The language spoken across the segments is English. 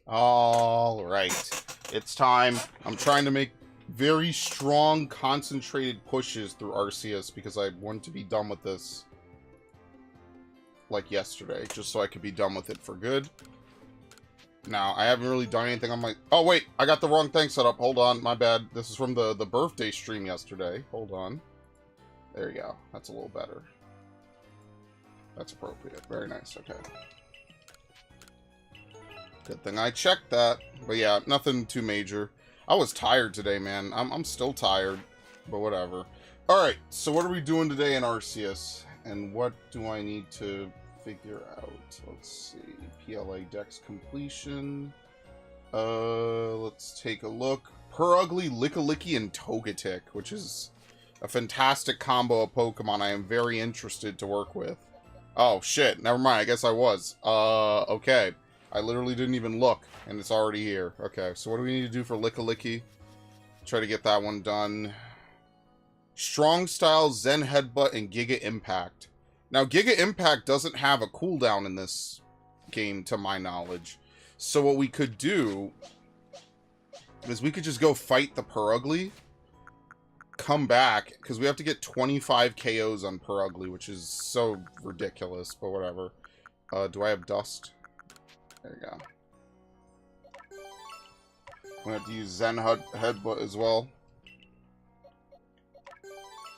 All right. It's time. I'm trying to make very strong, concentrated pushes through Arceus because I want to be done with this like yesterday, just so I could be done with it for good. Now, I haven't really done anything on my... Oh, wait! I got the wrong thing set up. Hold on. My bad. This is from the birthday stream yesterday. Hold on. There you go. That's a little better. That's appropriate. Very nice. Okay. Good thing I checked that. But yeah, nothing too major. I was tired today, man. I'm still tired. But whatever. Alright, so what are we doing today in Arceus? And what do I need to figure out? Let's see. PLA Dex completion. Let's take a look. Purugly, Lickilicky, and Togetic, which is a fantastic combo of Pokemon I am very interested to work with. Oh, shit. Never mind. I guess I was. Okay. I literally didn't even look, and it's already here. Okay, so what do we need to do for Lickilicky? Try to get that one done. Strong Style, Zen Headbutt, and Giga Impact. Now, Giga Impact doesn't have a cooldown in this game, to my knowledge. So what we could do is we could just go fight the Purugly, come back, because we have to get 25 KOs on Purugly, which is so ridiculous, but whatever. Do I have Dust? There you go. I'm going to have to use Zen Headbutt as well.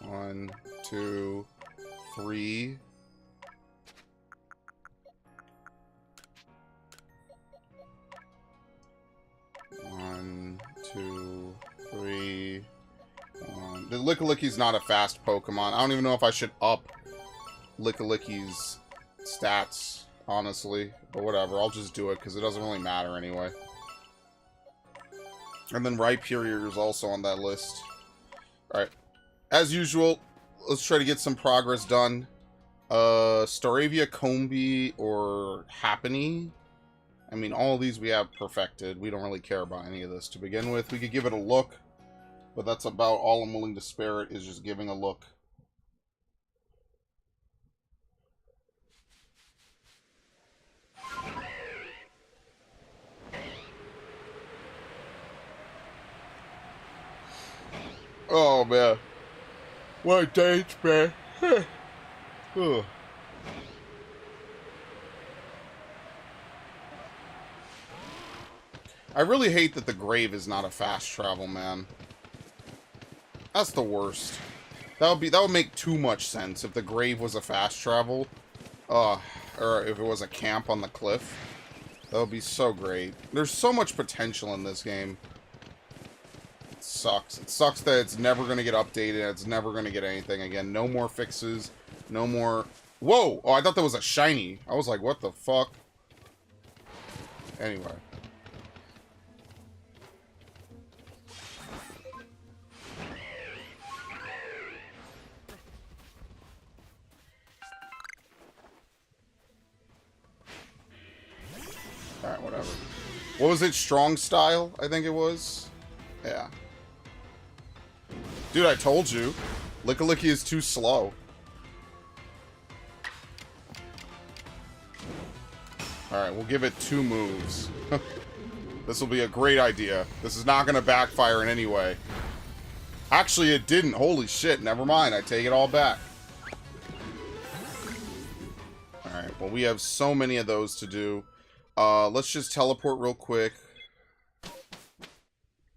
1, 2, 3. One, two, three. One. The Lickilicky's not a fast Pokemon. I don't even know if I should up Lickilicky's stats, honestly. But whatever, I'll just do it because it doesn't really matter anyway. And then Rhyperior is also on that list. Alright. As usual, let's try to get some progress done. Staravia, Combee, or Happiny. I mean, all of these we have perfected. We don't really care about any of this to begin with. We could give it a look, but that's about all I'm willing to spare it, is just giving a look. Oh, man. What dates, man? Ugh. I really hate that the grave is not a fast travel, man. That's the worst. That would make too much sense if the grave was a fast travel. Or if it was a camp on the cliff. That would be so great. There's so much potential in this game. It sucks. It sucks that it's never going to get updated. It's never going to get anything again. No more fixes. No more... Whoa! Oh, I thought that was a shiny. I was like, what the fuck? Anyway. Alright, whatever. What was it? Strong Style, I think it was? Yeah. Dude, I told you. Lickilicky is too slow. Alright, we'll give it 2 moves. This will be a great idea. This is not going to backfire in any way. Actually, it didn't. Holy shit. Never mind. I take it all back. Alright, well, we have so many of those to do. Let's just teleport real quick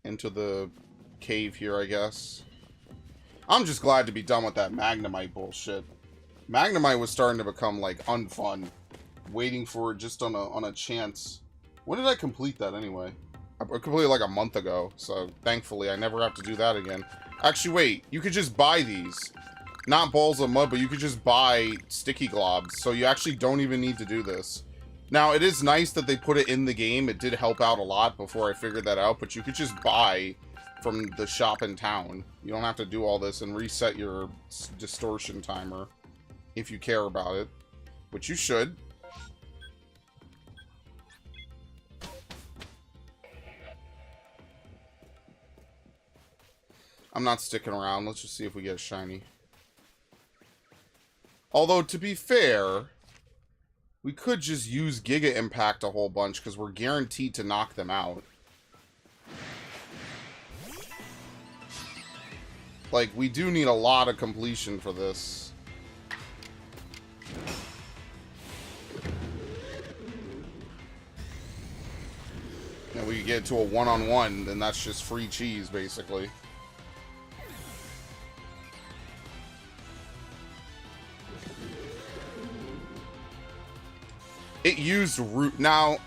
into the cave here, I guess. I'm just glad to be done with that Magnemite bullshit. Magnemite was starting to become, like, unfun. Waiting for it just on a chance. When did I complete that, anyway? I completed, like, a month ago, so thankfully I never have to do that again. Actually, wait. You could just buy these. Not Balls of Mud, but you could just buy Sticky Globs, so you actually don't even need to do this. Now, it is nice that they put it in the game. It did help out a lot before I figured that out, but you could just buy from the shop in town. You don't have to do all this and reset your distortion timer if you care about it, which you should. I'm not sticking around. Let's just see if we get a shiny. Although, to be fair, We could just use Giga Impact a whole bunch, because we're guaranteed to knock them out. Like, we do need a lot of completion for this. And we get to a one-on-one, then that's just free cheese, basically. It used root. Now,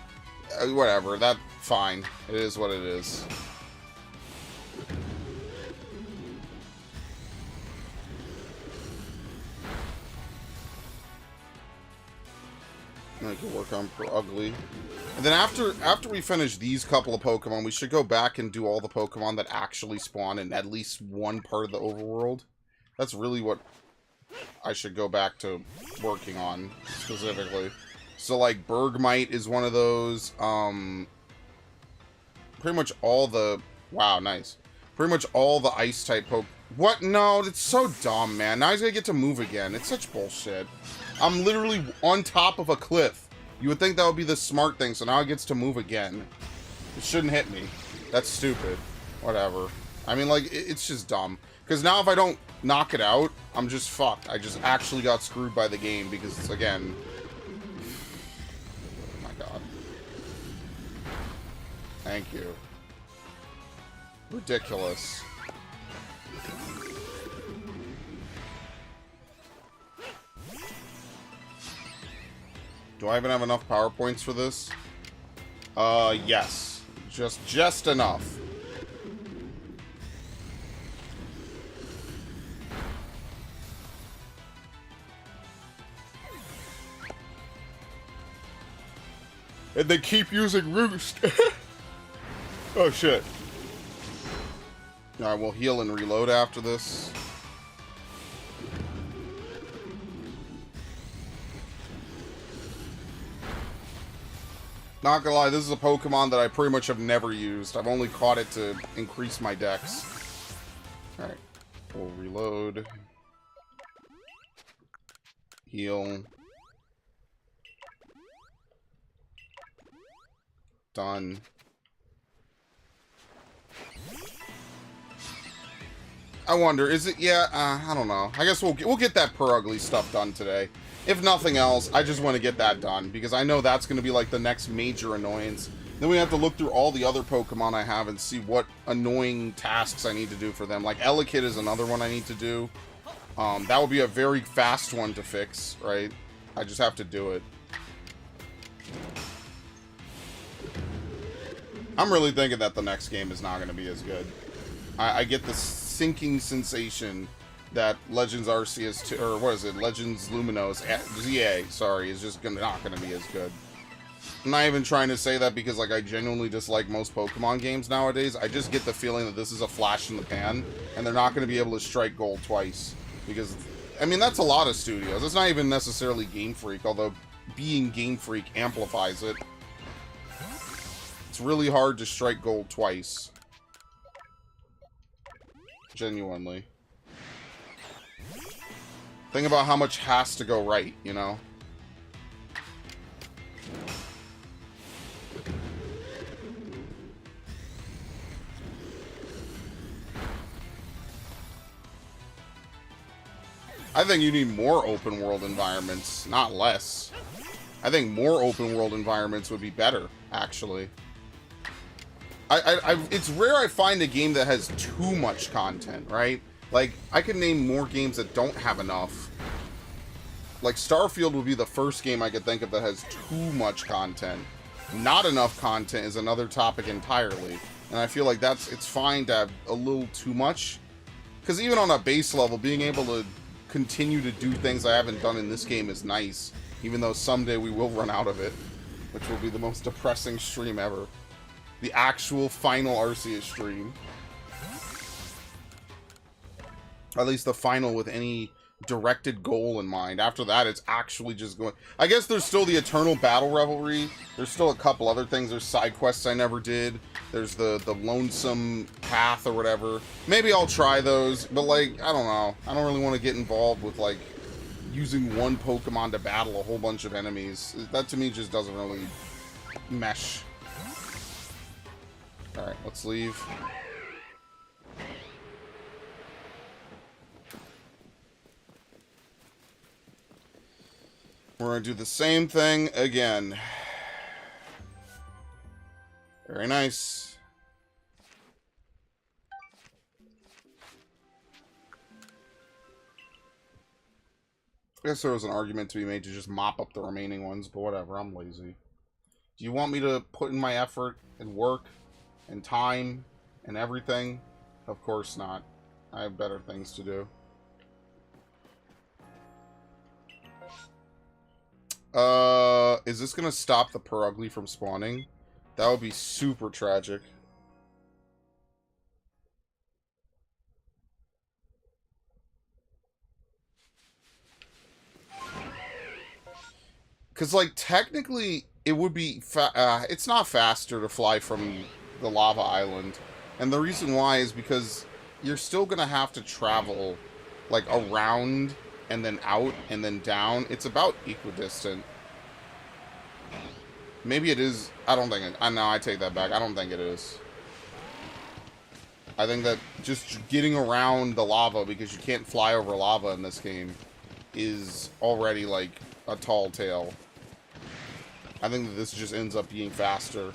whatever. That's fine. It is what it is. I can work on Ugly. And then after we finish these couple of Pokemon, we should go back and do all the Pokemon that actually spawn in at least one part of the overworld. That's really what I should go back to working on, specifically. So, like, Bergmite is one of those. Pretty much all the... Wow, nice. Pretty much all the Ice-type Pokemon. What? No, it's so dumb, man. Now he's gonna get to move again. It's such bullshit. I'm literally on top of a cliff. You would think that would be the smart thing, so now it gets to move again. It shouldn't hit me. That's stupid. Whatever. I mean, like, it's just dumb. Because now if I don't knock it out, I'm just fucked. I just actually got screwed by the game because, it's, again... Oh my god. Thank you. Ridiculous. Do I even have enough power points for this? Yes. Just enough. And they keep using Roost. Oh, shit. Alright, we'll heal and reload after this. Not gonna lie, this is a Pokemon that I pretty much have never used. I've only caught it to increase my dex. Alright. We'll reload. Heal. Done. I wonder, is it... Yeah, I don't know. I guess we'll get that Ugly stuff done today. If nothing else, I just want to get that done, because I know that's going to be, like, the next major annoyance. Then we have to look through all the other Pokemon I have and see what annoying tasks I need to do for them. Like, Elekid is another one I need to do. That would be a very fast one to fix, right? I just have to do it. I'm really thinking that the next game is not going to be as good. I get the sinking sensation that Legends Arceus, or what is it, Legends Luminos, ZA, sorry, is just not gonna be as good. I'm not even trying to say that because, like, I genuinely dislike most Pokemon games nowadays. I just get the feeling that this is a flash in the pan, and they're not gonna be able to strike gold twice. Because, I mean, that's a lot of studios. It's not even necessarily Game Freak, although being Game Freak amplifies it. It's really hard to strike gold twice. Genuinely. Think about how much has to go right, you know? I think you need more open world environments, not less. I think more open world environments would be better, actually. It's rare I find a game that has too much content, right? Like, I could name more games that don't have enough. Like, Starfield would be the first game I could think of that has too much content. Not enough content is another topic entirely. And I feel like it's fine to have a little too much. Because even on a base level, being able to continue to do things I haven't done in this game is nice. Even though someday we will run out of it. Which will be the most depressing stream ever. The actual final Arceus stream. At least the final with any directed goal in mind. After that, it's actually just going... I guess there's still the Eternal Battle Revelry. There's still a couple other things. There's side quests I never did. There's the Lonesome Path or whatever. Maybe I'll try those, but, like, I don't know. I don't really want to get involved with, like, using one Pokemon to battle a whole bunch of enemies. That to me just doesn't really mesh. Alright, let's leave. We're going to do the same thing again. Very nice. I guess there was an argument to be made to just mop up the remaining ones, but whatever, I'm lazy. Do you want me to put in my effort and work and time and everything? Of course not. I have better things to do. Is this gonna stop the Purugly from spawning? That would be super tragic. Because, like, technically, it would be... it's not faster to fly from the lava island. And the reason why is because you're still gonna have to travel, like, around and then out and then down. It's about equidistant. Maybe it is. I don't think it... no, I take that back. I don't think it is. I think that just getting around the lava, because you can't fly over lava in this game, is already, like, a tall tale. I think that this just ends up being faster.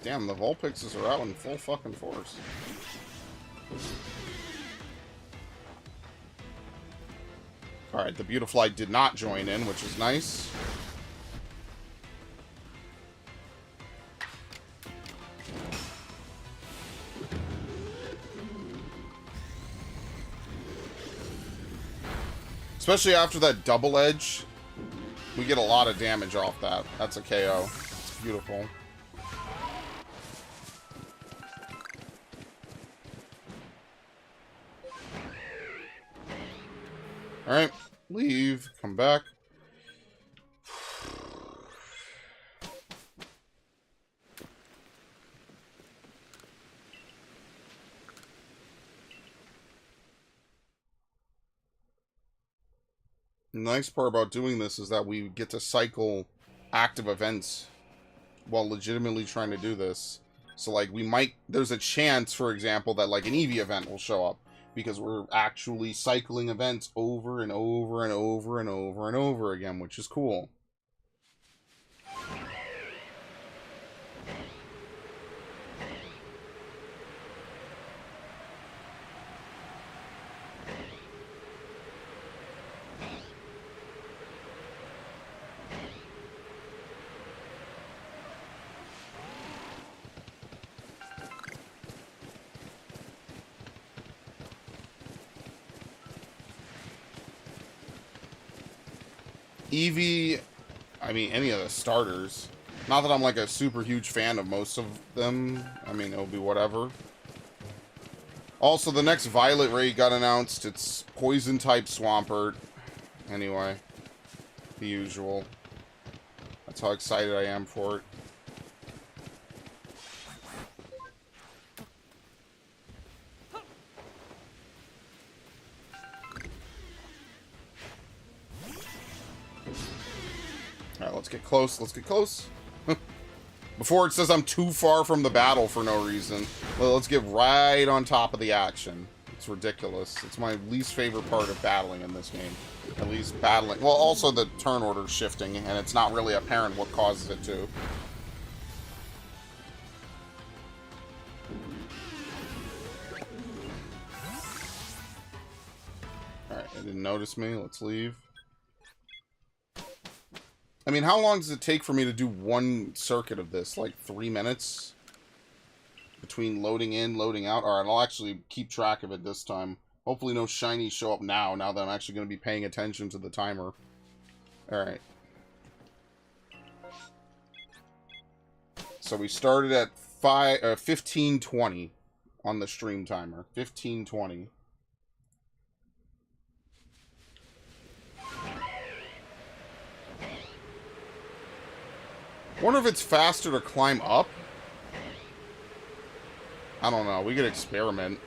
Damn, the Vulpixes are out in full fucking force. Alright, the Beautifly did not join in, which is nice. Especially after that double edge, we get a lot of damage off that. That's a KO. It's beautiful. Alright, leave, come back. The nice part about doing this is that we get to cycle active events while legitimately trying to do this. So, like, we might... there's a chance, for example, that, like, an Eevee event will show up. Because we're actually cycling events over and over and over and over and over again, which is cool. Eevee, I mean, any of the starters. Not that I'm, like, a super huge fan of most of them. I mean, it'll be whatever. Also, the next Violet raid got announced. It's Poison-type Swampert. Anyway, the usual. That's how excited I am for it. Alright, let's get close. Let's get close. Before it says I'm too far from the battle for no reason. Well, let's get right on top of the action. It's ridiculous. It's my least favorite part of battling in this game. At least battling. Well, also the turn order shifting, and it's not really apparent what causes it to. Alright, it didn't notice me. Let's leave. I mean, how long does it take for me to do one circuit of this? Like 3 minutes? Between loading in, loading out? Alright, I'll actually keep track of it this time. Hopefully no shinies show up now that I'm actually going to be paying attention to the timer. Alright. So we started at 15:20 on the stream timer. 15:20. Wonder if it's faster to climb up? I don't know. We could experiment.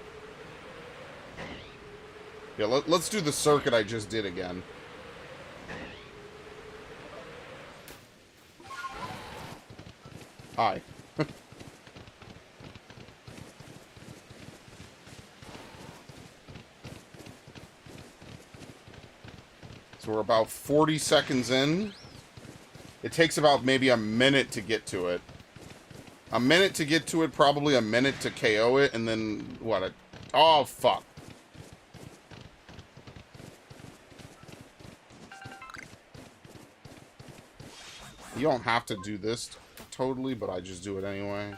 Yeah, let's do the circuit I just did again. Hi. So we're about 40 seconds in. It takes about maybe a minute to get to it. A minute to get to it, probably a minute to KO it, and then, what, oh, fuck. You don't have to do this totally, but I just do it anyway.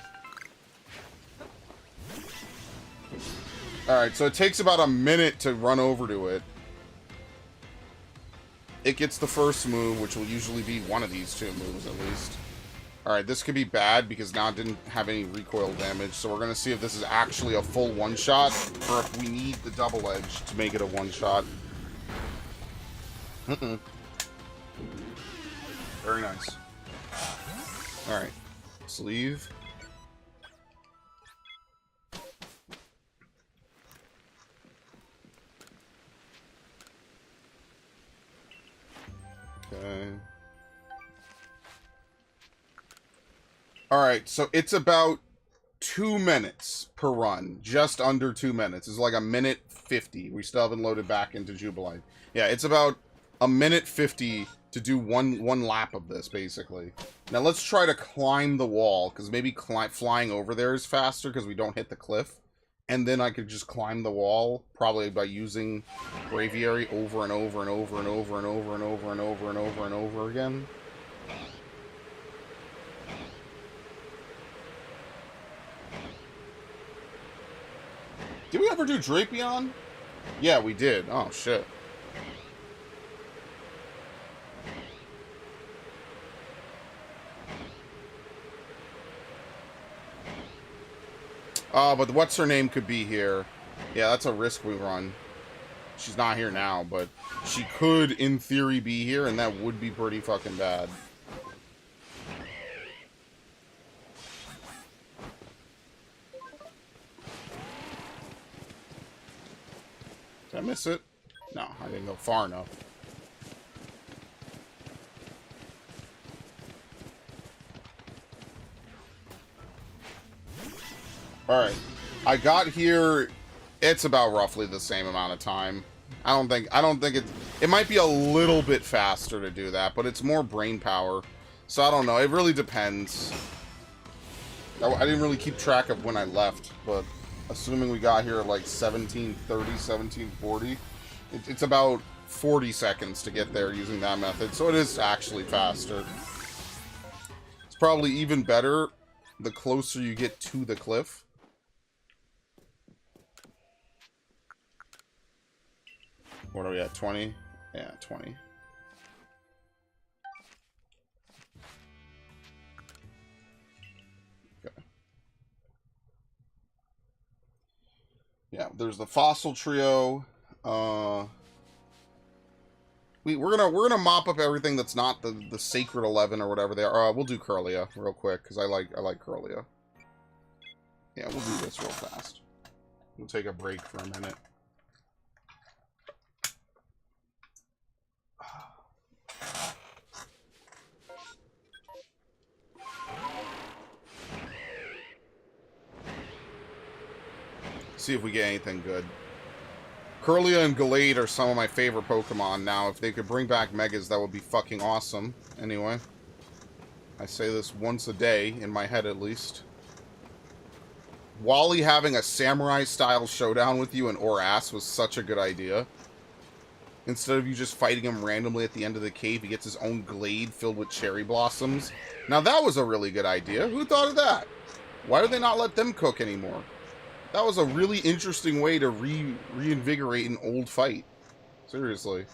Alright, so it takes about a minute to run over to it. It gets the first move, which will usually be one of these two moves, at least. Alright, this could be bad, because now it didn't have any recoil damage, so we're going to see if this is actually a full one-shot, or if we need the double edge to make it a one-shot. Very nice. Alright. Sleeve. Okay. Alright, so it's about 2 minutes per run. Just under 2 minutes. It's like a minute 50. We still haven't loaded back into Jubilee. Yeah, it's about a minute 50 to do one lap of this, basically. Now let's try to climb the wall, because maybe flying over there is faster, because we don't hit the cliff. And then I could just climb the wall, probably by using Braviary over and over and over and over and over and over and over and over and over again. Did we ever do Drapion? Yeah, we did. Oh, shit. Oh, but what's her name could be here. Yeah, that's a risk we run. She's not here now, but she could, in theory, be here, and that would be pretty fucking bad. Did I miss it? No, I didn't go far enough. Alright. I got here, it's about roughly the same amount of time. I don't think it might be a little bit faster to do that, but it's more brain power. So I don't know, it really depends. I didn't really keep track of when I left, but assuming we got here at like 1730, 1740, it's about 40 seconds to get there using that method, so it is actually faster. It's probably even better the closer you get to the cliff. What are we at, 20? Yeah, 20. Okay. Yeah, there's the fossil trio. We're gonna mop up everything that's not the sacred 11 or whatever they are. We'll do Curlia real quick because I like Curlia. Yeah, we'll do this real fast. We'll take a break for a minute. See if we get anything good. Curlia and Gallade are some of my favorite Pokemon now. If they could bring back Megas, that would be fucking awesome. Anyway. I say this once a day, in my head at least. Wally having a samurai-style showdown with you in Oras was such a good idea. Instead of you just fighting him randomly at the end of the cave, he gets his own glade filled with cherry blossoms. Now that was a really good idea. Who thought of that? Why do they not let them cook anymore? That was a really interesting way to reinvigorate an old fight. Seriously.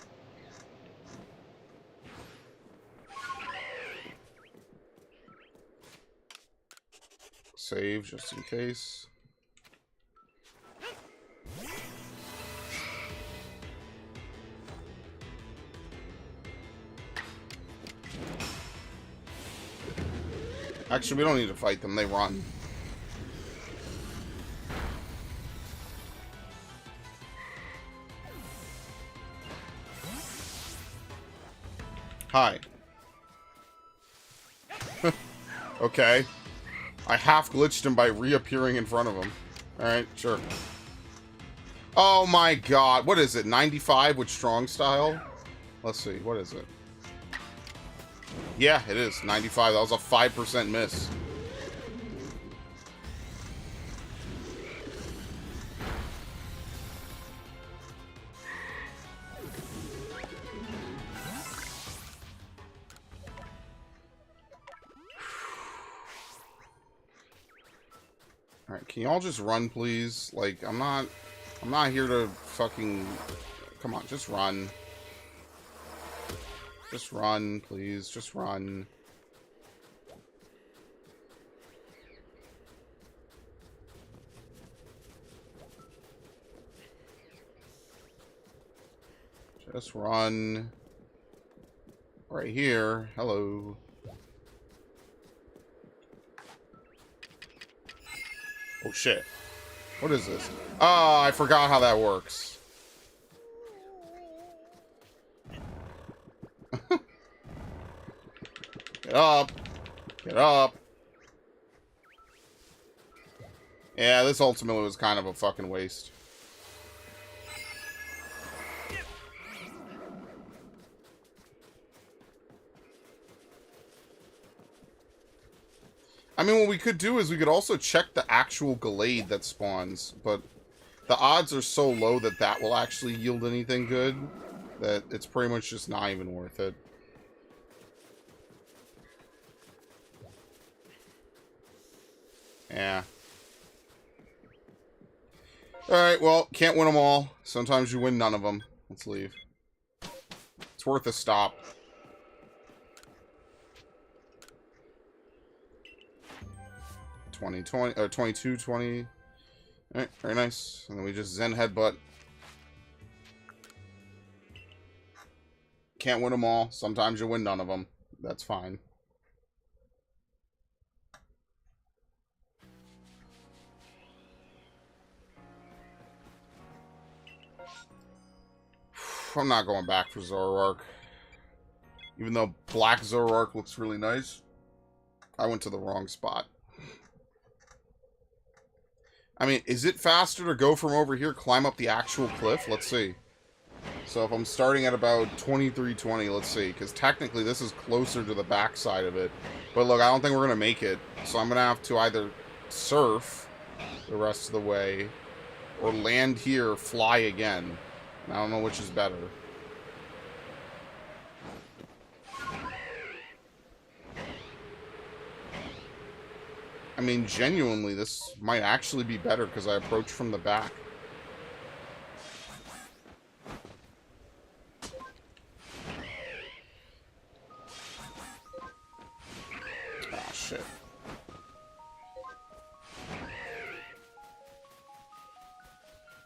Save just in case. Actually, we don't need to fight them. They run. Hi. Okay. I half glitched him by reappearing in front of him. Alright, sure. Oh my god. What is it? 95 with strong style? Let's see. What is it? Yeah, it is. 95. That was a 5% miss. Alright, can y'all just run, please? Like, I'm not here to fucking... Come on, just run. Just run, please. Just run. Just run. Right here. Hello. Oh, shit. What is this? Oh, I forgot how that works. Get up. Get up. Yeah, this ultimately was kind of a fucking waste. I mean, what we could do is we could also check the actual Gallade that spawns, but the odds are so low that that will actually yield anything good that it's pretty much just not even worth it. Yeah. Alright, well, can't win them all. Sometimes you win none of them. Let's leave. It's worth a stop. Or 22, 20. Alright, very nice. And then we just Zen Headbutt. Can't win them all. Sometimes you win none of them. That's fine. I'm not going back for Zoroark. Even though Black Zoroark looks really nice, I went to the wrong spot. I mean, is it faster to go from over here, climb up the actual cliff? Let's see. So if I'm starting at about 2320, let's see. Because technically this is closer to the back side of it. But look, I don't think we're going to make it. So I'm going to have to either surf the rest of the way or land here, fly again. I don't know which is better. I mean, genuinely, this might actually be better because I approach from the back. Ah, shit.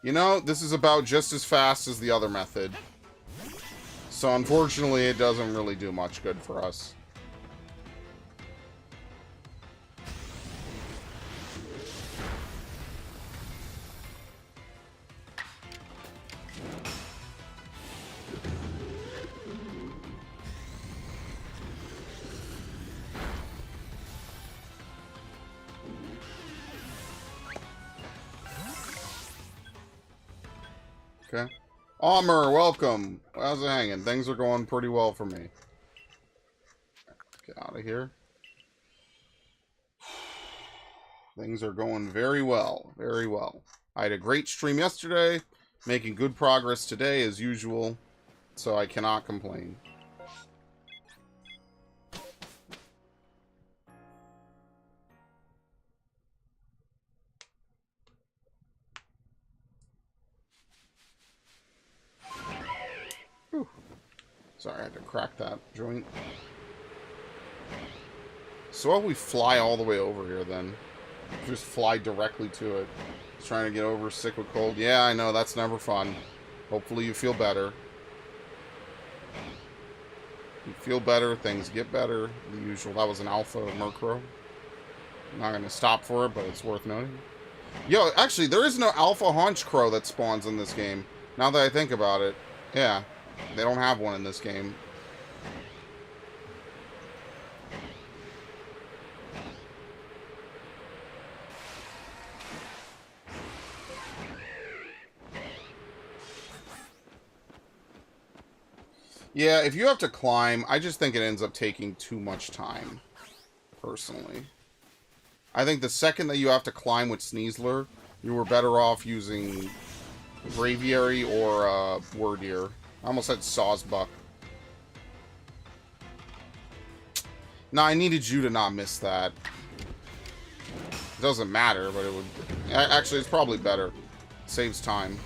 You know, this is about just as fast as the other method. So, unfortunately, it doesn't really do much good for us. Okay. Almer, welcome. How's it hanging? Things are going pretty well for me. Get out of here. Things are going very well. Very well. I had a great stream yesterday. Making good progress today, as usual. So I cannot complain. Whew. Sorry, I had to crack that joint. So what if we fly all the way over here, then? Just fly directly to it. Just trying to get over sick with cold. Yeah, I know, that's never fun. Hopefully you feel better. You feel better, things get better. The usual. That was an alpha Murkrow. I'm not gonna stop for it, but it's worth noting. Yo, actually, there is no alpha haunch crow that spawns in this game. Now that I think about it. Yeah, they don't have one in this game. Yeah, if you have to climb, I just think it ends up taking too much time, personally. I think the second that you have to climb with Sneasler, you were better off using Braviary or Wardeer. I almost said Sawsbuck. No, I needed you to not miss that. It doesn't matter, but it would... Actually, it's probably better. It saves time.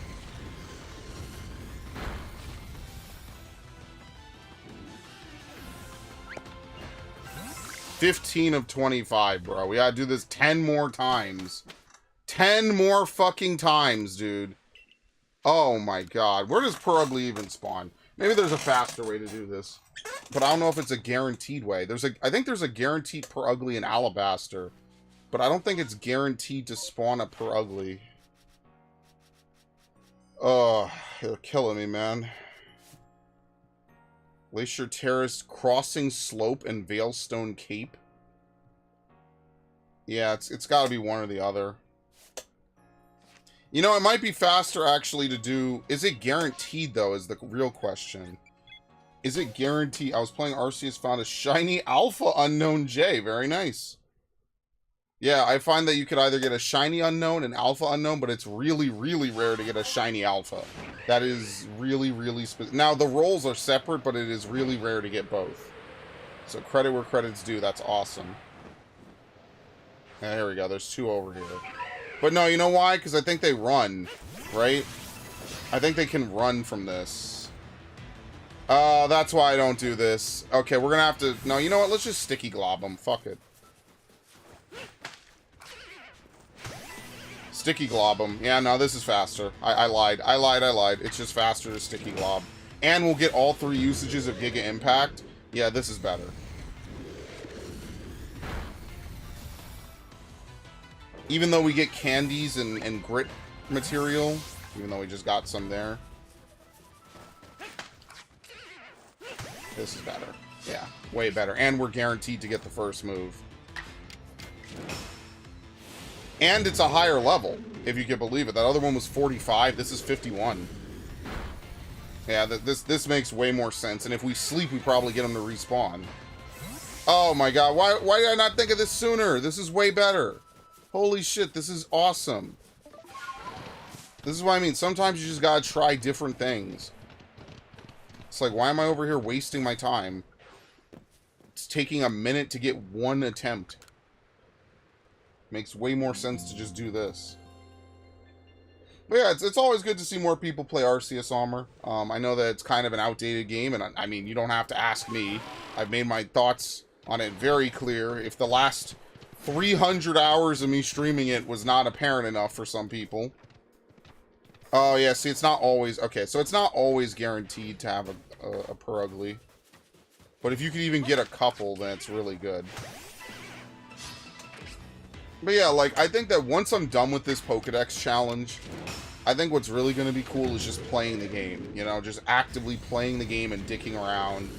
$15 of 25, bro. We gotta do this 10 more times. 10 more fucking times, dude. Oh my god. Where does Purugly even spawn? Maybe there's a faster way to do this. But I don't know if it's a guaranteed way. I think there's a guaranteed Purugly in Alabaster. But I don't think it's guaranteed to spawn a Purugly. Oh, you're killing me, man. Glacier Terrace, Crossing Slope, and Veilstone Cape. Yeah, it's got to be one or the other. You know, it might be faster, actually, to do... Is it guaranteed, though, is the real question. Is it guaranteed? I was playing Arceus, found a shiny Alpha Unknown J. Very nice. Yeah, I find that you could either get a shiny Unknown and Alpha Unknown, but it's really, really rare to get a shiny Alpha. That is really, really specific. Now, the rolls are separate, but it is really rare to get both. So credit where credit's due. That's awesome. There we go. There's two over here. But no, you know why? Because I think they run, right? I think they can run from this. That's why I don't do this. Okay, we're going to have to... No, you know what? Let's just Sticky Glob them. Fuck it. Sticky Glob them. Yeah, no, this is faster. I lied. I lied. It's just faster to Sticky Glob. And we'll get all 3 usages of Giga Impact. Yeah, this is better. Even though we get candies and grit material, even though we just got some there. This is better. Yeah, way better. And we're guaranteed to get the first move. And it's a higher level, if you can believe it. That other one was 45. This is 51. Yeah, this makes way more sense. And if we sleep, we probably get them to respawn. Oh my god, why did I not think of this sooner? This is way better. Holy shit, this is awesome. This is what I mean. Sometimes you just gotta try different things. It's like, why am I over here wasting my time? It's taking a minute to get one attempt. Makes way more sense to just do this. But yeah, it's always good to see more people play Arceus Armor. I know that it's kind of an outdated game, and I mean, you don't have to ask me. I've made my thoughts on it very clear. If the last 300 hours of me streaming it was not apparent enough for some people. Oh, yeah, see, it's not always... Okay, so it's not always guaranteed to have a Purugly. But if you could even get a couple, then it's really good. But yeah, like, I think that once I'm done with this Pokedex challenge, I think what's really going to be cool is just playing the game. You know, just actively playing the game and dicking around.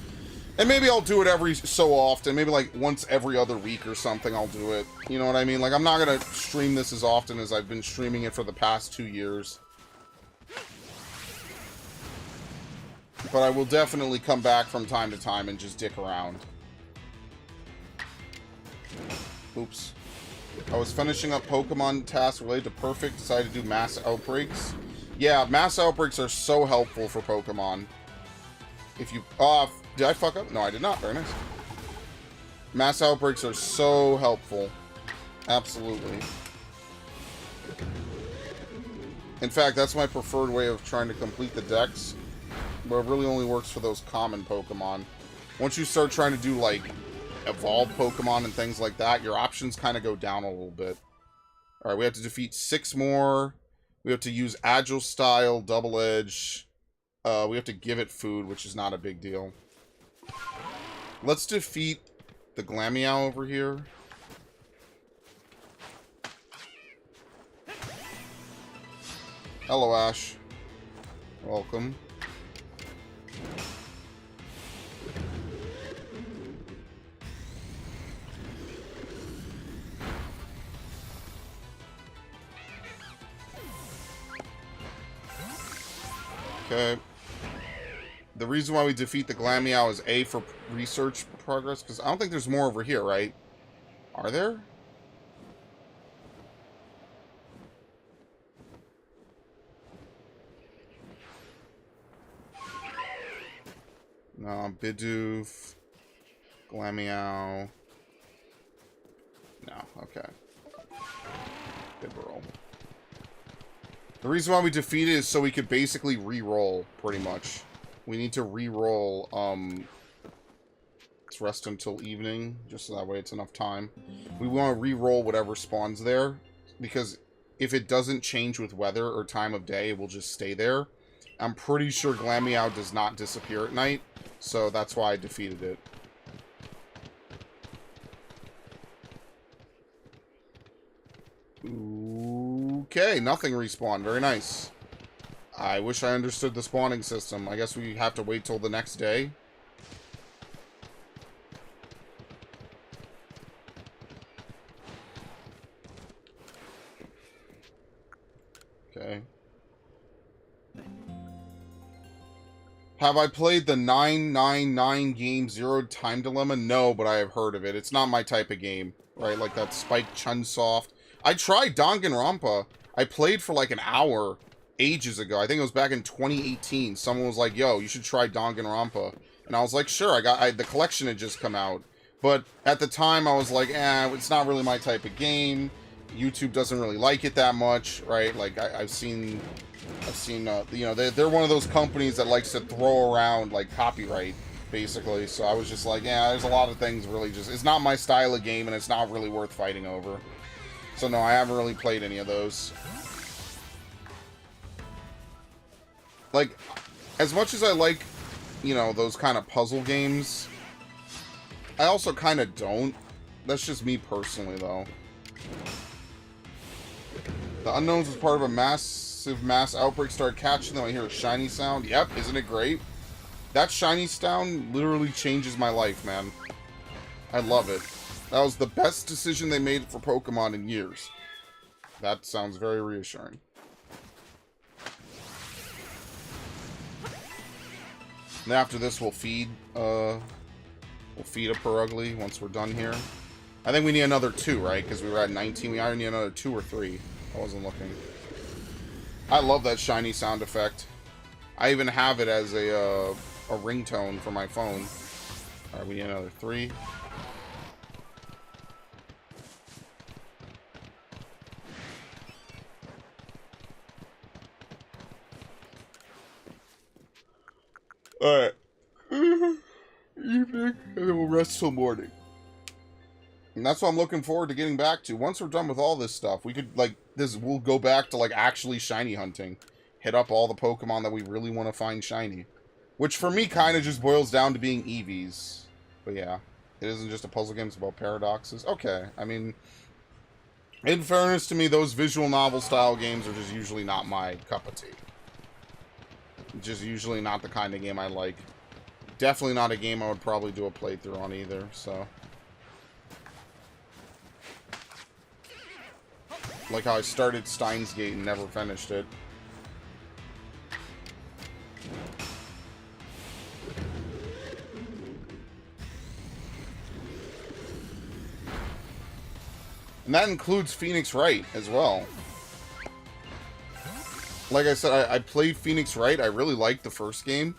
And maybe I'll do it every so often. Maybe, like, once every other week or something I'll do it. You know what I mean? Like, I'm not going to stream this as often as I've been streaming it for the past 2 years. But I will definitely come back from time to time and just dick around. Oops. I was finishing up Pokemon tasks related to Perfect. Decided to do Mass Outbreaks. Yeah, Mass Outbreaks are so helpful for Pokemon. If you... did I fuck up? No, I did not. Very nice. Mass Outbreaks are so helpful. Absolutely. In fact, that's my preferred way of trying to complete the dex. But it really only works for those common Pokemon. Once you start trying to do, like, evolved Pokemon and things like that, your options kind of go down a little bit. Alright, we have to defeat 6 more. We have to use Agile Style, Double Edge. We have to give it food, which is not a big deal. Let's defeat the Glameow over here. Hello, Ash. Welcome. Okay. The reason why we defeat the Glameow is A, for research progress, because I don't think there's more over here, right? Are there? No, Bidoof, Glameow. No, okay. Bibberl. The reason why we defeat it is so we could basically re-roll, pretty much. We need to re-roll, let's rest until evening, just so that way it's enough time. We want to re-roll whatever spawns there, because if it doesn't change with weather or time of day, it will just stay there. I'm pretty sure Glameow does not disappear at night, so that's why I defeated it. Okay, nothing respawned. Very nice. I wish I understood the spawning system. I guess we have to wait till the next day. Okay. Have I played the 999 game Zero Time Dilemma? No, but I have heard of it. It's not my type of game, right? Like that Spike Chunsoft. I tried Danganronpa. I played for like an hour ages ago. I think it was back in 2018. Someone was like, yo, you should try Danganronpa. And I was like, sure. The collection had just come out. But at the time, I was like, it's not really my type of game. YouTube doesn't really like it that much, right? Like, I've seen, you know, they're one of those companies that likes to throw around, like, copyright, basically. So I was just like, there's a lot of things really just, it's not my style of game, and it's not really worth fighting over. So no, I haven't really played any of those. Like, as much as I like, you know, those kind of puzzle games, I also kind of don't. That's just me personally, though. The Unknowns was part of a massive mass outbreak. Started catching them. I hear a shiny sound. Yep, isn't it great? That shiny sound literally changes my life, man. I love it. That was the best decision they made for Pokemon in years. That sounds very reassuring. And after this, we'll feed a Purugly once we're done here. I think we need another 2, right? Because we were at 19. We either need another 2 or 3. I wasn't looking. I love that shiny sound effect. I even have it as a ringtone for my phone. Alright, we need another 3. Alright. Evening. And then we'll rest till morning. And that's what I'm looking forward to getting back to. Once we're done with all this stuff, we could, like, we'll go back to, like, actually shiny hunting. Hit up all the Pokemon that we really want to find shiny. Which, for me, kind of just boils down to being Eevees. But, yeah. It isn't just a puzzle game, it's about paradoxes. Okay, I mean, in fairness to me, those visual novel-style games are just usually not my cup of tea. Just usually not the kind of game I like. Definitely not a game I would probably do a playthrough on either, so... Like how I started Steins Gate and never finished it. And that includes Phoenix Wright as well. Like I said, I played Phoenix Wright. I really liked the first game.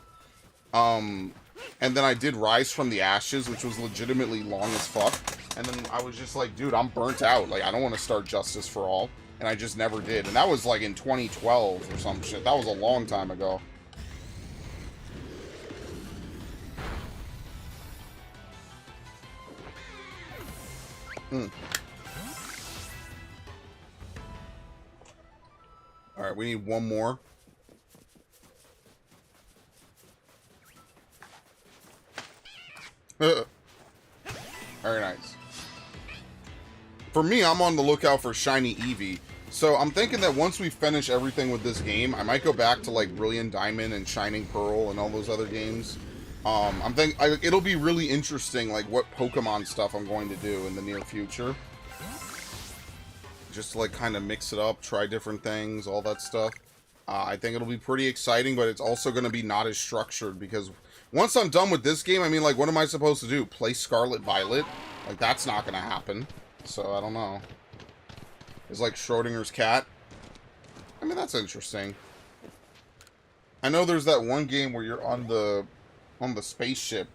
And then I did Rise from the Ashes, which was legitimately long as fuck. And then I was just like, dude, I'm burnt out. Like, I don't want to start Justice for All. And I just never did. And that was like in 2012 or some shit. That was a long time ago. Alright, we need one more. Very nice. For me, I'm on the lookout for shiny Eevee. So I'm thinking that once we finish everything with this game, I might go back to like Brilliant Diamond and Shining Pearl and all those other games. It'll be really interesting, like what Pokemon stuff I'm going to do in the near future. Just to like kind of mix it up, try different things, all that stuff. I think it'll be pretty exciting, but it's also going to be not as structured because once I'm done with this game, I mean, like, what am I supposed to do? Play Scarlet Violet? Like, that's not going to happen. So, I don't know. It's like Schrodinger's cat. I mean, that's interesting. I know there's that one game where you're on the spaceship.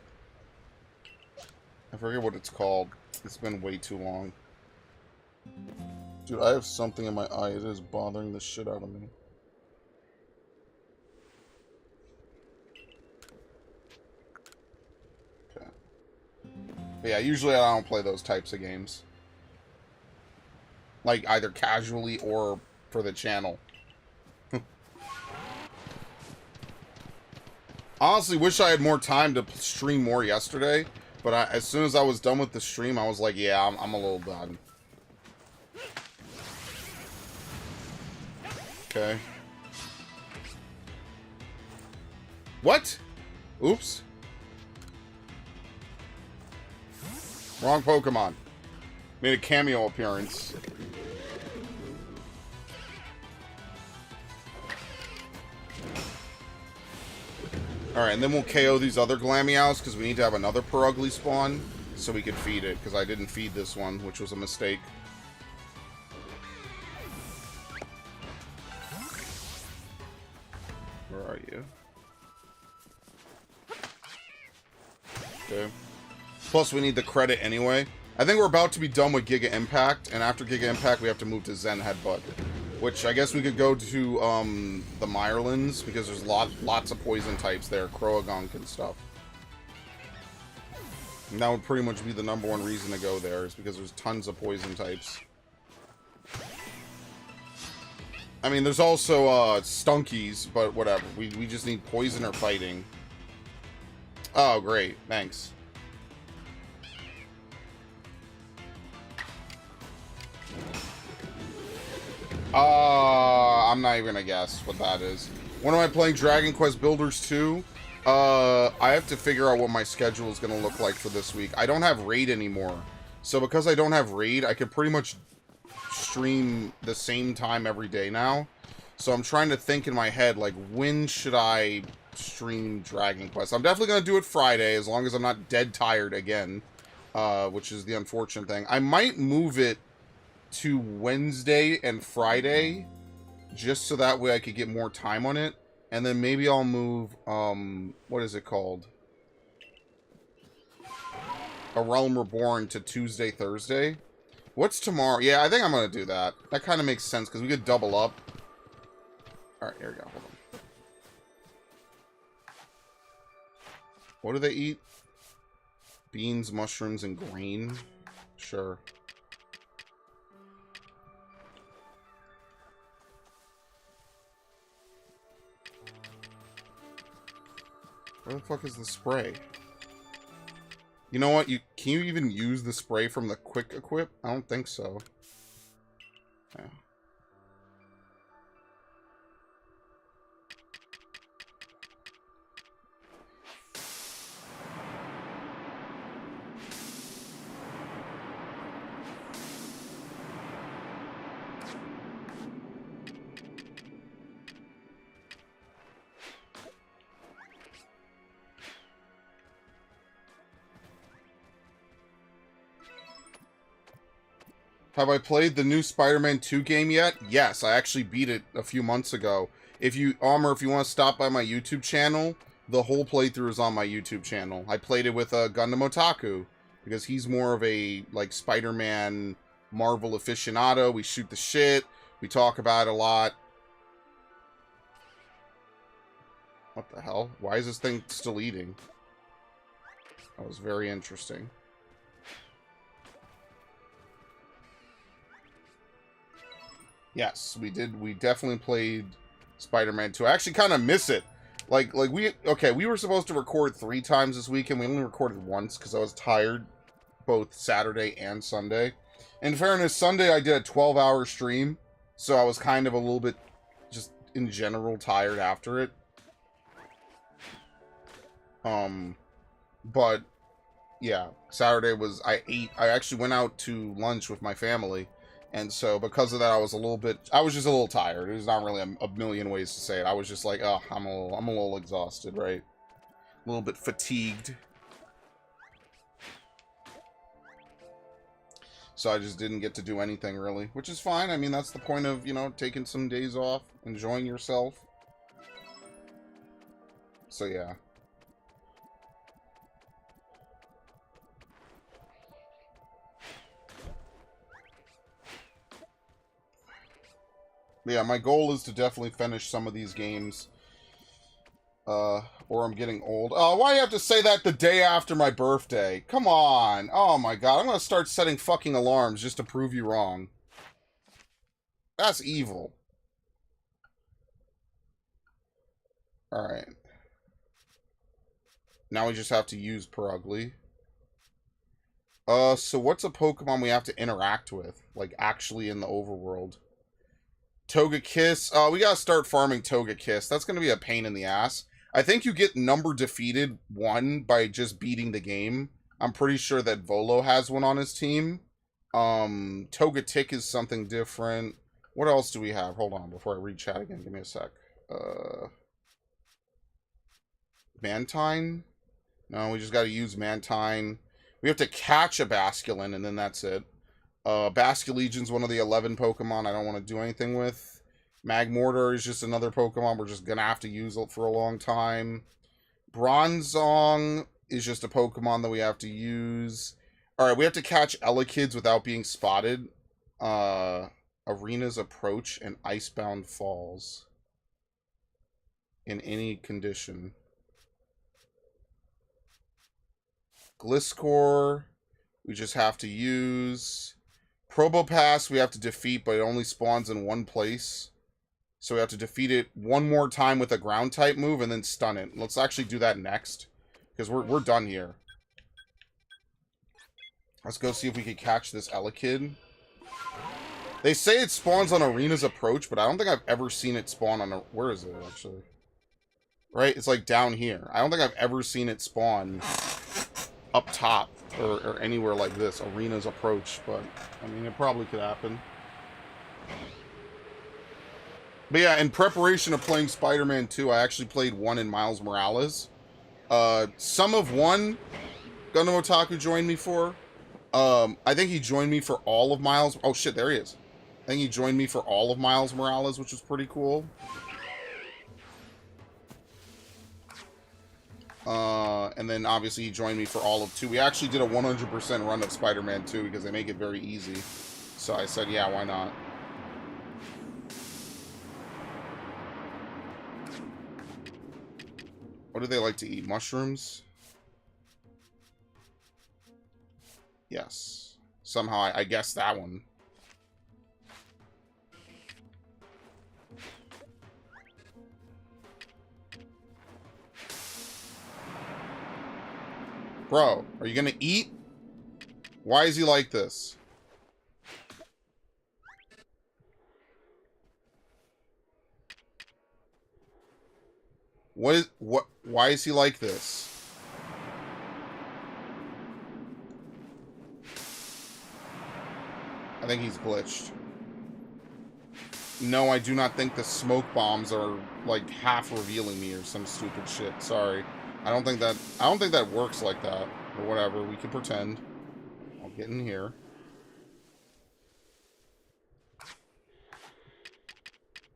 I forget what it's called. It's been way too long. Dude, I have something in my eye. It is bothering the shit out of me. Okay. But yeah, usually I don't play those types of games. Like, either casually or for the channel. Honestly, wish I had more time to stream more yesterday. But as soon as I was done with the stream, I was like, yeah, I'm a little done. Okay. What? Oops. Wrong Pokemon. Made a cameo appearance. Alright, and then we'll KO these other Glameows, because we need to have another Purugly spawn, so we could feed it, because I didn't feed this one, which was a mistake. Where are you? Okay. Plus, we need the credit anyway. I think we're about to be done with Giga Impact, and after Giga Impact, we have to move to Zen Headbutt. Which, I guess we could go to, the Mirelands, because there's lots of poison types there, Croagunk and stuff. And that would pretty much be the #1 reason to go there, is because there's tons of poison types. I mean, there's also, Stunkies, but whatever. We just need poison or fighting. Oh, great. Thanks. I'm not even gonna guess what that is. When am I playing Dragon Quest Builders 2? I have to figure out what my schedule is gonna look like for this week. I don't have Raid anymore. So because I don't have Raid, I can pretty much stream the same time every day now. So I'm trying to think in my head, like, when should I stream Dragon Quest? I'm definitely gonna do it Friday, as long as I'm not dead tired again. Which is the unfortunate thing. I might move it to Wednesday and Friday, just so that way I could get more time on it. And then maybe I'll move, what is it called? A Realm Reborn to Tuesday, Thursday. What's tomorrow? Yeah, I think I'm going to do that. That kind of makes sense, because we could double up. Alright, here we go. Hold on. What do they eat? Beans, mushrooms, and grain? Sure. Where the fuck is the spray? You know what? Can you even use the spray from the quick equip? I don't think so. Yeah. Have I played the new Spider-Man 2 game yet? Yes, I actually beat it a few months ago. If you want to stop by my YouTube channel, the whole playthrough is on my YouTube channel. I played it with Gundam Otaku, because he's more of a, like, Spider-Man Marvel aficionado. We shoot the shit. We talk about it a lot. What the hell? Why is this thing still eating? That was very interesting. Yes, we did. We definitely played Spider-Man 2. I actually kind of miss it. We were supposed to record 3 times this week, and we only recorded once because I was tired both Saturday and Sunday. In fairness, Sunday I did a 12-hour stream, So I was kind of a little bit, just in general, tired after it. But, yeah, Saturday was, I actually went out to lunch with my family, and so because of that, I was just a little tired. There's not really a million ways to say it. I was just like, oh, I'm a little exhausted, right? A little bit fatigued. So I just didn't get to do anything, really, which is fine. I mean, that's the point of, you know, taking some days off, enjoying yourself. So, yeah. But yeah, my goal is to definitely finish some of these games. Or I'm getting old. Oh, why do you have to say that the day after my birthday? Come on. Oh my god, I'm gonna start setting fucking alarms just to prove you wrong. That's evil. Alright. Now we just have to use Perugly. So what's a Pokemon we have to interact with? Like, actually in the overworld? Togekiss. We gotta start farming Togekiss. That's gonna be a pain in the ass. I think you get number defeated 1 by just beating the game. I'm pretty sure that Volo has one on his team. Togetic is something different. What else do we have? Hold on, before I read chat again, give me a sec. Mantine? No, we just gotta use Mantine. We have to catch a Basculin, and then that's it. Basculegion's one of the 11 Pokemon I don't want to do anything with. Magmortar is just another Pokemon we're just gonna have to use for a long time. Bronzong is just a Pokemon that we have to use. Alright, we have to catch Elekid's without being spotted. Arena's Approach and Icebound Falls. In any condition. Gliscor, we just have to use. Probopass, we have to defeat, but it only spawns in one place. So we have to defeat it one more time with a ground type move and then stun it. Let's actually do that next. Because we're done here. Let's go see if we can catch this Elekid. They say it spawns on Arena's Approach, but I don't think I've ever seen it spawn on a... Where is it, actually? Right? It's like down here. I don't think I've ever seen it spawn up top or anywhere like this. Arena's Approach, but I mean, it probably could happen. But yeah, in preparation of playing Spider-Man 2, I actually played 1 in Miles Morales. Some of 1, Gundam Otaku joined me for. I think he joined me for all of Miles... Oh shit, there he is. I think he joined me for all of Miles Morales, which was pretty cool. And then obviously he joined me for all of 2. We actually did a 100% run of Spider-Man 2 because they make it very easy. So I said, yeah, why not? What do they like to eat? Mushrooms? Yes. Somehow I guessed that one. Bro, are you gonna eat? Why is he like this? Why is he like this? I think he's glitched. No, I do not think the smoke bombs are like half revealing me or some stupid shit. Sorry. I don't think that works like that. Or whatever, we can pretend. I'll get in here.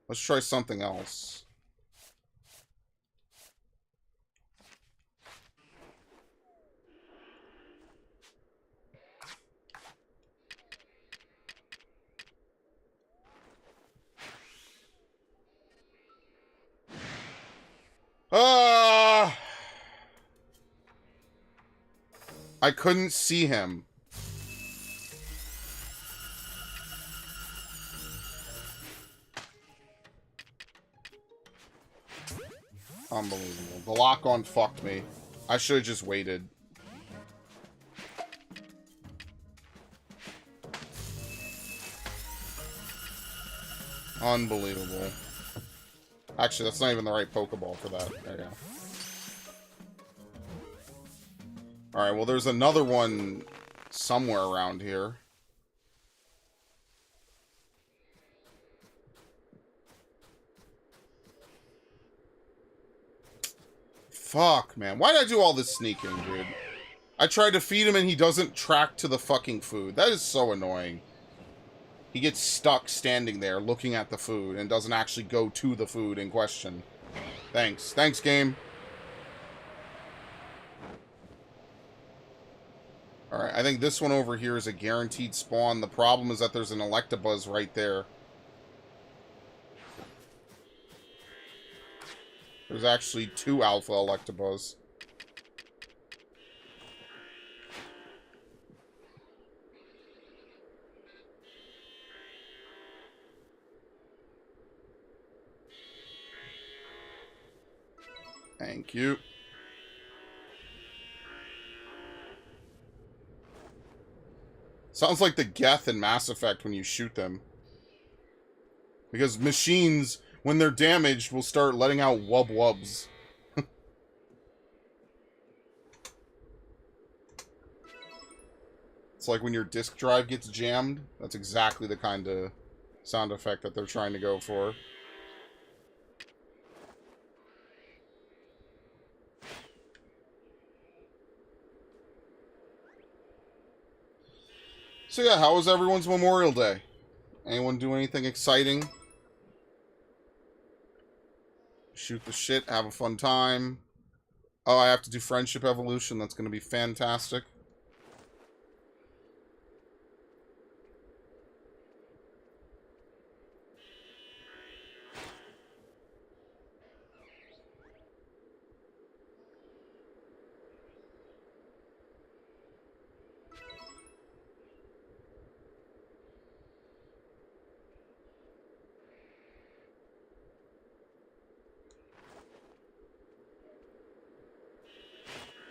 Let's try something else. I couldn't see him. Unbelievable. The lock-on fucked me. I should have just waited. Unbelievable. Actually, that's not even the right Pokeball for that. There you go. Alright, well, there's another one somewhere around here. Fuck, man. Why did I do all this sneaking, dude? I tried to feed him and he doesn't track to the fucking food. That is so annoying. He gets stuck standing there looking at the food and doesn't actually go to the food in question. Thanks. Thanks, game. Alright, I think this one over here is a guaranteed spawn. The problem is that there's an Electabuzz right there. There's actually 2 Alpha Electabuzz. Thank you. Sounds like the Geth in Mass Effect when you shoot them. Because machines, when they're damaged, will start letting out wub-wubs. It's like when your disk drive gets jammed. That's exactly the kind of sound effect that they're trying to go for. So yeah, how was everyone's Memorial Day? Anyone do anything exciting? Shoot the shit, have a fun time. Oh, I have to do Friendship Evolution. That's going to be fantastic.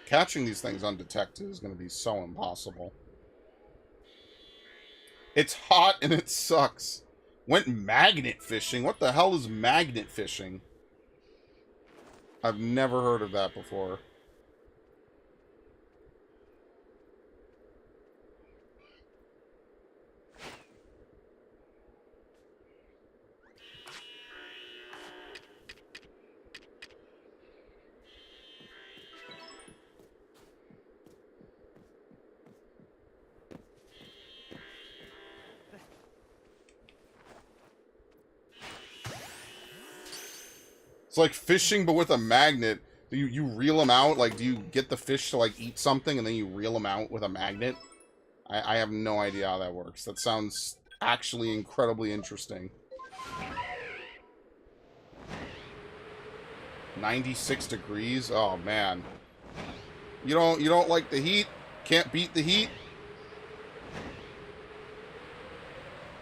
Catching these things undetected is going to be so impossible. It's hot and it sucks. Went magnet fishing? What the hell is magnet fishing? I've never heard of that before. It's like fishing, but with a magnet. Do you reel them out? Like, do you get the fish to, like, eat something, and then you reel them out with a magnet? I have no idea how that works. That sounds actually incredibly interesting. 96 degrees? Oh, man. You don't like the heat? Can't beat the heat?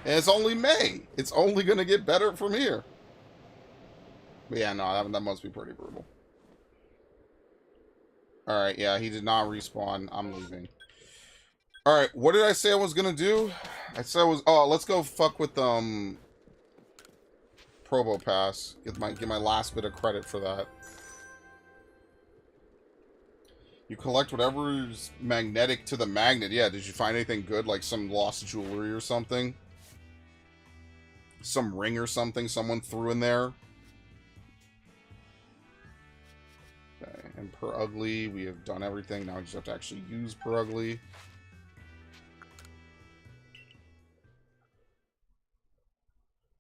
And it's only May. It's only gonna get better from here. But yeah, no, that must be pretty brutal. Alright, yeah, he did not respawn. I'm leaving. Alright, what did I say I was gonna do? I said I was... Oh, let's go fuck with, Probo Pass. Get my last bit of credit for that. You collect whatever's magnetic to the magnet. Yeah, did you find anything good? Like some lost jewelry or something? Some ring or something someone threw in there? Okay, and per ugly, we have done everything. Now we just have to actually use per ugly.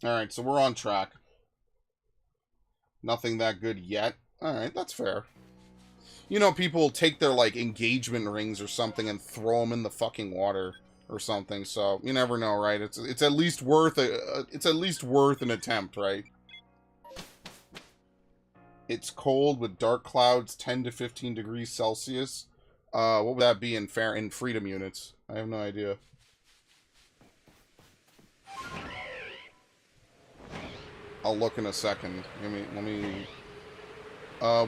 Alright, so we're on track. Nothing that good yet. Alright, that's fair. You know, people take their, like, engagement rings or something and throw them in the fucking water or something, so you never know, right? It's at least worth an attempt, right? It's cold with dark clouds, 10 to 15 degrees Celsius. What would that be in freedom units? I have no idea. I'll look in a second. Let me...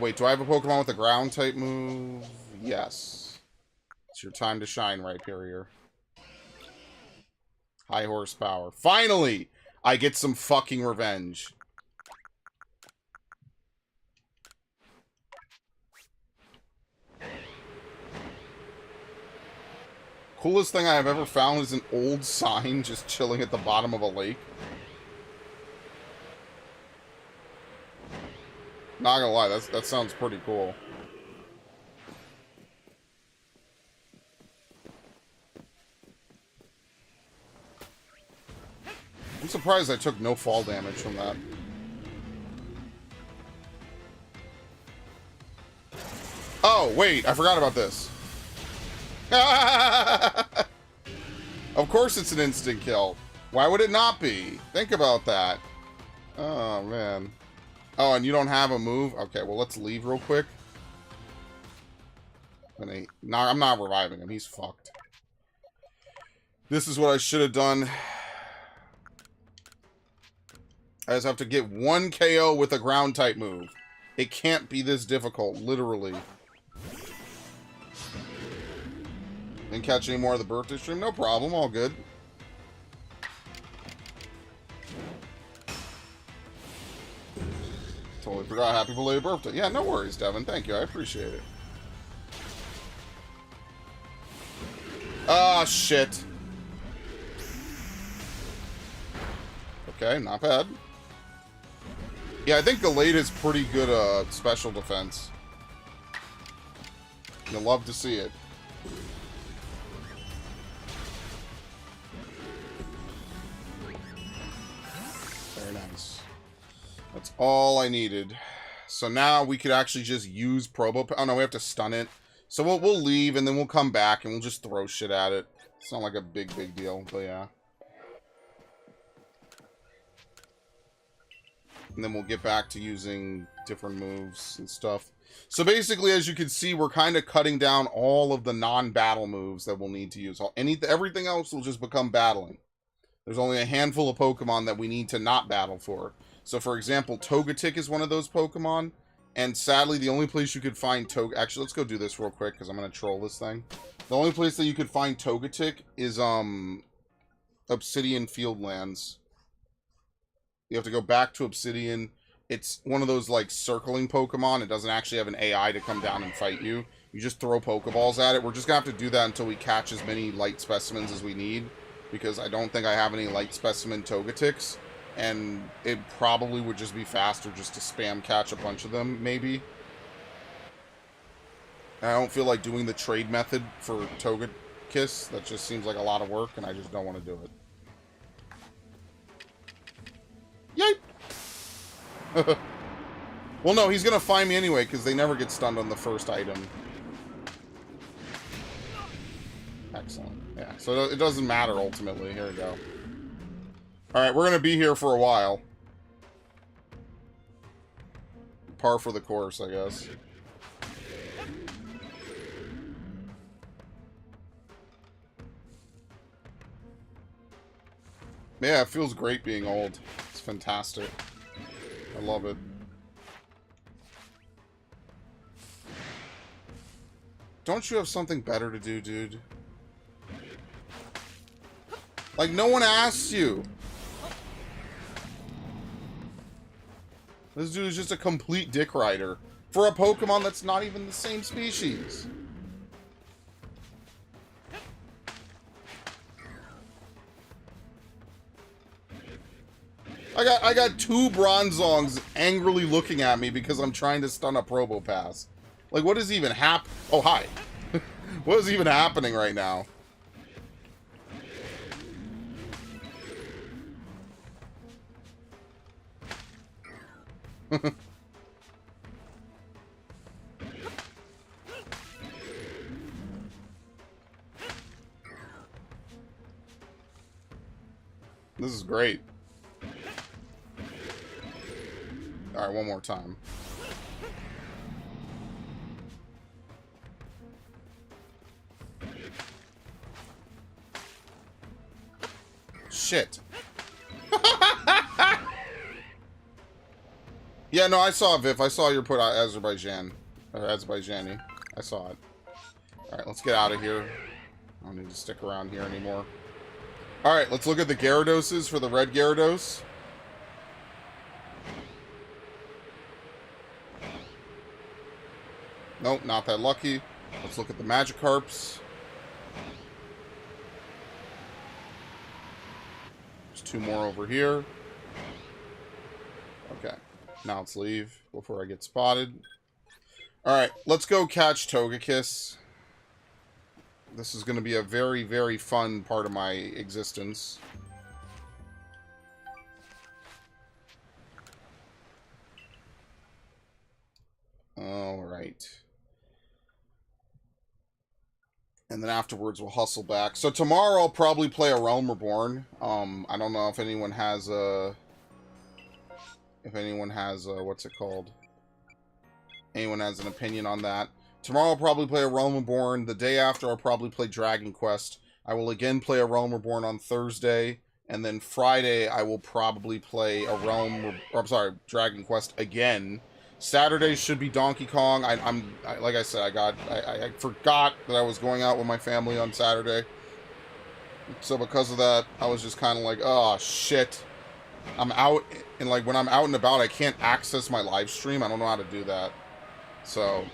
wait, do I have a Pokemon with a ground type move? Yes. It's your time to shine, Rhyperior. High horsepower. Finally! I get some fucking revenge. Coolest thing I have ever found is an old sign just chilling at the bottom of a lake. Not gonna lie, that sounds pretty cool. I'm surprised I took no fall damage from that. Oh, wait, I forgot about this. Of course it's an instant kill. Why would it not be? Think about that. Oh, man. Oh, and you don't have a move? Okay, well, let's leave real quick. No, I'm not reviving him. He's fucked. This is what I should have done. I just have to get one KO with a ground type move. It can't be this difficult, literally. Didn't catch any more of the birthday stream? No problem, all good. Totally forgot happy belated birthday. Yeah, no worries, Devin. Thank you, I appreciate it. Ah, shit. Okay, not bad. Yeah, I think Gallade is pretty good special defense. You'll love to see it. Very nice. That's all I needed. So now we could actually just use Probo... Oh, no, we have to stun it. So we'll leave, and then we'll come back, and we'll just throw shit at it. It's not like a big deal, but yeah. And then we'll get back to using different moves and stuff. So basically, as you can see, we're kind of cutting down all of the non-battle moves that we'll need to use. Everything else will just become battling. There's only a handful of Pokemon that we need to not battle for. So, for example, Togetic is one of those Pokemon. And sadly, the only place you could find Actually, let's go do this real quick, because I'm going to troll this thing. The only place that you could find Togetic is, Obsidian Fieldlands. You have to go back to Obsidian. It's one of those, like, circling Pokemon. It doesn't actually have an AI to come down and fight you. You just throw Pokeballs at it. We're just going to have to do that until we catch as many light specimens as we need. Because I don't think I have any light specimen Togetics. And it probably would just be faster just to spam catch a bunch of them, maybe. I don't feel like doing the trade method for Togekiss. That just seems like a lot of work, and I just don't want to do it. Yay! Well, no, he's gonna find me anyway, because they never get stunned on the first item. Excellent. Yeah, so it doesn't matter, ultimately. Here we go. Alright, we're gonna be here for a while. Par for the course, I guess. Yeah, it feels great being old. It's fantastic. I love it. Don't you have something better to do, dude? Like, no one asked you. This dude is just a complete dick rider. For a Pokemon that's not even the same species. I got two Bronzongs angrily looking at me because I'm trying to stun a Probopass. Like, what is even Oh, hi. What is even happening right now? This is great. Alright, one more time. Shit. Yeah, no, I saw it, Viv. I saw your put out Azerbaijan. Or Azerbaijani. I saw it. Alright, let's get out of here. I don't need to stick around here anymore. Alright, let's look at the Gyarados for the red Gyarados. Nope, not that lucky. Let's look at the Magikarps. There's 2 more over here. Okay, now let's leave before I get spotted. Alright, let's go catch Togekiss. This is going to be a very, very fun part of my existence. Alright. And then afterwards we'll hustle back. So tomorrow I'll probably play a Realm Reborn. I don't know if anyone has a... what's it called? Anyone has an opinion on that. Tomorrow I'll probably play a Realm Reborn. The day after I'll probably play Dragon Quest. I will again play a Realm Reborn on Thursday. And then Friday I will probably play a Dragon Quest again. Saturday should be Donkey Kong. Like I said, I forgot that I was going out with my family on Saturday. So because of that, I was just kind of like, oh shit. I'm out, and like when I'm out and about, I can't access my live stream. I don't know how to do that. So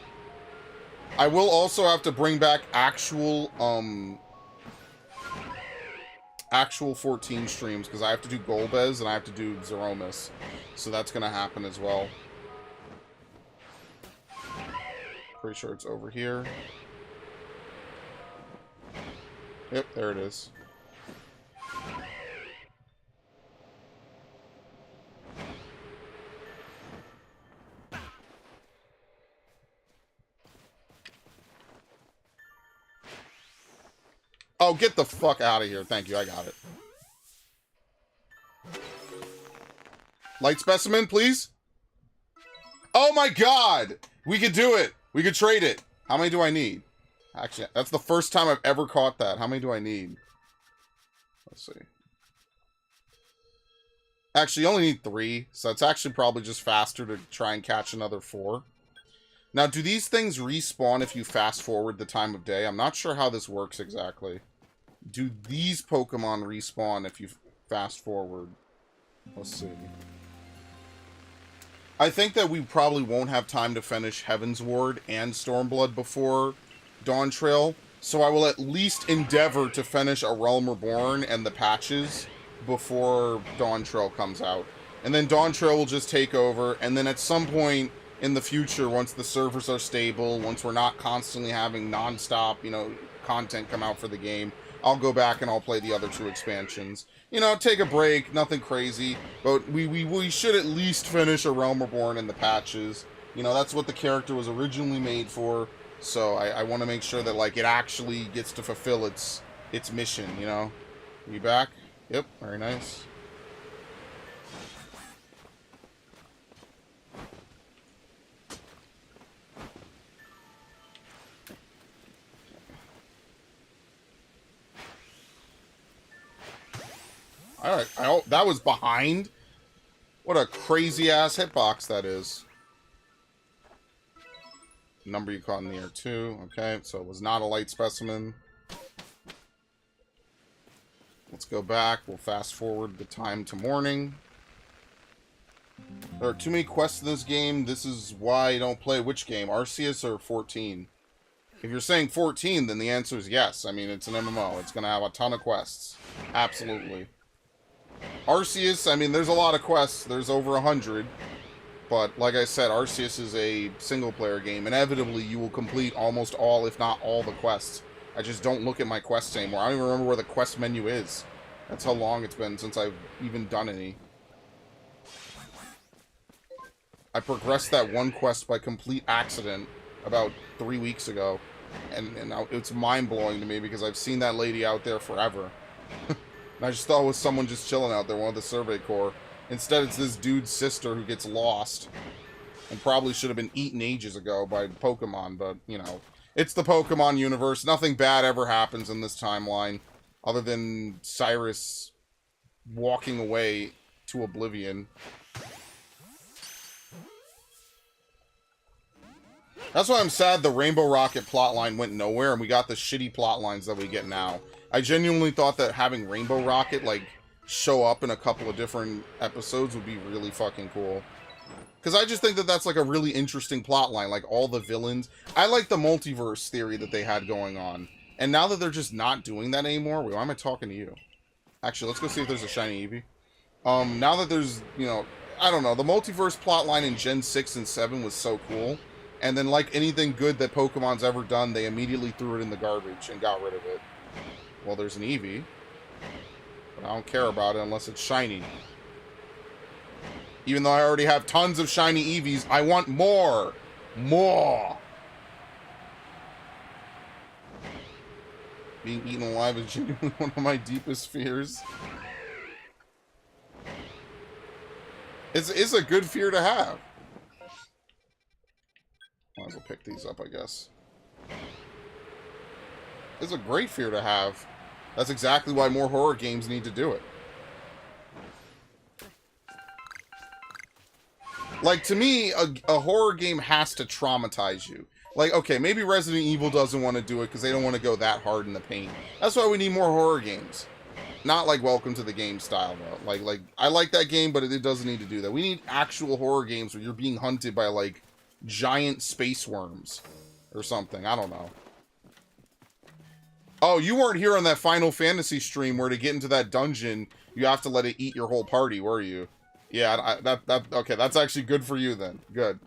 I will also have to bring back actual 14 streams because I have to do Golbez and I have to do Zeromus. So that's gonna happen as well. Pretty sure it's over here. Yep, there it is. Oh, get the fuck out of here. Thank you, I got it. Light specimen, please? Oh my god! We could do it! We could trade it! How many do I need? Actually, that's the first time I've ever caught that. How many do I need? Let's see. Actually, you only need 3, so it's actually probably just faster to try and catch another 4. Now, do these things respawn if you fast forward the time of day? I'm not sure how this works exactly. Do these Pokemon respawn if you fast forward? Let's see. I think that we probably won't have time to finish Heaven's Ward and Stormblood before Dawn Trail, so I will at least endeavor to finish a Realm Reborn and the patches before Dawn Trail comes out. And then Dawn Trail will just take over, and then at some point in the future, once the servers are stable, once we're not constantly having non-stop, content come out for the game, I'll go back and I'll play the other 2 expansions. Take a break, nothing crazy, but we should at least finish a Realm Reborn in the patches. That's what the character was originally made for, so I want to make sure that, like, it actually gets to fulfill its mission, You back? Yep, very nice. Alright, that was behind? What a crazy-ass hitbox that is. Number you caught in the air, too. Okay, so it was not a light specimen. Let's go back. We'll fast-forward the time to morning. There are too many quests in this game. This is why I don't play which game? Arceus or 14? If you're saying 14, then the answer is yes. I mean, it's an MMO. It's going to have a ton of quests. Absolutely. Arceus, I mean, there's a lot of quests. There's over 100. But, like I said, Arceus is a single-player game. Inevitably, you will complete almost all, if not all, the quests. I just don't look at my quests anymore. I don't even remember where the quest menu is. That's how long it's been since I've even done any. I progressed that one quest by complete accident about 3 weeks ago. And it's mind-blowing to me because I've seen that lady out there forever. And I just thought it was someone just chilling out there, one of the Survey Corps. Instead, it's this dude's sister who gets lost. And probably should have been eaten ages ago by Pokemon, but, it's the Pokemon universe. Nothing bad ever happens in this timeline, other than Cyrus walking away to oblivion. That's why I'm sad the Rainbow Rocket plotline went nowhere and we got the shitty plotlines that we get now. I genuinely thought that having Rainbow Rocket, like, show up in a couple of different episodes would be really fucking cool. Because I just think that that's, like, a really interesting plotline. Like, all the villains. I like the multiverse theory that they had going on. And now that they're just not doing that anymore... Wait, why am I talking to you? Actually, let's go see if there's a shiny Eevee. Now that there's, you know... I don't know. The multiverse plotline in Gen 6 and 7 was so cool. And then, like anything good that Pokemon's ever done, they immediately threw it in the garbage and got rid of it. Well, there's an Eevee. But I don't care about it unless it's shiny. Even though I already have tons of shiny Eevees, I want more! More! Being eaten alive is genuinely one of my deepest fears. It's a good fear to have. Might as well pick these up, I guess. It's a great fear to have. That's exactly why more horror games need to do it. Like, to me, a horror game has to traumatize you. Like, okay, maybe Resident Evil doesn't want to do it because they don't want to go that hard in the paint. That's why we need more horror games. Not like Welcome to the Game style, though. Like I like that game, but it doesn't need to do that. We need actual horror games where you're being hunted by, like, giant space worms or something. I don't know. Oh, you weren't here on that Final Fantasy stream where to get into that dungeon, you have to let it eat your whole party, were you? Yeah, okay, that's actually good for you then. Good.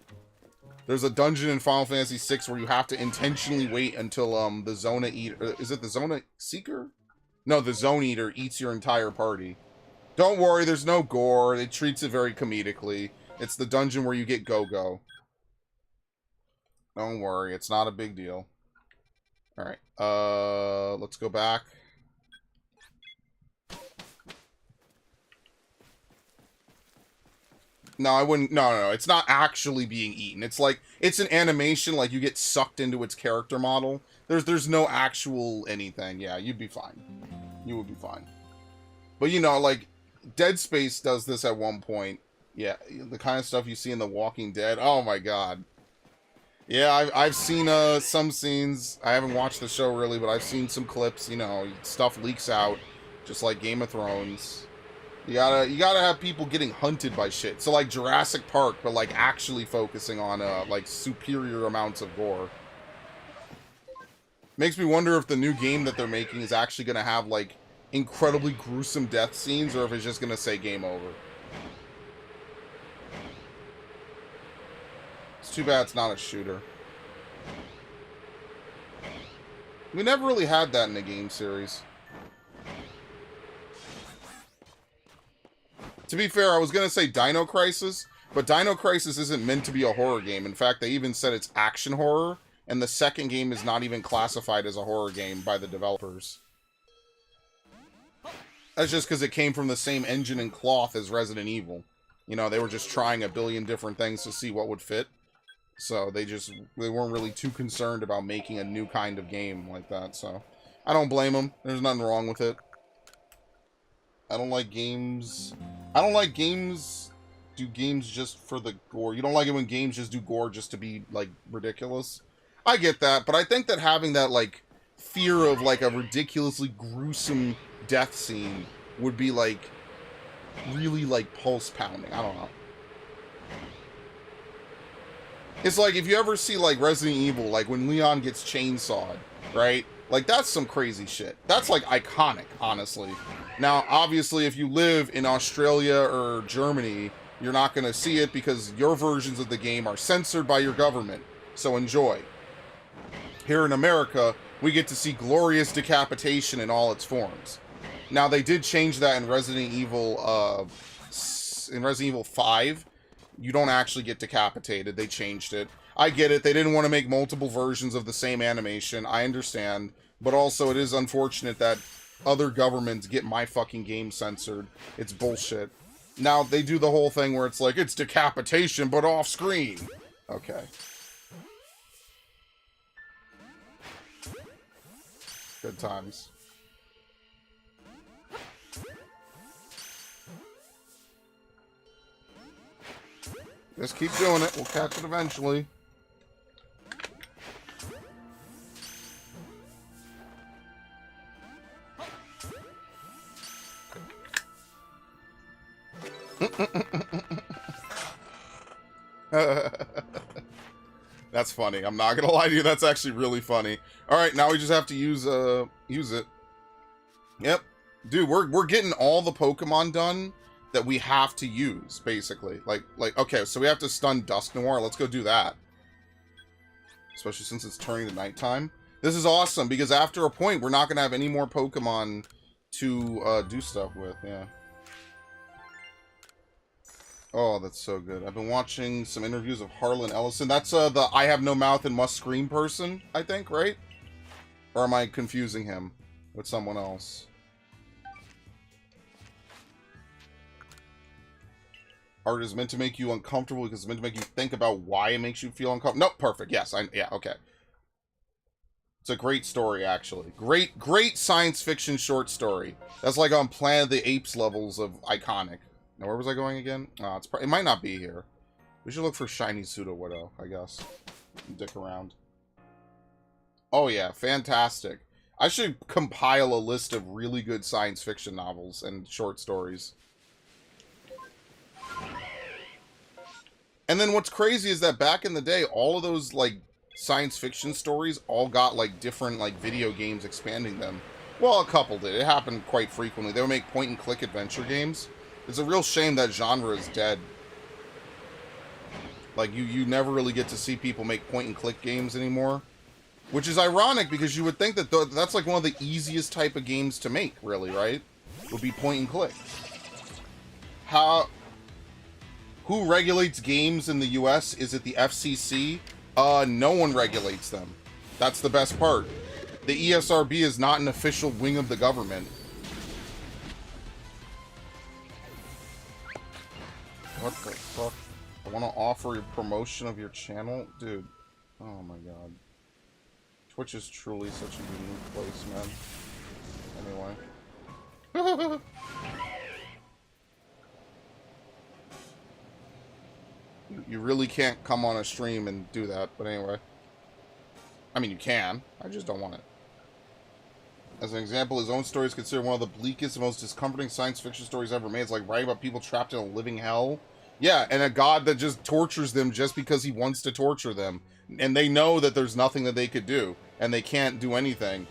There's a dungeon in Final Fantasy VI where you have to intentionally wait until the Zona Eater... Is it the Zona Seeker? No, the Zone Eater eats your entire party. Don't worry, there's no gore. It treats it very comedically. It's the dungeon where you get Go-Go. Don't worry, it's not a big deal. Alright, let's go back. No, I wouldn't. No, it's not actually being eaten. It's like, it's an animation, like you get sucked into its character model. There's no actual anything. Yeah, you'd be fine. You would be fine. But, you know, like, Dead Space does this at one point. Yeah, the kind of stuff you see in The Walking Dead. Oh my god. Yeah, I've seen some scenes. I haven't watched the show really, but I've seen some clips. You know, stuff leaks out, just like Game of Thrones. You gotta have people getting hunted by shit. So like Jurassic Park, but like actually focusing on like superior amounts of gore. Makes me wonder if the new game that they're making is actually gonna have like incredibly gruesome death scenes, or if it's just gonna say game over. It's too bad it's not a shooter. We never really had that in the game series. To be fair, I was going to say Dino Crisis, but Dino Crisis isn't meant to be a horror game. In fact, they even said it's action horror, and the second game is not even classified as a horror game by the developers. That's just because it came from the same engine and cloth as Resident Evil. You know, they were just trying a billion different things to see what would fit. So they weren't really too concerned about making a new kind of game like that, so I don't blame them. There's nothing wrong with it. I don't like games do games just for the gore. You don't like it when games just do gore just to be, like, ridiculous. I get that, but I think that having that, like, fear of, like, a ridiculously gruesome death scene would be, like, really, like, pulse-pounding. I don't know. It's like, if you ever see, like, Resident Evil, like, when Leon gets chainsawed, right? Like, that's some crazy shit. That's, like, iconic, honestly. Now, obviously, if you live in Australia or Germany, you're not going to see it because your versions of the game are censored by your government. So enjoy. Here in America, we get to see glorious decapitation in all its forms. Now, they did change that in Resident Evil 5. You don't actually get decapitated. They changed it. I get it. They didn't want to make multiple versions of the same animation. I understand. But also, it is unfortunate that other governments get my fucking game censored. It's bullshit. Now, they do the whole thing where it's like, it's decapitation, but off screen. Okay. Good times. Just keep doing it. We'll catch it eventually. That's funny. I'm not gonna lie to you. That's actually really funny. All right, now we just have to use it. Yep, dude, we're getting all the Pokemon done that we have to use, basically. Like okay, so we have to stun Dusk Noir. Let's go do that. Especially since it's turning to nighttime. This is awesome because after a point, we're not gonna have any more Pokemon to do stuff with. Yeah. Oh, that's so good. I've been watching some interviews of Harlan Ellison. That's the I have no mouth and must scream person, I think, right? Or am I confusing him with someone else? Art is meant to make you uncomfortable because it's meant to make you think about why it makes you feel uncomfortable. Nope, perfect. Yes, yeah, okay. It's a great story, actually. Great science fiction short story. That's like on Planet of the Apes levels of iconic. Now, where was I going again? It might not be here. We should look for Shiny Pseudo Widow, I guess. Dick around. Oh, yeah. Fantastic. I should compile a list of really good science fiction novels and short stories. And then what's crazy is that back in the day, all of those, like, science fiction stories all got, like, different, like, video games expanding them. Well, a couple did. It happened quite frequently. They would make point-and-click adventure games. It's a real shame that genre is dead. Like, you never really get to see people make point-and-click games anymore. Which is ironic, because you would think that that's, like, one of the easiest type of games to make, really, right? Would be point-and-click. Who regulates games in the US? Is it the FCC? No one regulates them. That's the best part. The ESRB is not an official wing of the government. What the fuck? I want to offer a promotion of your channel? Dude. Oh my god. Twitch is truly such a unique place, man. Anyway. You really can't come on a stream and do that, but anyway. I mean, you can. I just don't want it. As an example, his own story is considered one of the bleakest and most discomforting science fiction stories ever made. It's like writing about people trapped in a living hell. Yeah, and a god that just tortures them just because he wants to torture them. And they know that there's nothing that they could do. And they can't do anything.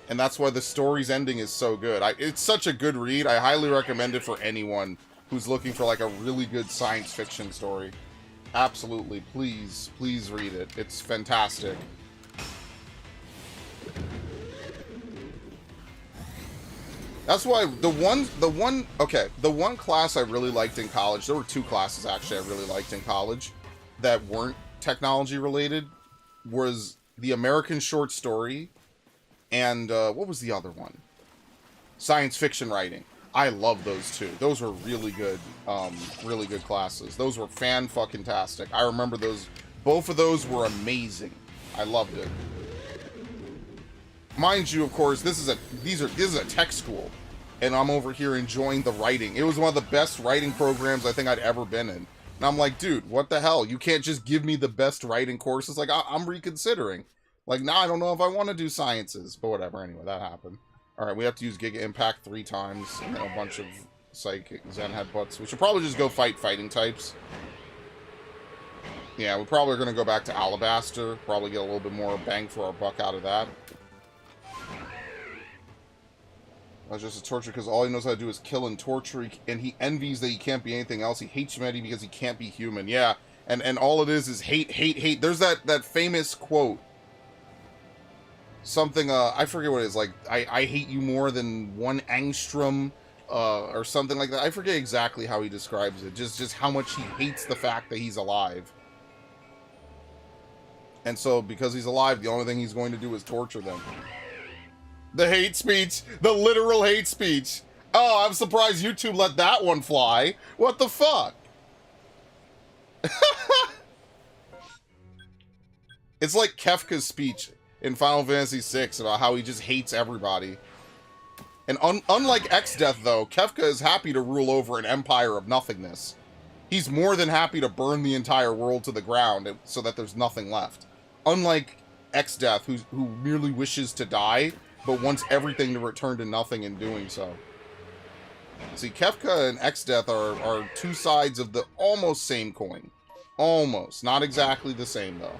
And that's why the story's ending is so good. It's such a good read. I highly recommend it for anyone who's looking for like a really good science fiction story. Absolutely. Please read it. It's fantastic. That's why the one class I really liked in college, there were two classes actually I really liked in college that weren't technology related, was the American short story and what was the other one? Science fiction writing. I love those two. Those were really good classes. Those were fan-fucking-tastic. I remember those. Both of those were amazing. I loved it. Mind you, of course, this is a tech school, and I'm over here enjoying the writing. It was one of the best writing programs I think I'd ever been in. And I'm like, dude, what the hell? You can't just give me the best writing courses. Like, I'm reconsidering. Like, now I don't know if I want to do sciences, but whatever. Anyway, that happened. All right, we have to use Giga Impact 3 times and a bunch of Psychic Zen Headbutts. We should probably just go fight fighting types. Yeah, we're probably going to go back to Alabaster. Probably get a little bit more bang for our buck out of that. That's just a torture because all he knows how to do is kill and torture, and he envies that he can't be anything else. He hates humanity because he can't be human. Yeah, and all it is hate, hate, hate. There's that famous quote. Something, I forget what it is, like, I hate you more than 1 angstrom, or something like that. I forget exactly how he describes it. Just how much he hates the fact that he's alive. And so, because he's alive, the only thing he's going to do is torture them. The hate speech! The literal hate speech! Oh, I'm surprised YouTube let that one fly. What the fuck? It's like Kefka's speech in Final Fantasy VI about how he just hates everybody. And unlike X-Death, though, Kefka is happy to rule over an empire of nothingness. He's more than happy to burn the entire world to the ground so that there's nothing left. Unlike X-Death, who merely wishes to die, but wants everything to return to nothing in doing so. See, Kefka and X-Death are two sides of the almost same coin. Almost. Not exactly the same, though.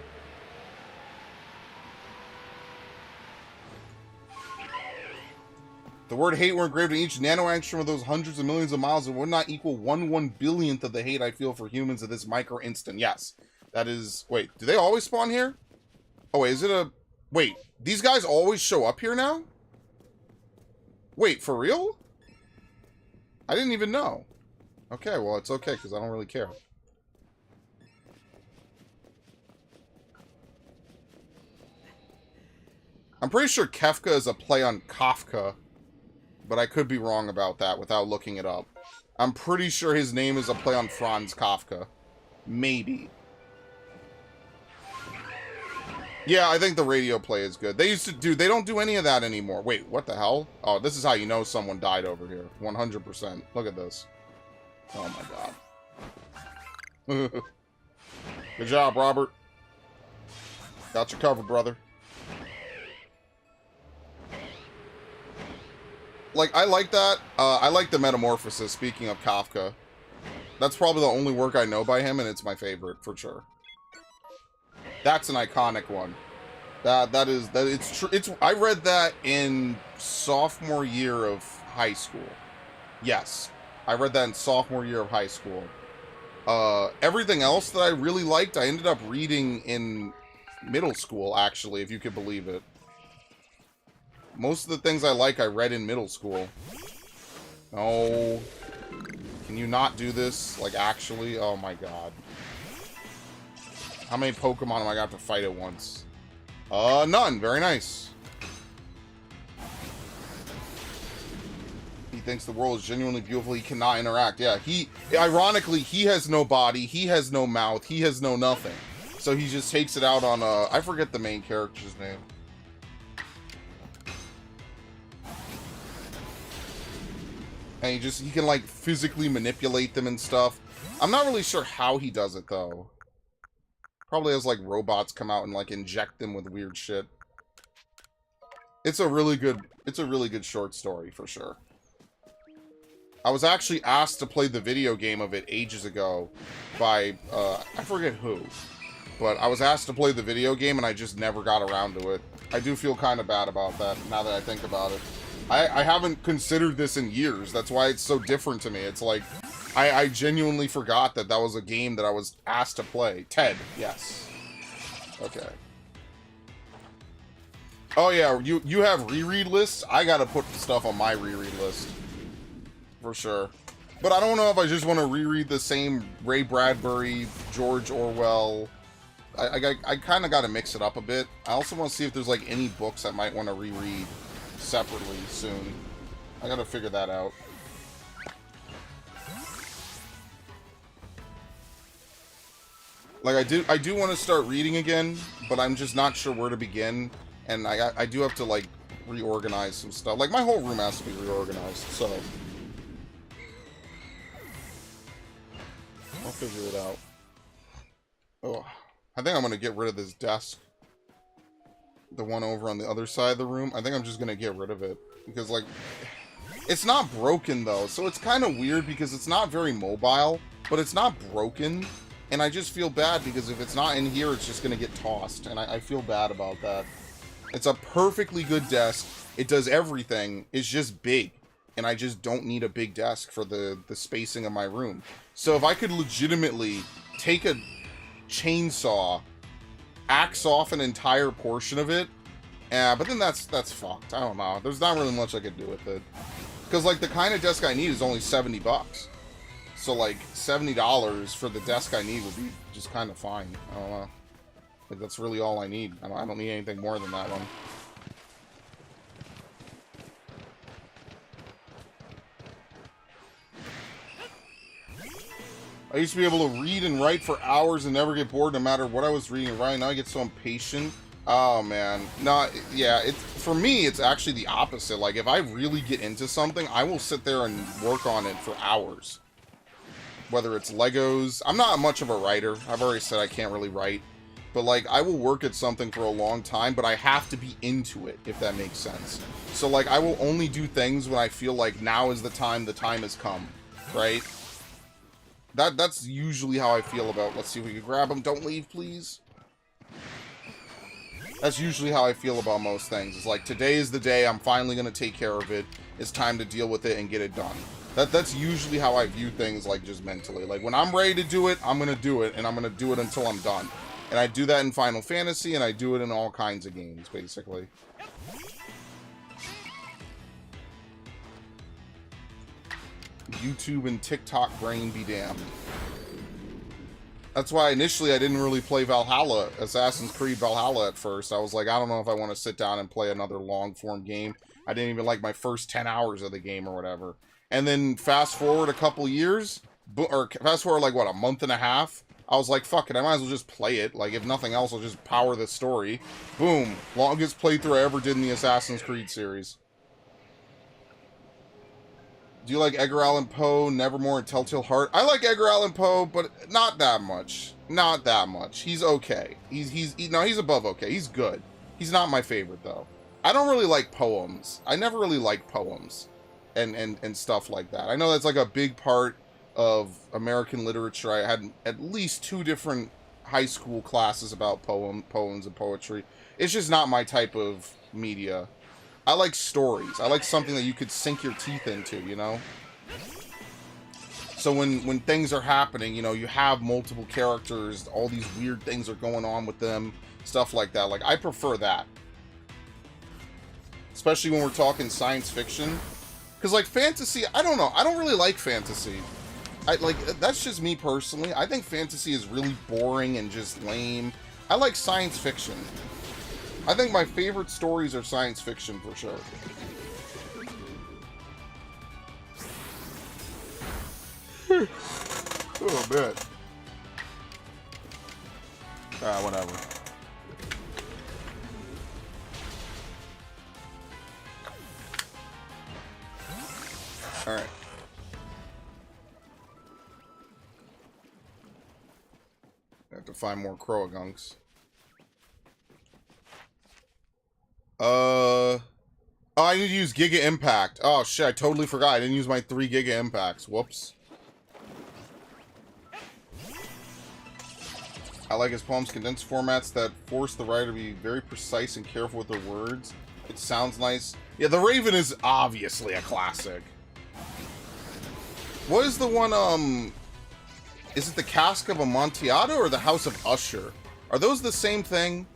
The word hate were engraved in each nanoangstrom of those hundreds of millions of miles and would not equal 1/1 billionth of the hate I feel for humans at this micro instant. Yes. That is... Wait, do they always spawn here? Oh, wait, is it a... Wait, these guys always show up here now? Wait, for real? I didn't even know. Okay, well, it's okay, because I don't really care. I'm pretty sure Kefka is a play on Kafka, but I could be wrong about that without looking it up. I'm pretty sure his name is a play on Franz Kafka. Maybe. Yeah, I think the radio play is good. They used to do... They don't do any of that anymore. Wait, what the hell? Oh, this is how you know someone died over here. 100%. Look at this. Oh, my God. Good job, Robert. Got you covered, brother. Like, I like that. I like the Metamorphosis, speaking of Kafka. That's probably the only work I know by him, and it's my favorite, for sure. That's an iconic one. It's true. I read that in sophomore year of high school. Yes. I read that in sophomore year of high school. Everything else that I really liked, I ended up reading in middle school, actually, if you could believe it. Most of the things I like, I read in middle school. No. Can you not do this? Like, actually? Oh my god. How many Pokemon am I got to fight at once? None. Very nice. He thinks the world is genuinely beautiful. He cannot interact. Yeah, ironically, he has no body. He has no mouth. He has no nothing. So he just takes it out on, I forget the main character's name. And he can, like, physically manipulate them and stuff. I'm not really sure how he does it, though. Probably has, like, robots come out and, like, inject them with weird shit. It's a really good short story, for sure. I was actually asked to play the video game of it ages ago by, I forget who. But I was asked to play the video game, and I just never got around to it. I do feel kind of bad about that, now that I think about it. I haven't considered this in years. That's why it's so different to me. It's like, I genuinely forgot that was a game that I was asked to play. Ted, yes. Okay. Oh yeah, you have reread lists? I gotta put stuff on my reread list. For sure. But I don't know if I just want to reread the same Ray Bradbury, George Orwell. I kind of got to mix it up a bit. I also want to see if there's like any books I might want to reread separately soon. I gotta figure that out. Like, I do want to start reading again, but I'm just not sure where to begin. And I do have to, like, reorganize some stuff. Like, my whole room has to be reorganized, so I'll figure it out. Oh, I think I'm gonna get rid of this desk. The one over on the other side of the room. I think I'm just gonna get rid of it. Because, like, it's not broken, though. So it's kind of weird because it's not very mobile. But it's not broken. And I just feel bad because if it's not in here, it's just gonna get tossed. And I feel bad about that. It's a perfectly good desk. It does everything. It's just big. And I just don't need a big desk for the spacing of my room. So if I could legitimately take a chainsaw, axe off an entire portion of it, but then that's fucked. I don't know. There's not really much I could do with it. Because, like, the kind of desk I need is only $70. So, like, $70 for the desk I need would be just kind of fine. I don't know. Like, that's really all I need. I don't need anything more than that one. I used to be able to read and write for hours and never get bored no matter what I was reading and writing. Now I get so impatient. Oh, man. No, yeah, for me, it's actually the opposite. Like, if I really get into something, I will sit there and work on it for hours. Whether it's Legos. I'm not much of a writer. I've already said I can't really write. But, like, I will work at something for a long time, but I have to be into it, if that makes sense. So, like, I will only do things when I feel like now is the time has come, right? That's usually how I feel about, let's see if we can grab him. Don't leave, please. That's usually how I feel about most things. It's like, today is the day, I'm finally going to take care of it. It's time to deal with it and get it done. That's usually how I view things, like, just mentally. Like, when I'm ready to do it, I'm going to do it, and I'm going to do it until I'm done. And I do that in Final Fantasy, and I do it in all kinds of games, basically. YouTube and TikTok brain be damned. That's why initially I didn't really play Valhalla, Assassin's Creed Valhalla at first. I was like, I don't know if I want to sit down and play another long-form game. I didn't even like my first 10 hours of the game or whatever. And then fast forward a couple years, or fast forward like, what, a month and a half? I was like, fuck it, I might as well just play it. Like, if nothing else, I'll just power the story. Boom. Longest playthrough I ever did in the Assassin's Creed series. Do you like Edgar Allan Poe, Nevermore, and Telltale Heart? I like Edgar Allan Poe, but not that much. Not that much. He's okay. He's above okay. He's good. He's not my favorite, though. I don't really like poems. I never really liked poems and stuff like that. I know that's like a big part of American literature. I had at least 2 different high school classes about poems and poetry. It's just not my type of media. I like stories. I like something that you could sink your teeth into, you know? So when things are happening, you know, you have multiple characters, all these weird things are going on with them, stuff like that. Like, I prefer that. Especially when we're talking science fiction. Because, like, fantasy, I don't know. I don't really like fantasy. That's just me personally. I think fantasy is really boring and just lame. I like science fiction. I think my favorite stories are science fiction, for sure. Oh, man. Whatever. Alright. I have to find more Croagunks. Oh, I need to use Giga Impact. Oh, shit, I totally forgot. I didn't use my 3 Giga Impacts. Whoops. I like his poems' condensed formats that force the writer to be very precise and careful with their words. It sounds nice. Yeah, The Raven is obviously a classic. What is the one, is it the Cask of Amontillado or the House of Usher? Are those the same thing?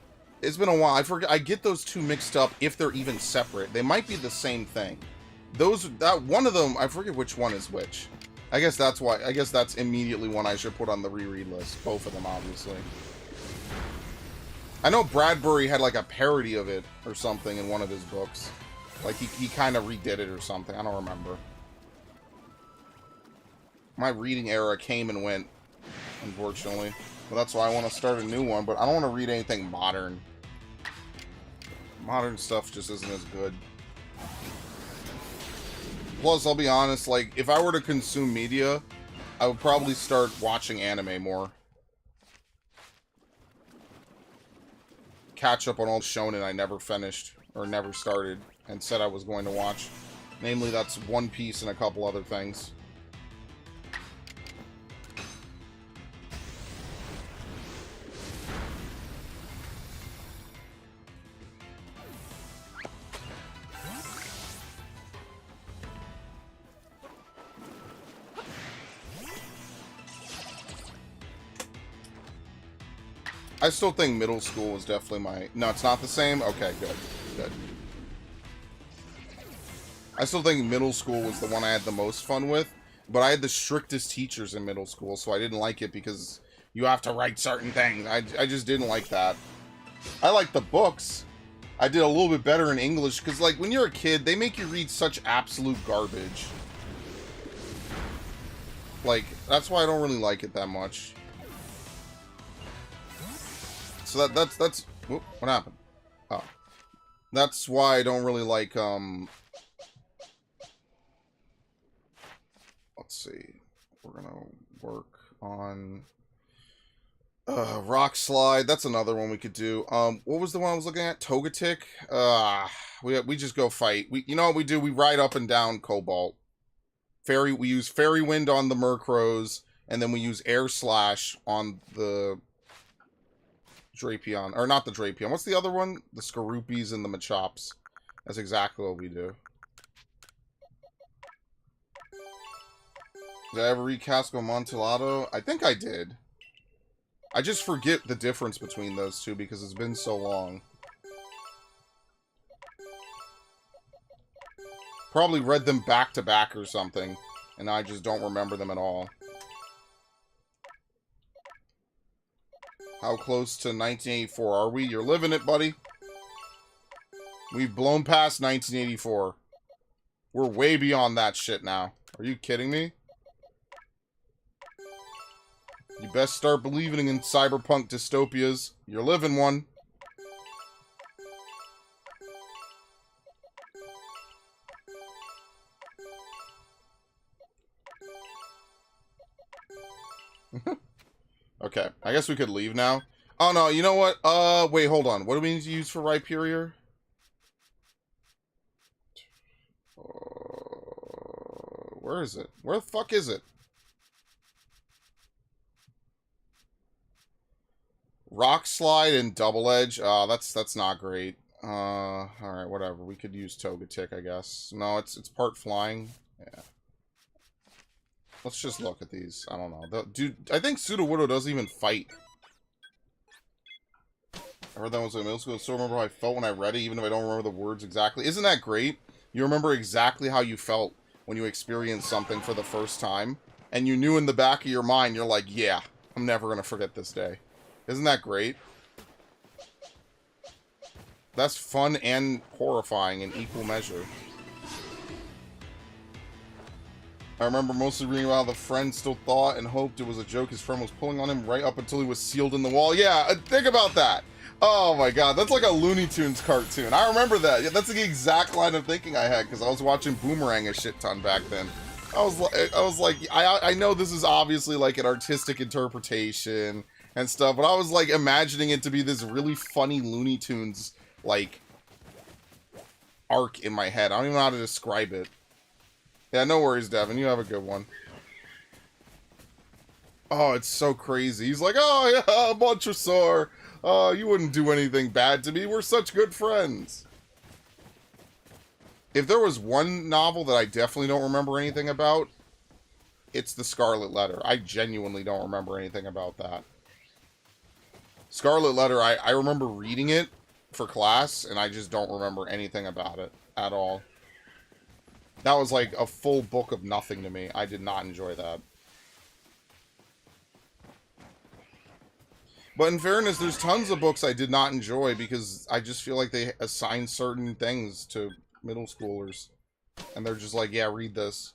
It's been a while. I get those 2 mixed up if they're even separate. They might be the same thing. One of them, I forget which one is which. I guess that's immediately one I should put on the reread list. Both of them, obviously. I know Bradbury had like a parody of it or something in one of his books. Like he kind of redid it or something. I don't remember. My reading era came and went, unfortunately. Well, that's why I want to start a new one, but I don't want to read anything modern. Modern stuff just isn't as good. Plus, I'll be honest, like, if I were to consume media, I would probably start watching anime more. Catch up on all shonen I never finished, or never started, and said I was going to watch. Namely, that's One Piece and a couple other things. I still think middle school was definitely my... No, it's not the same? Okay, good. Good. I still think middle school was the one I had the most fun with, but I had the strictest teachers in middle school, so I didn't like it because you have to write certain things. I just didn't like that. I liked the books. I did a little bit better in English, because, like, when you're a kid, they make you read such absolute garbage. Like, that's why I don't really like it that much. So that's whoop, what happened? Oh. That's why I don't really like, let's see. We're gonna work on Rock Slide. That's another one we could do. What was the one I was looking at? Togetic? We just go fight. You know what we do? We ride up and down Cobalt. We use Fairy Wind on the Murkrows, and then we use Air Slash on the Drapion. Or not the Drapion. What's the other one? The Skorupies and the Machops. That's exactly what we do. Did I ever read Casco Amontillado? I think I did. I just forget the difference between those two because it's been so long. Probably read them back to back or something, and I just don't remember them at all. How close to 1984 are we? You're living it, buddy. We've blown past 1984. We're way beyond that shit now. Are you kidding me? You best start believing in cyberpunk dystopias. You're living one. Okay, I guess we could leave now. Oh no, you know what? Wait, hold on. What do we need to use for Rhyperior? Where is it? Where the fuck is it? Rock Slide and Double Edge. That's not great. Alright, whatever. We could use Togetic, I guess. No, it's part flying. Yeah. Let's just look at these. I don't know. Dude, I think Sudowoodo doesn't even fight. I heard that was in middle school. I still remember how I felt when I read it, even if I don't remember the words exactly. Isn't that great? You remember exactly how you felt when you experienced something for the first time. And you knew in the back of your mind, you're like, yeah, I'm never going to forget this day. Isn't that great? That's fun and horrifying in equal measure. I remember mostly reading about how the friend still thought and hoped it was a joke his friend was pulling on him right up until he was sealed in the wall. Yeah, think about that. Oh my god, that's like a Looney Tunes cartoon. I remember that. Yeah, that's the exact line of thinking I had because I was watching Boomerang a shit ton back then. I was like, I know this is obviously like an artistic interpretation and stuff, but I was like imagining it to be this really funny Looney Tunes like arc in my head. I don't even know how to describe it. Yeah, no worries, Devin. You have a good one. Oh, it's so crazy. He's like, oh yeah, Montresor. You wouldn't do anything bad to me. We're such good friends. If there was one novel that I definitely don't remember anything about, it's The Scarlet Letter. I genuinely don't remember anything about that. Scarlet Letter, I remember reading it for class, and I just don't remember anything about it at all. That was like a full book of nothing to me. I did not enjoy that. But in fairness, there's tons of books I did not enjoy because I just feel like they assign certain things to middle schoolers. And they're just like, yeah, read this.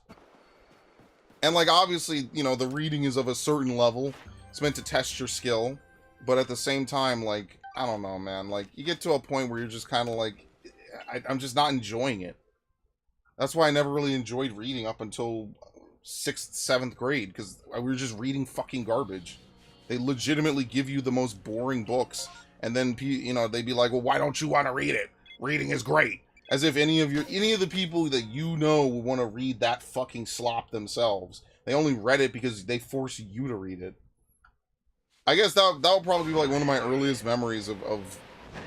And like, obviously, you know, the reading is of a certain level. It's meant to test your skill. But at the same time, like, I don't know, man. Like, you get to a point where you're just kind of like, I'm just not enjoying it. That's why I never really enjoyed reading up until 6th, 7th grade, because we were just reading fucking garbage. They legitimately give you the most boring books, and then, you know, they'd be like, well, why don't you want to read it? Reading is great. As if any of the people that you know would want to read that fucking slop themselves. They only read it because they force you to read it. I guess that would probably be like one of my earliest memories of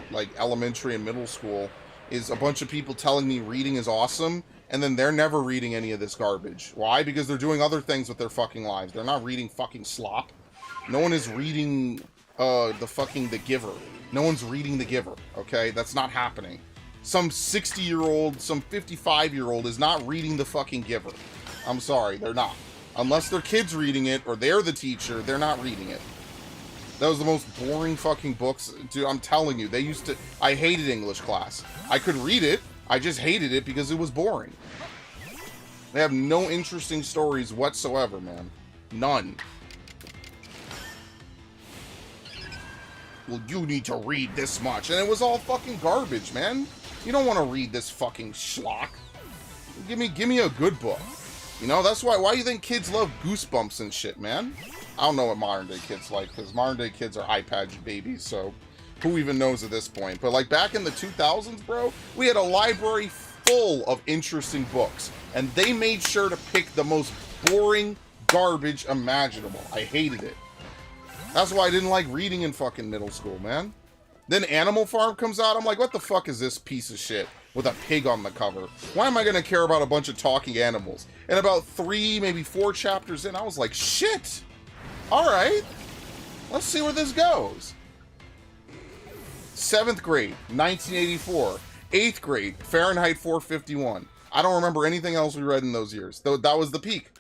like elementary and middle school, is a bunch of people telling me reading is awesome, and then they're never reading any of this garbage. Why? Because they're doing other things with their fucking lives. They're not reading fucking slop. No one is reading The Giver. No one's reading The Giver, okay? That's not happening. Some 60-year-old, some 55-year-old is not reading The fucking Giver. I'm sorry, they're not. Unless their kid's reading it, or they're the teacher, they're not reading it. That was the most boring fucking books. Dude, I'm telling you, I hated English class. I could read it, I just hated it because it was boring. They have no interesting stories whatsoever, man. None. Well, you need to read this much. And it was all fucking garbage, man. You don't want to read this fucking schlock. Give me a good book. You know, that's why do you think kids love Goosebumps and shit, man? I don't know what modern day kids like, because modern day kids are iPad babies, so who even knows at this point? But like back in the 2000s, bro, we had a library full of interesting books, and they made sure to pick the most boring garbage imaginable. I hated it. That's why I didn't like reading in fucking middle school, man. Then Animal Farm comes out, I'm like, what the fuck is this piece of shit with a pig on the cover? Why am I gonna care about a bunch of talking animals? And about 3, maybe 4 chapters in, I was like, shit! Alright, let's see where this goes. 7th grade, 1984. 8th grade, Fahrenheit 451. I don't remember anything else we read in those years. Though that was the peak.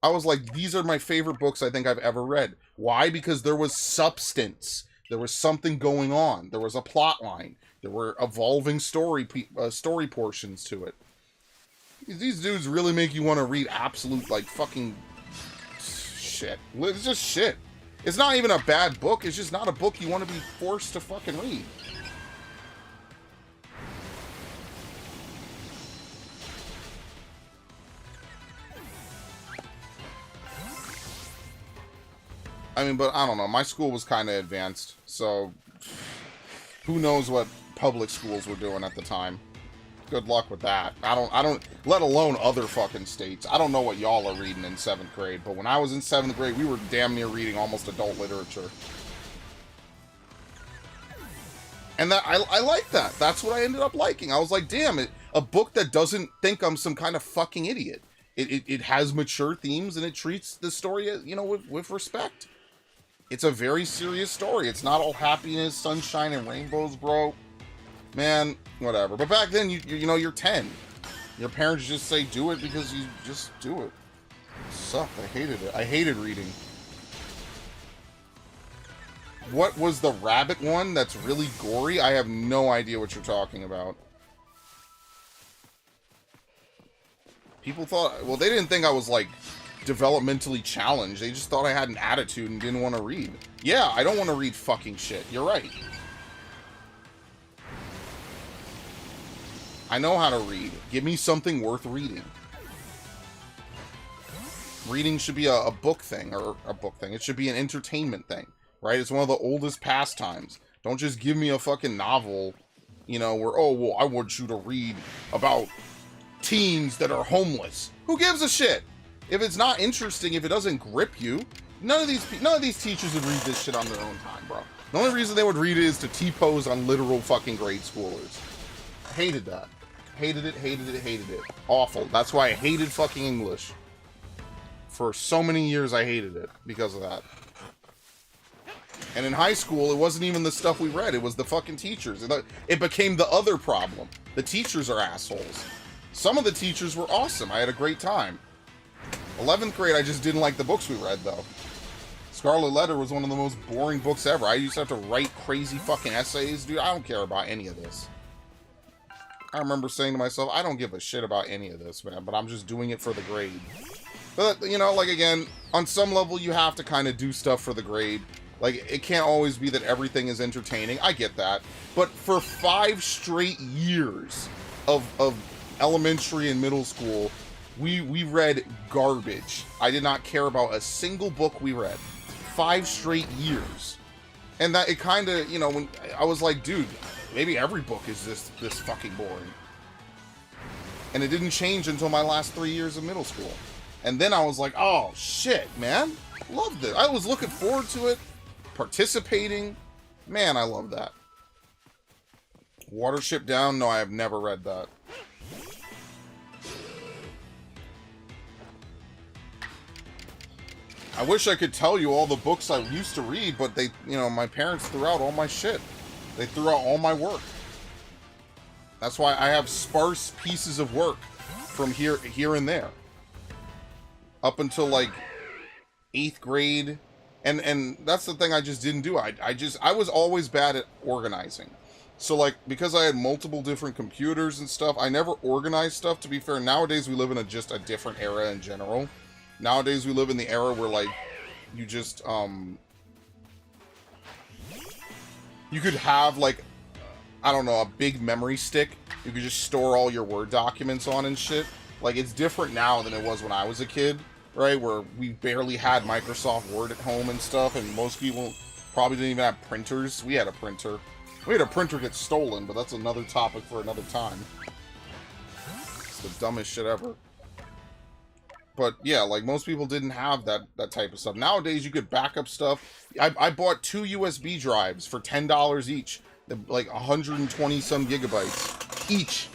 I was like, these are my favorite books I think I've ever read. Why? Because there was substance. There was something going on. There was a plot line. There were evolving story portions to it. These dudes really make you want to read absolute, like, fucking shit. It's just shit. It's not even a bad book. It's just not a book you want to be forced to fucking read. I mean, but I don't know. My school was kind of advanced, so who knows what public schools were doing at the time. Good luck with that. I don't, let alone other fucking states. I don't know what y'all are reading in 7th grade, but when I was in 7th grade, we were damn near reading almost adult literature. And that I like that. That's what I ended up liking. I was like, damn it, a book that doesn't think I'm some kind of fucking idiot. It has mature themes, and it treats the story, you know, with respect. It's a very serious story. It's not all happiness, sunshine, and rainbows, bro. Man, whatever. But back then, you know, you're 10. Your parents just say do it because you just do it. It sucked. I hated it. I hated reading. What was the rabbit one that's really gory? I have no idea what you're talking about. People thought... Well, they didn't think I was, like, developmentally challenged. They just thought I had an attitude and didn't want to read. Yeah, I don't want to read fucking shit. You're right. I know how to read. Give me something worth reading. Reading should be a book thing, or a book thing. It should be an entertainment thing, right? It's one of the oldest pastimes. Don't just give me a fucking novel, you know, where, oh, well, I want you to read about teens that are homeless. Who gives a shit? If it's not interesting, if it doesn't grip you, none of these teachers would read this shit on their own time, bro. The only reason they would read it is to T-pose on literal fucking grade schoolers. I hated that. Hated it, hated it, hated it. Awful. That's why I hated fucking English. For so many years, I hated it because of that. And in high school, it wasn't even the stuff we read. It was the fucking teachers. It became the other problem. The teachers are assholes. Some of the teachers were awesome. I had a great time. 11th grade, I just didn't like the books we read, though. Scarlet Letter was one of the most boring books ever. I used to have to write crazy fucking essays. Dude, I don't care about any of this. I remember saying to myself, I don't give a shit about any of this, man, but I'm just doing it for the grade. But, you know, like, again, on some level, you have to kind of do stuff for the grade. Like, it can't always be that everything is entertaining. I get that. But for 5 straight years of elementary and middle school, we read garbage. I did not care about a single book we read. 5 straight years. And that, it kind of, you know, when I was like, dude, maybe every book is this fucking boring. And it didn't change until my last 3 years of middle school. And then I was like, oh, shit, man. Loved it. I was looking forward to it. Participating. Man, I love that. Watership Down? No, I have never read that. I wish I could tell you all the books I used to read, but they, you know, my parents threw out all my shit. They threw out all my work. That's why I have sparse pieces of work from here and there. Up until, like, 8th grade. And that's the thing I just didn't do. I was always bad at organizing. So, like, because I had multiple different computers and stuff, I never organized stuff. To be fair, nowadays we live in just a different era in general. Nowadays we live in the era where, like, you just, you could have, like, I don't know, a big memory stick you could just store all your Word documents on and shit. Like, it's different now than it was when I was a kid. right? Where we barely had Microsoft Word at home and stuff, and most people probably didn't even have printers. We had a printer. We had a printer get stolen, but that's another topic for another time. It's the dumbest shit ever. But yeah, like most people didn't have that type of stuff. Nowadays, you could back up stuff. I bought 2 USB drives for $10 each. Like 120 some gigabytes each.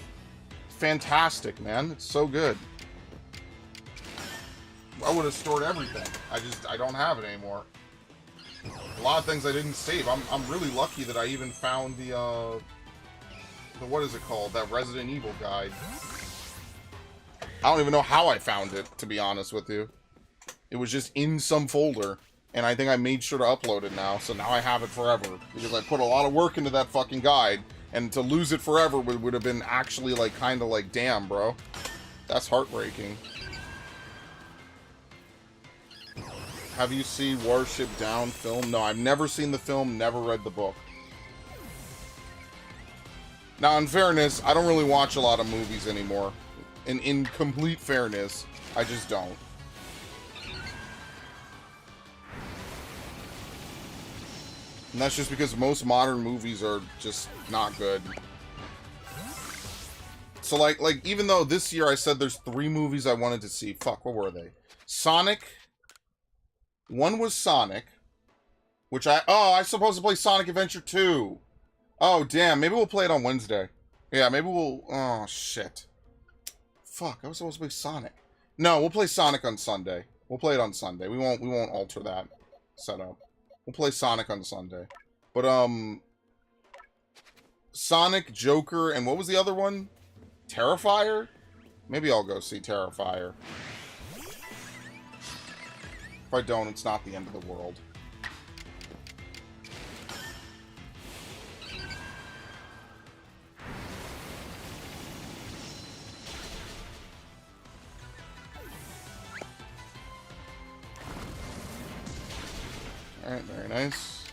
Fantastic, man. It's so good. I would have stored everything. I don't have it anymore. A lot of things I didn't save. I'm really lucky that I even found the what is it called? That Resident Evil guide. I don't even know how I found it, to be honest with you. It was just in some folder, and I think I made sure to upload it now, so now I have it forever. Because I put a lot of work into that fucking guide, and to lose it forever would have been actually, like, kind of like, damn, bro. That's heartbreaking. Have you seen Warship Down film? No, I've never seen the film, never read the book. Now, in fairness, I don't really watch a lot of movies anymore. In complete fairness, I just don't. And that's just because most modern movies are just not good. So, like, even though this year I said there's 3 movies I wanted to see. Fuck, what were they? Sonic. One was Sonic. Which I'm supposed to play Sonic Adventure 2. Oh, damn. Maybe we'll play it on Wednesday. Yeah, maybe we'll... Oh, shit. Fuck, I was supposed to play Sonic. No, we'll play Sonic on Sunday. We'll play it on Sunday. We won't alter that setup. We'll play Sonic on Sunday. But, Sonic, Joker, and what was the other one? Terrifier? Maybe I'll go see Terrifier. If I don't, it's not the end of the world. Alright, very nice.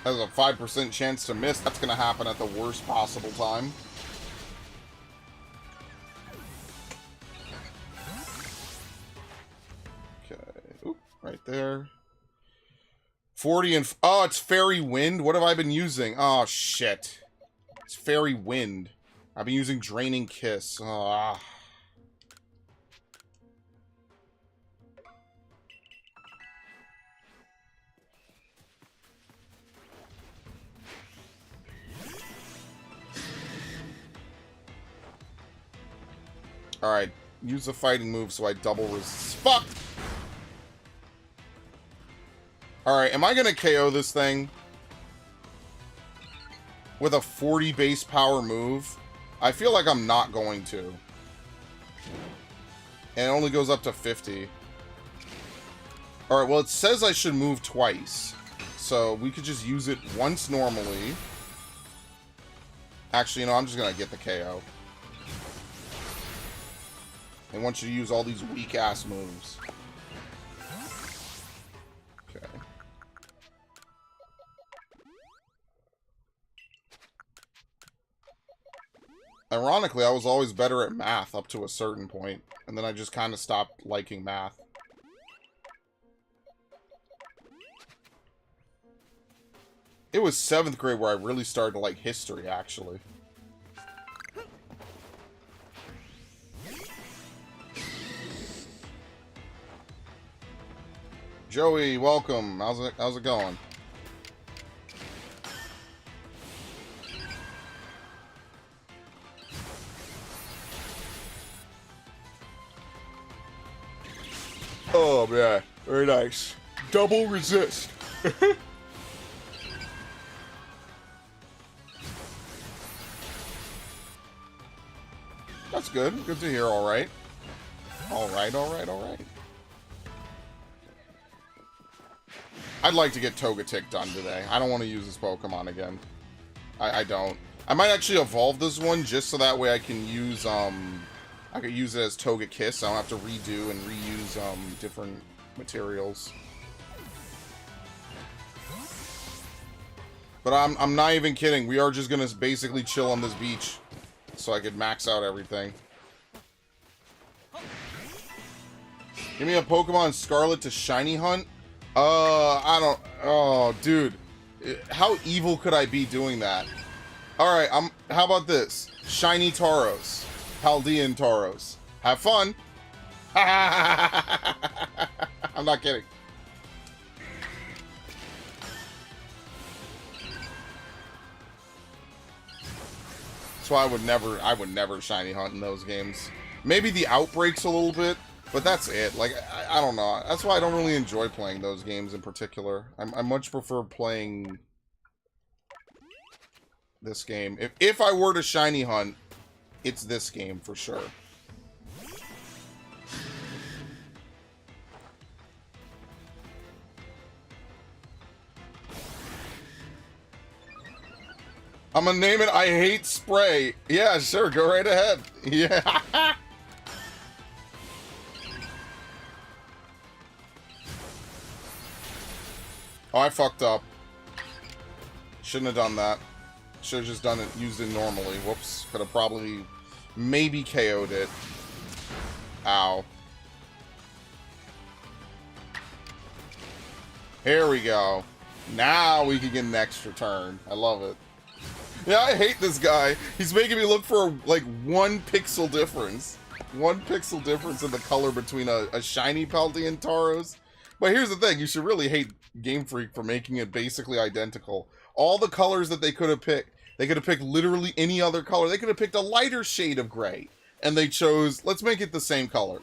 Has a 5% chance to miss. That's going to happen at the worst possible time. Okay. Oop, right there. 40 and... Oh, it's Fairy Wind? What have I been using? Oh, shit. It's Fairy Wind. I've been using Draining Kiss. Ah. Alright, use the fighting move so I double resist. Fuck! Alright, am I gonna KO this thing? With a 40 base power move? I feel like I'm not going to. And it only goes up to 50. Alright, well it says I should move twice. So we could just use it once normally. Actually, you know, I'm just gonna get the KO. They want you to use all these weak-ass moves. Okay. Ironically, I was always better at math up to a certain point, and then I just kind of stopped liking math. It was 7th grade where I really started to like history, actually. Joey, welcome. How's it going? Oh, yeah. Very nice. Double resist. That's good. Good to hear, alright. Alright. I'd like to get Togetic done today. I don't want to use this Pokemon again. I don't. I might actually evolve this one just so that way I can use, I could use it as Togekiss. I don't have to redo and reuse, different materials. But I'm not even kidding. We are just gonna basically chill on this beach so I could max out everything. Give me a Pokemon Scarlet to shiny hunt? I don't... Oh, dude. How evil could I be doing that? Alright, how about this? Shiny Tauros. Paldean Tauros. Have fun. I'm not kidding. So I would never shiny hunt in those games. Maybe the outbreaks a little bit, but that's it. Like, I don't know. That's why I don't really enjoy playing those games in particular. I much prefer playing this game. If I were to shiny hunt, it's this game for sure. I'm gonna name it I Hate Spray. Yeah, sure, go right ahead. Yeah. Oh, I fucked up. Shouldn't have done that. Should have just done it, used it normally. Whoops. Could have probably, maybe KO'd it. Ow. Here we go. Now we can get an extra turn. I love it. Yeah, I hate this guy. He's making me look for, like, 1 pixel difference. 1 pixel difference in the color between a shiny Paldean Tauros. But here's the thing. You should really hate Game Freak for making it basically identical. All the colors that they could have picked, they could have picked literally any other color. They could have picked a lighter shade of gray. And they chose, let's make it the same color.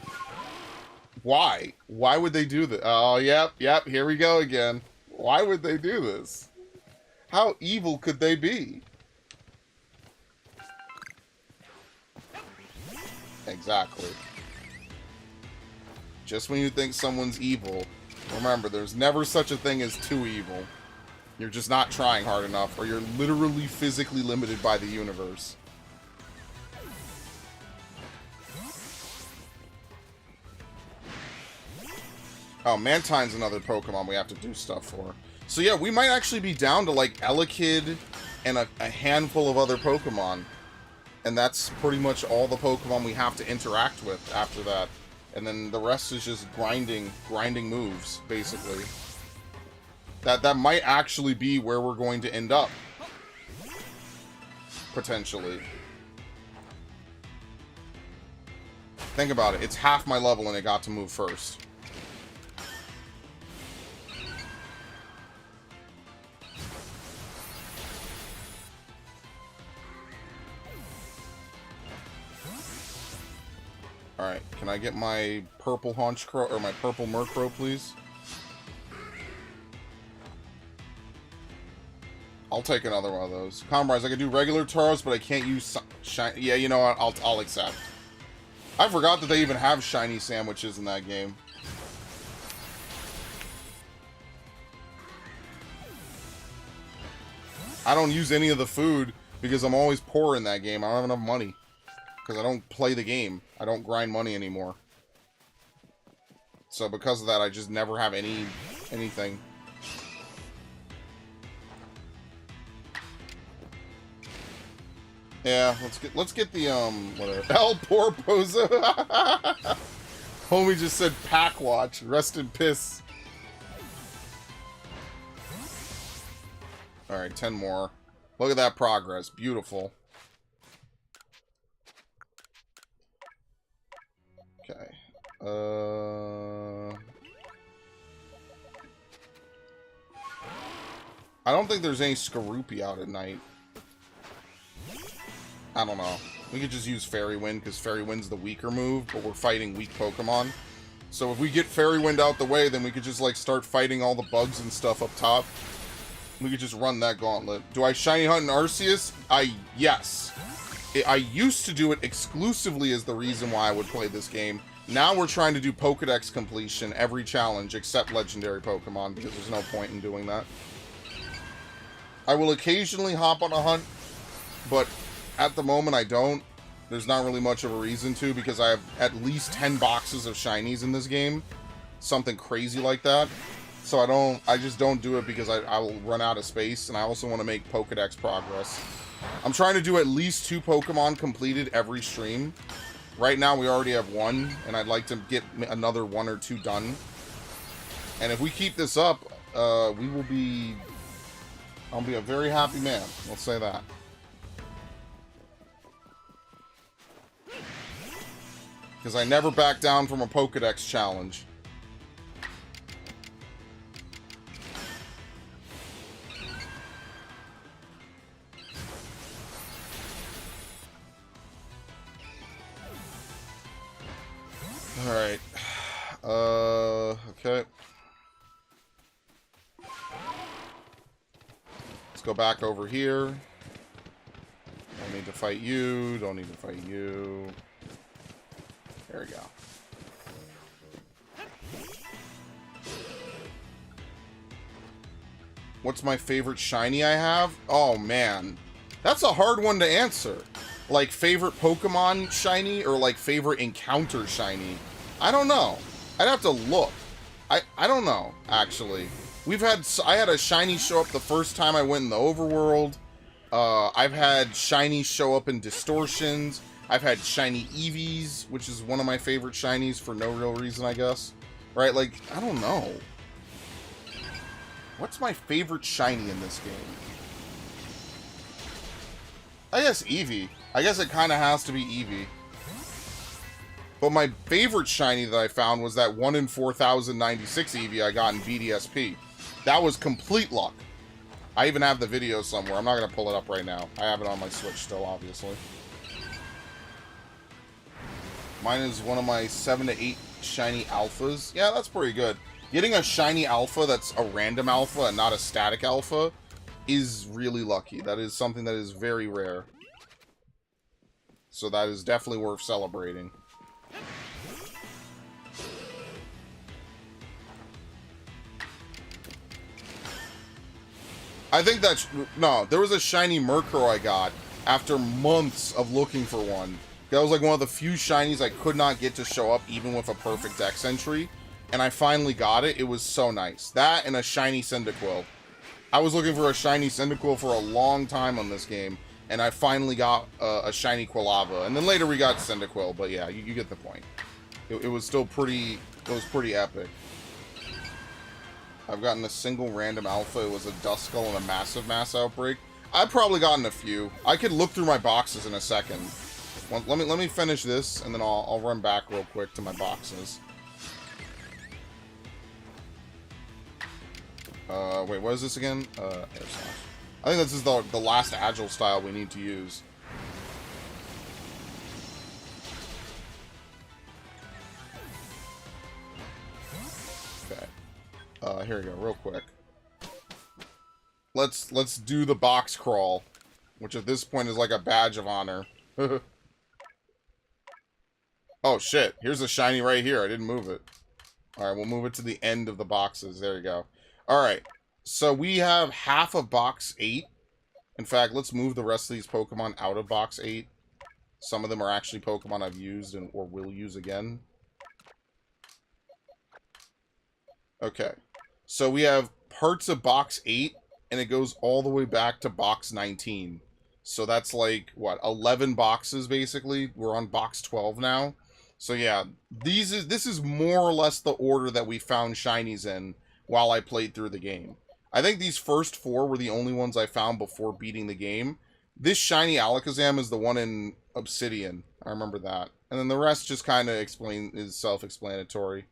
Why? Why would they do this? Oh, yep, here we go again. Why would they do this? How evil could they be? Exactly. Just when you think someone's evil, remember, there's never such a thing as too evil. You're just not trying hard enough, or you're literally physically limited by the universe. Oh, Mantine's another Pokemon we have to do stuff for. So yeah, we might actually be down to, like, Elekid and a handful of other Pokemon. And that's pretty much all the Pokemon we have to interact with after that. And then the rest is just grinding moves, basically. That might actually be where we're going to end up. Potentially. Think about it. It's half my level and it got to move first. Alright, can I get my purple Haunchcrow, or my purple Murkrow, please? I'll take another one of those. Combrise, I can do regular Tauros, but I can't use shiny. Yeah, you know what? I'll accept. I forgot that they even have shiny sandwiches in that game. I don't use any of the food because I'm always poor in that game. I don't have enough money. Because I don't play the game. I don't grind money anymore. So because of that, I just never have anything. Yeah, let's get the whatever. El Porpozo. Homie just said pack watch. Rest in piss. Alright, 10 more. Look at that progress. Beautiful. Okay. I don't think there's any Skorupi out at night. I don't know. We could just use Fairy Wind, because Fairy Wind's the weaker move, but we're fighting weak Pokemon. So if we get Fairy Wind out the way, then we could just, like, start fighting all the bugs and stuff up top. We could just run that gauntlet. Do I shiny hunt in Arceus? Yes. I used to do it exclusively as the reason why I would play this game. Now we're trying to do Pokedex completion every challenge except legendary Pokemon, because there's no point in doing that. I will occasionally hop on a hunt, but at the moment I don't. There's not really much of a reason to, because I have at least 10 boxes of shinies in this game. Something crazy like that. So I just don't do it because I will run out of space, and I also want to make Pokedex progress. I'm trying to do at least 2 Pokemon completed every stream. Right now, we already have one, and I'd like to get another 1 or 2 done. And if we keep this up, we will be... I'll be a very happy man. We'll say that. Because I never back down from a Pokedex challenge. Alright. Okay. Let's go back over here. Don't need to fight you. Don't need to fight you. There we go. What's my favorite shiny I have? Oh, man. That's a hard one to answer. Like, favorite Pokemon shiny or, like, favorite encounter shiny? I don't know. I'd have to look. I don't know, actually. I had a shiny show up the first time I went in the overworld. I've had shiny show up in Distortions. I've had shiny Eevees, which is one of my favorite shinies for no real reason, I guess. Right? Like, I don't know. What's my favorite shiny in this game? I guess Eevee. I guess it kind of has to be Eevee. But my favorite shiny that I found was that 1 in 4096 Eevee I got in BDSP. That was complete luck. I even have the video somewhere. I'm not going to pull it up right now. I have it on my Switch still, obviously. Mine is one of my 7 to 8 shiny alphas. Yeah, that's pretty good. Getting a shiny alpha that's a random alpha and not a static alpha is really lucky. That is something that is very rare. So that is definitely worth celebrating. I think that's... No, there was a shiny Murkrow I got after months of looking for one. That was like one of the few shinies I could not get to show up even with a perfect Dex entry. And I finally got it. It was so nice. That and a shiny Cyndaquil. I was looking for a shiny Cyndaquil for a long time on this game. And I finally got a shiny Quilava. And then later we got Cyndaquil. But yeah, you get the point. It was still pretty... It was pretty epic. I've gotten a single random alpha. It was a Duskull and a massive mass outbreak. I've probably gotten a few. I could look through my boxes in a second. Well, let me finish this, and then I'll run back real quick to my boxes. Wait, what is this again? Air Slash. I think this is the last Agile style we need to use. Okay. Here we go, real quick. Let's do the box crawl, which at this point is like a badge of honor. Oh shit, here's a shiny right here. I didn't move it. Alright, we'll move it to the end of the boxes. There you go. Alright, so we have half of box 8. In fact, let's move the rest of these Pokemon out of box 8. Some of them are actually Pokemon I've used and or will use again. Okay, so we have parts of box 8, and it goes all the way back to box 19. So that's like, what, 11 boxes, basically? We're on box 12 now. So yeah, this is more or less the order that we found shinies in while I played through the game. I think these first 4 were the only ones I found before beating the game. This shiny Alakazam is the one in Obsidian. I remember that. And then the rest just kind of is self-explanatory.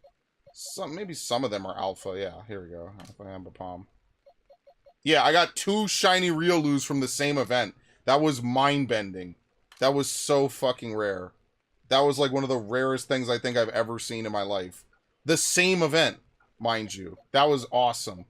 Maybe some of them are alpha. Yeah, here we go. Alpha Ambipom. Yeah, I got 2 shiny Riolus from the same event. That was mind-bending. That was so fucking rare. That was like one of the rarest things I think I've ever seen in my life. The same event, mind you. That was awesome.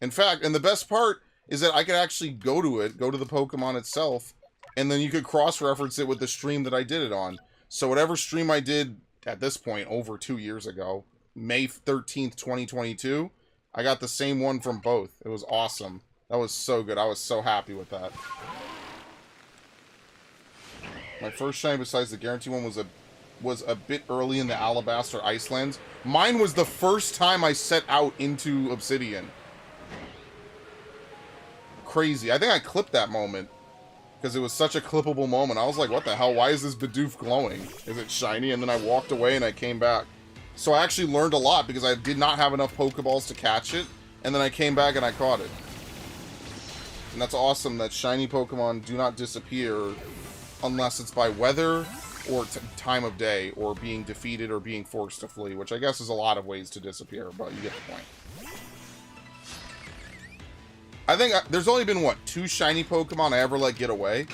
In fact, and the best part is that I could actually go to the Pokemon itself, and then you could cross-reference it with the stream that I did it on. So whatever stream I did at this point over 2 years ago, May 13th, 2022, I got the same one from both. It was awesome. That was so good. I was so happy with that. My first shiny besides the guarantee one was a bit early in the Alabaster Icelands. Mine was the first time I set out into Obsidian. Crazy. I think I clipped that moment. Because it was such a clippable moment. I was like, what the hell? Why is this Bidoof glowing? Is it shiny? And then I walked away and I came back. So I actually learned a lot because I did not have enough Pokeballs to catch it. And then I came back and I caught it. And that's awesome that shiny Pokemon do not disappear unless it's by weather or time of day or being defeated or being forced to flee, which I guess is a lot of ways to disappear, but you get the point. I think there's only been, what, 2 shiny Pokemon I ever let get away?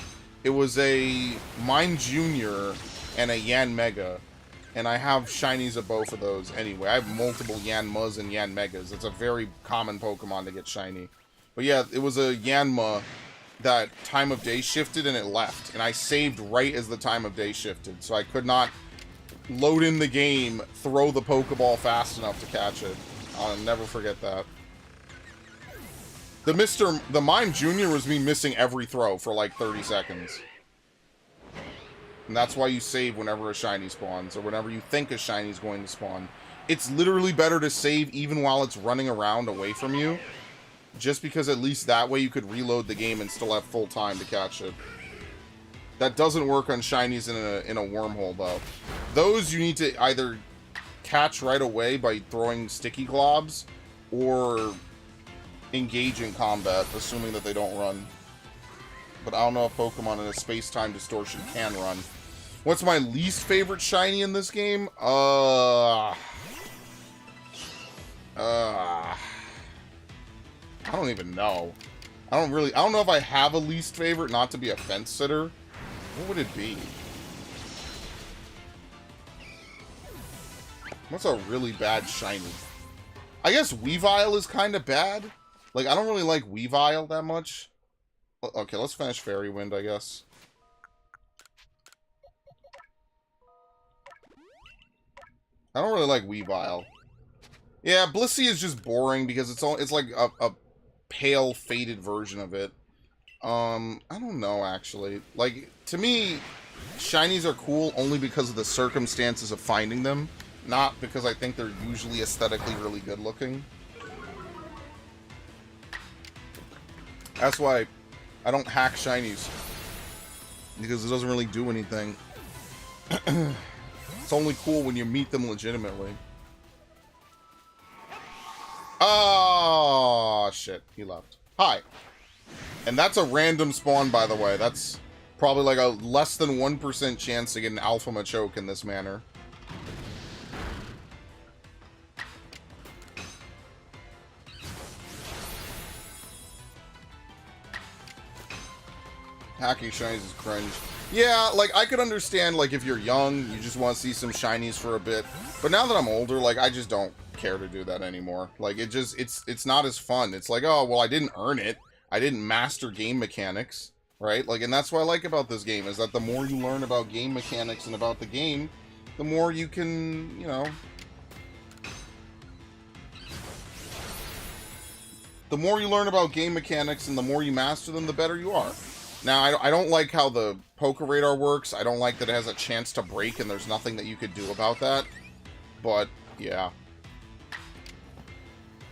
It was a Mime Jr. and a Yanmega. And I have shinies of both of those anyway. I have multiple Yanmas and Yanmegas. It's a very common Pokemon to get shiny. But yeah, it was a Yanma that time of day shifted and it left. And I saved right as the time of day shifted. So I could not load in the game, throw the Pokeball fast enough to catch it. I'll never forget that. The Mime Jr. was me missing every throw for like 30 seconds. And that's why you save whenever a shiny spawns, or whenever you think a shiny is going to spawn. It's literally better to save even while it's running around away from you. Just because at least that way you could reload the game and still have full time to catch it. That doesn't work on shinies in a wormhole, though. Those you need to either catch right away by throwing sticky globs, or engage in combat, assuming that they don't run. But I don't know if Pokemon in a space-time distortion can run. What's my least favorite shiny in this game? I don't even know. I don't know if I have a least favorite, not to be a fence sitter. What would it be? What's a really bad shiny? I guess Weavile is kind of bad. Like, I don't really like Weavile that much. Okay, let's finish Fairy Wind, I guess. I don't really like Weavile. Yeah, Blissey is just boring because it's like a pale, faded version of it. I don't know, actually. Like, to me, shinies are cool only because of the circumstances of finding them, not because I think they're usually aesthetically really good looking. That's why I don't hack shinies, because it doesn't really do anything. It's only cool when you meet them legitimately. Oh, shit. He left. Hi. And that's a random spawn, by the way. That's probably like a less than 1% chance to get an Alpha Machoke in this manner. Hacking shinies is cringe. Yeah, like, I could understand, like, if you're young, you just want to see some shinies for a bit. But now that I'm older, like, I just don't care to do that anymore. Like, it's not as fun. It's like, oh, well, I didn't earn it. I didn't master game mechanics, right? Like, and that's what I like about this game, is that the more you learn about game mechanics and about the game, the more you can, you know... The more you learn about game mechanics and the more you master them, the better you are. Now, I don't like how the Poke Radar works. I don't like that it has a chance to break and there's nothing that you could do about that. But, yeah.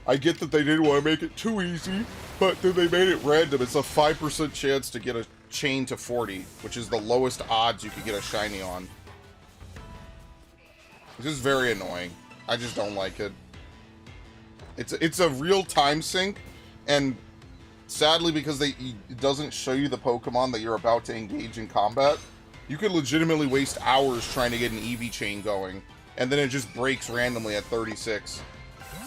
I get that they didn't want to make it too easy, but then they made it random. It's a 5% chance to get a chain to 40, which is the lowest odds you could get a shiny on. It's just very annoying. I just don't like it. It's a real time sink, and... sadly, because it doesn't show you the Pokemon that you're about to engage in combat, you could legitimately waste hours trying to get an EV chain going, and then it just breaks randomly at 36.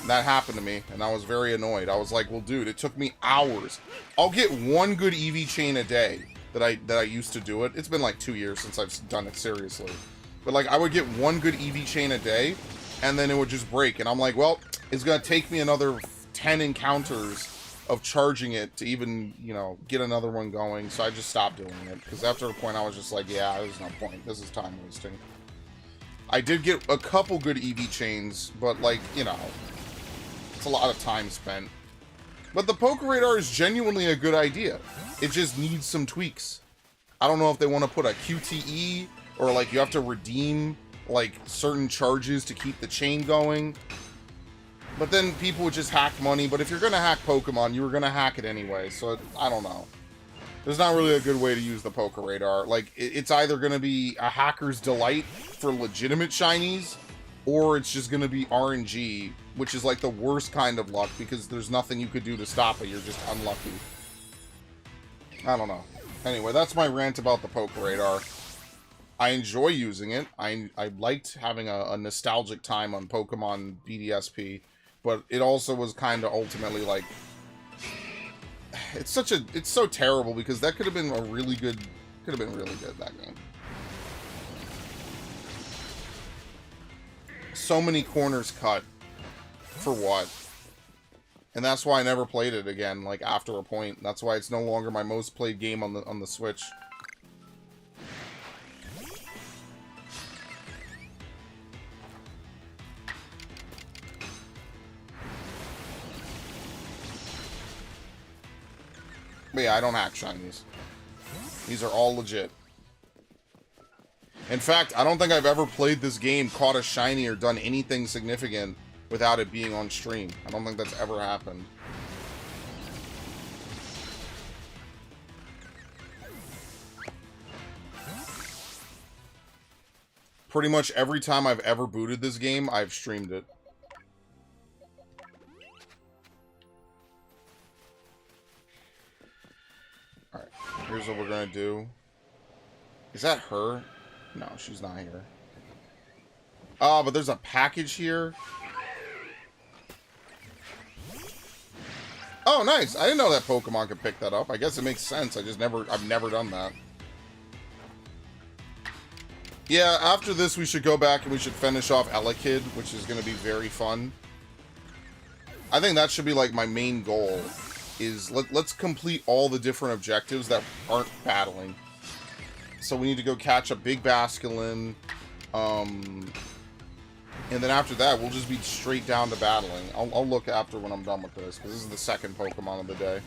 And that happened to me, and I was very annoyed. I was like, well, dude, it took me hours. I'll get one good EV chain a day that I used to do it. It's been like 2 years since I've done it seriously. But, like, I would get one good EV chain a day, and then it would just break. And I'm like, well, it's going to take me another 10 encounters of charging it to even, you know, get another one going. So I just stopped doing it, because after a point I was just like, yeah, there's no point. This is time wasting. I did get a couple good EV chains, but, like, you know, it's a lot of time spent. But the Poke Radar is genuinely a good idea. It just needs some tweaks. I don't know if they want to put a QTE, or, like, you have to redeem, like, certain charges to keep the chain going. But then people would just hack money. But if you're going to hack Pokemon, you were going to hack it anyway. So, I don't know. There's not really a good way to use the Poke Radar. Like, it's either going to be a hacker's delight for legitimate shinies, or it's just going to be RNG, which is like the worst kind of luck because there's nothing you could do to stop it. You're just unlucky. I don't know. Anyway, that's my rant about the Poke Radar. I enjoy using it. I liked having a nostalgic time on Pokemon BDSP, but it also was kind of ultimately like... It's so terrible because that could have been a really good... Could have been really good, that game. So many corners cut. For what? And that's why I never played it again, like, after a point. That's why it's no longer my most played game on the Switch. But yeah, I don't hack shinies. These are all legit. In fact, I don't think I've ever played this game, caught a shiny, or done anything significant without it being on stream. I don't think that's ever happened. Pretty much every time I've ever booted this game, I've streamed it. Alright, here's what we're gonna do. Is that her? No, she's not here. Oh, but there's a package here. Oh, nice. I didn't know that Pokemon could pick that up. I guess it makes sense. I've never done that. Yeah, after this, we should go back and we should finish off Elekid, which is going to be very fun. I think that should be, like, my main goal, is let's complete all the different objectives that aren't battling. So we need to go catch a big Basculin, and then after that, we'll just be straight down to battling. I'll look after when I'm done with this, because this is the second Pokemon of the day.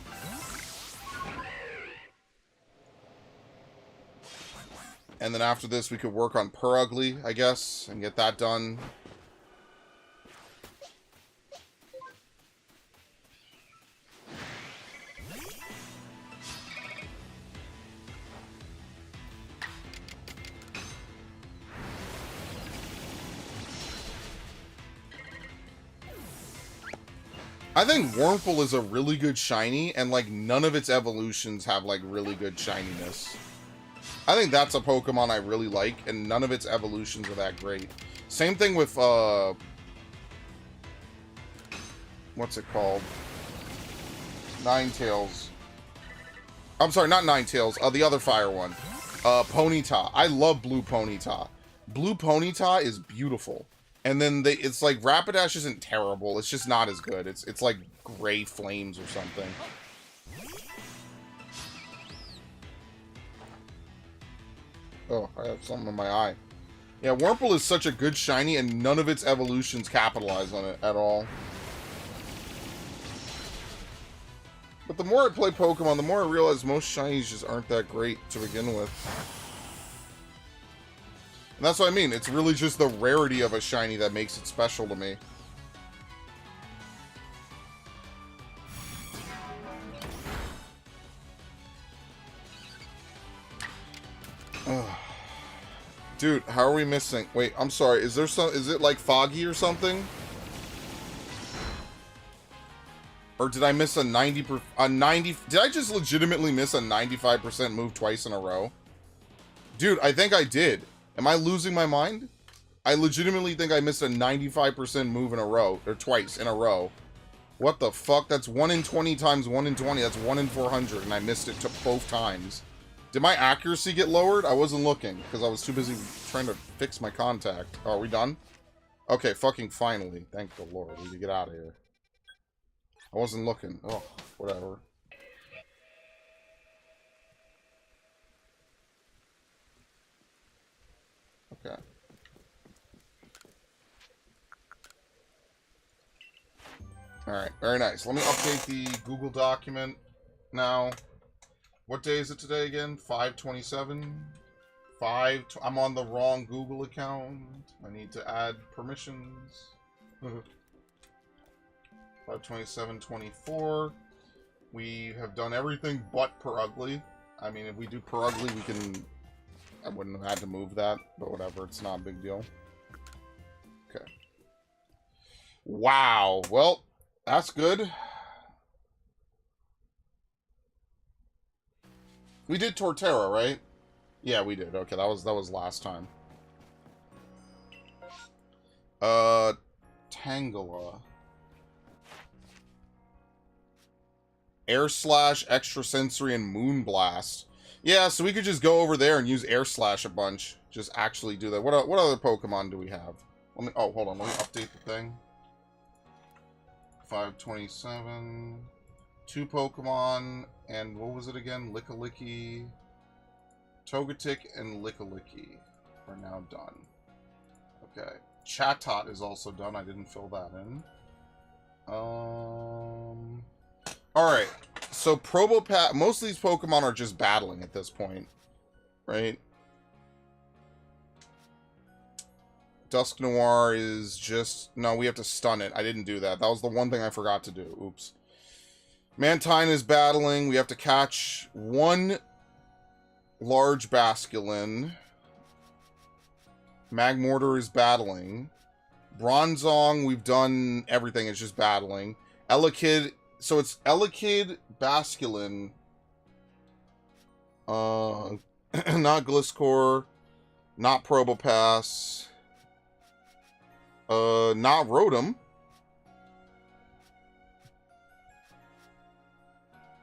And then after this, we could work on Purugly, I guess, and get that done. I think Wurmple is a really good shiny, and, like, none of its evolutions have, like, really good shininess. I think that's a Pokemon I really like, and none of its evolutions are that great. Same thing with, what's it called? Ninetales. I'm sorry, not Ninetales, the other fire one. Ponyta. I love Blue Ponyta. Blue Ponyta is beautiful. And then it's like, Rapidash isn't terrible, it's just not as good. It's like Gray Flames or something. Oh, I have something in my eye. Yeah, Wurmple is such a good shiny, and none of its evolutions capitalize on it at all. But the more I play Pokemon, the more I realize most shinies just aren't that great to begin with. And that's what I mean. It's really just the rarity of a shiny that makes it special to me. Dude, how are we missing? Wait, I'm sorry. Is it like foggy or something? Or did I miss a 90? Did I just legitimately miss a 95% move twice in a row? Dude, I think I did. Am I losing my mind? I legitimately think I missed a 95% move in a row, or twice in a row. What the fuck? That's 1 in 20 times 1 in 20. That's 1 in 400, and I missed it both times. Did my accuracy get lowered? I wasn't looking, because I was too busy trying to fix my contact. Oh, are we done? Okay, fucking finally. Thank the Lord. We need to get out of here. I wasn't looking. Oh, whatever. Okay. Alright, very nice. Let me update the Google document now. What day is it today again? 5/27? I'm on the wrong Google account. I need to add permissions. 5/27/24. We have done everything but Purugly. I mean, if we do Perugly, we can... I wouldn't have had to move that, but whatever. It's not a big deal. Okay. Wow. Well, that's good. We did Torterra, right? Yeah, we did. Okay, that was last time. Tangela. Air Slash, Extrasensory, and Moonblast. Yeah, so we could just go over there and use Air Slash a bunch. Just actually do that. What other Pokemon do we have? Let me, oh, hold on. Let me update the thing. 527. 2 Pokemon. And what was it again? Lickilicky. Togetic and Lickilicky are now done. Okay. Chatot is also done. I didn't fill that in. Alright. So Probopass, most of these Pokemon are just battling at this point. Right? Dusknoir is just... No, we have to stun it. I didn't do that. That was the one thing I forgot to do. Oops. Mantine is battling. We have to catch one large Basculin. Magmortar is battling. Bronzong, we've done everything. It's just battling. Elekid... So it's Elekid, Basculin, not Gliscor, not Probopass, not Rotom,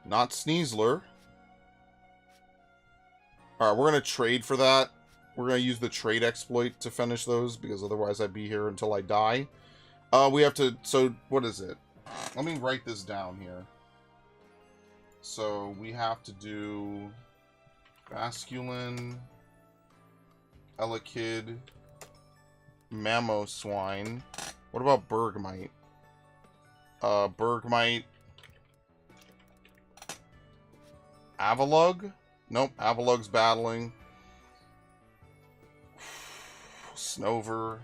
not Sneasler. Alright, we're going to trade for that. We're going to use the trade exploit to finish those, because otherwise I'd be here until I die. We have to... So, what is it? Let me write this down here. So, we have to do Basculin, Elekid, Mamoswine. What about Bergmite? Bergmite. Avalugg? Nope, Avalugg's battling. Snover.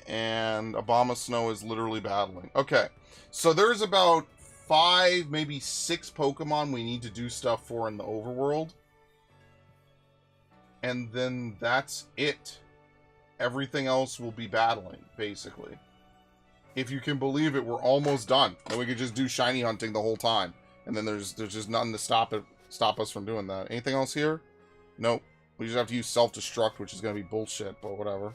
And Abomasnow is literally battling. Okay, so there's about 5, maybe 6 Pokemon we need to do stuff for in the overworld. And then that's it. Everything else will be battling, basically. If you can believe it, we're almost done. And we could just do shiny hunting the whole time. And then there's just nothing to stop us from doing that. Anything else here? Nope. We just have to use self-destruct, which is going to be bullshit, but whatever.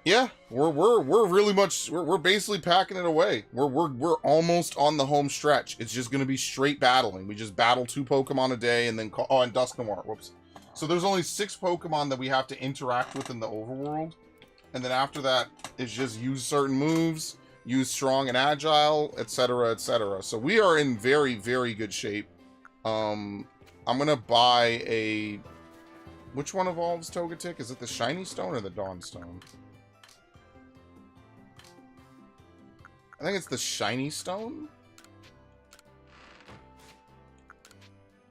Yeah, we're really much we're basically packing it away. We're almost on the home stretch. It's just gonna be straight battling. We just battle 2 Pokemon a day and then call, oh, and Dusknoir. Whoops. So there's only 6 Pokemon that we have to interact with in the overworld, and then after that is just use certain moves, use strong and agile, etc., etc. So we are in very, very good shape. I'm gonna buy a... Which one evolves Togetic? Is it the Shiny Stone or the Dawn Stone? I think it's the Shiny Stone?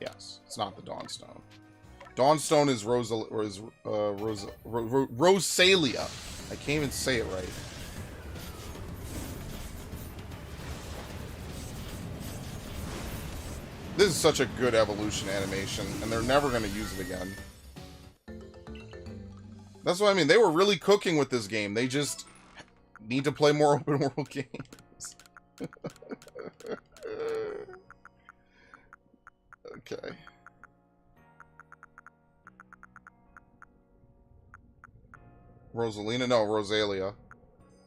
Yes, it's not the Dawnstone. Dawnstone is Rosalia. I can't even say it right. This is such a good evolution animation, and they're never going to use it again. That's what I mean. They were really cooking with this game. They just need to play more open world games. Okay. Rosalina? No, Rosalia.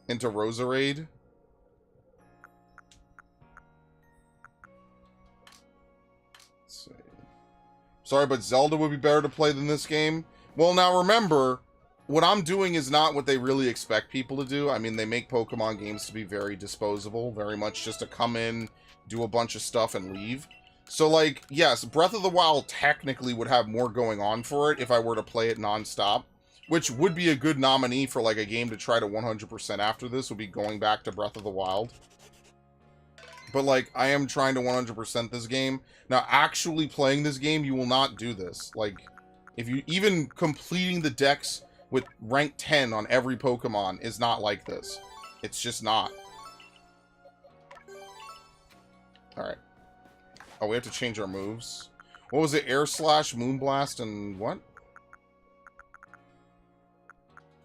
Into Roserade? Let's see. Sorry, but Zelda would be better to play than this game? Well, now remember, what I'm doing is not what they really expect people to do. I mean, they make Pokemon games to be very disposable, very much just to come in, do a bunch of stuff, and leave. So, like, yes, Breath of the Wild technically would have more going on for it if I were to play it non-stop, which would be a good nominee for, like, a game to try to 100% after this, would be going back to Breath of the Wild. But, like, I am trying to 100% this game. Now, actually playing this game, you will not do this. Like, if you, even completing the dex with rank 10 on every Pokemon is not like this. It's just not. Alright. Oh, we have to change our moves. What was it? Air Slash, Moonblast, and what?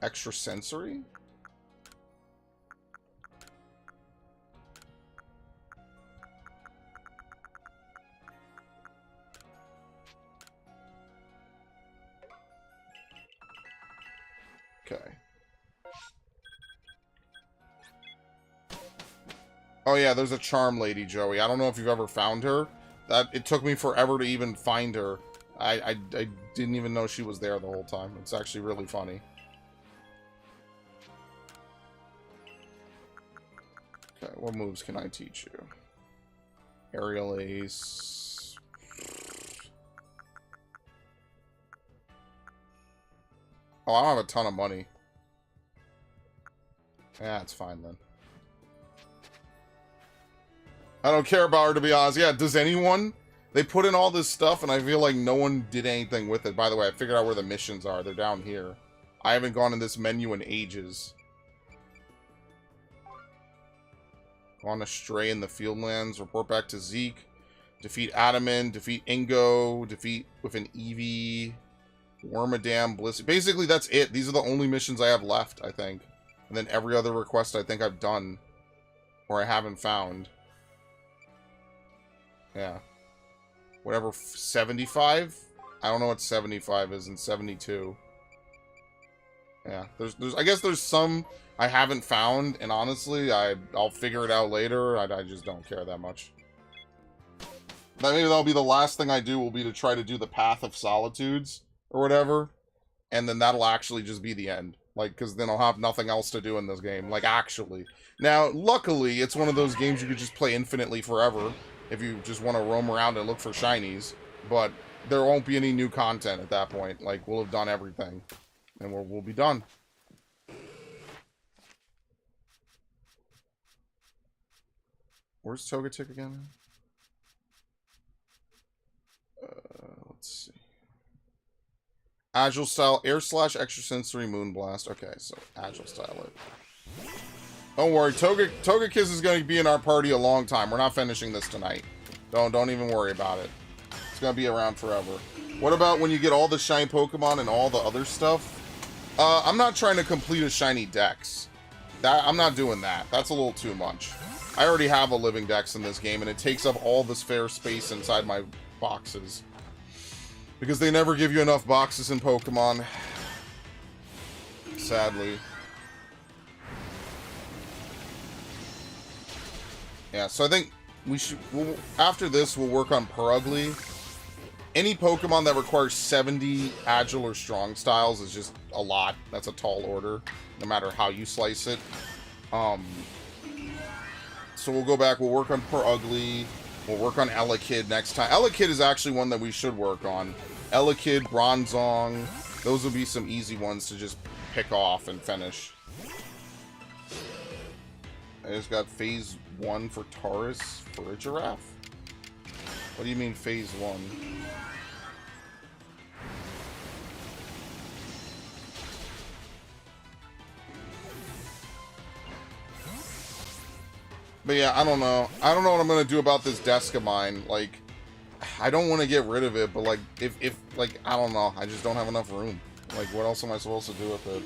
Extra Sensory? Okay. Oh yeah, there's a charm lady, Joey. I don't know if you've ever found her. It took me forever to even find her. I didn't even know she was there the whole time. It's actually really funny. Okay, what moves can I teach you? Aerial Ace. Oh, I don't have a ton of money. Yeah, it's fine then. I don't care about her, to be honest. Yeah, does anyone? They put in all this stuff, and I feel like no one did anything with it. By the way, I figured out where the missions are. They're down here. I haven't gone in this menu in ages. Gone astray in the Fieldlands. Report back to Zeke. Defeat Adaman. Defeat Ingo. Defeat with an Eevee. Wormadam. Bliss. Basically, that's it. These are the only missions I have left, I think. And then every other request I think I've done. Or I haven't found. Yeah. Whatever, 75? I don't know what 75 is and 72. Yeah, I guess there's some I haven't found, and honestly, I'll figure it out later. I just don't care that much. Maybe that'll be the last thing I do, will be to try to do the Path of Solitudes, or whatever. And then that'll actually just be the end. Like, because then I'll have nothing else to do in this game. Like, actually. Now, luckily, it's one of those games you could just play infinitely forever. If you just want to roam around and look for shinies. But there won't be any new content at that point. Like, we'll have done everything. And we'll be done. Where's Togetic again? Let's see. Agile Style, Air Slash, Extra Sensory, Moonblast. Okay, so Agile Style it. Don't worry, Togekiss is going to be in our party a long time. We're not finishing this tonight. Don't even worry about it. It's going to be around forever. What about when you get all the shiny Pokemon and all the other stuff? I'm not trying to complete a shiny dex. I'm not doing that. That's a little too much. I already have a living dex in this game, and it takes up all this fair space inside my boxes. Because they never give you enough boxes in Pokemon. Sadly. Yeah, so I think we should... after this, we'll work on Purugly. Any Pokemon that requires 70 Agile or Strong styles is just a lot. That's a tall order, no matter how you slice it. So we'll go back, we'll work on Purugly. We'll work on Elekid next time. Elekid is actually one that we should work on. Elekid, Bronzong, those would be some easy ones to just pick off and finish. I just got Phase 1 for Taurus for a Giraffe. What do you mean Phase 1? But yeah, I don't know. I don't know what I'm gonna do about this desk of mine. Like, I don't want to get rid of it, but like, if like, I don't know. I just don't have enough room. Like, what else am I supposed to do with it?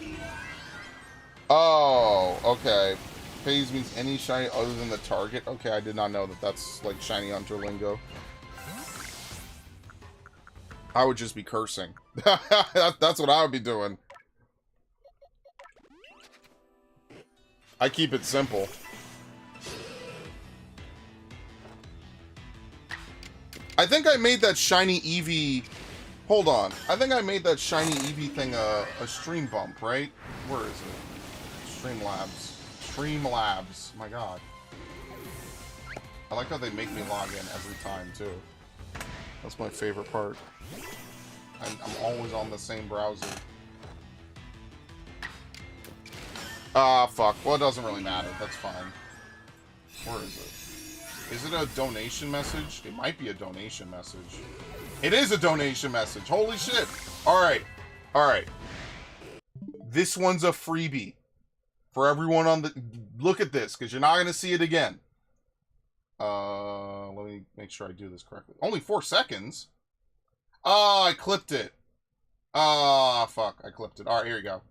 Oh, okay. Phase means any shiny other than the target. Okay, I did not know that that's like shiny hunter lingo. I would just be cursing. That's what I would be doing. I keep it simple. I think I made that shiny Eevee... Hold on. I think I made that shiny Eevee thing a stream bump, right? Where is it? Streamlabs. Streamlabs. My god. I like how they make me log in every time, too. That's my favorite part. I'm always on the same browser. Ah, fuck. Well, it doesn't really matter. That's fine. Where is it? Is it a donation message? It might be a donation message. It is a donation message. Holy shit. Alright. Alright. This one's a freebie. For everyone on the... Look at this, because you're not going to see it again. Let me make sure I do this correctly. Only 4 seconds? Oh, I clipped it. Ah, fuck. I clipped it. All right, here you go.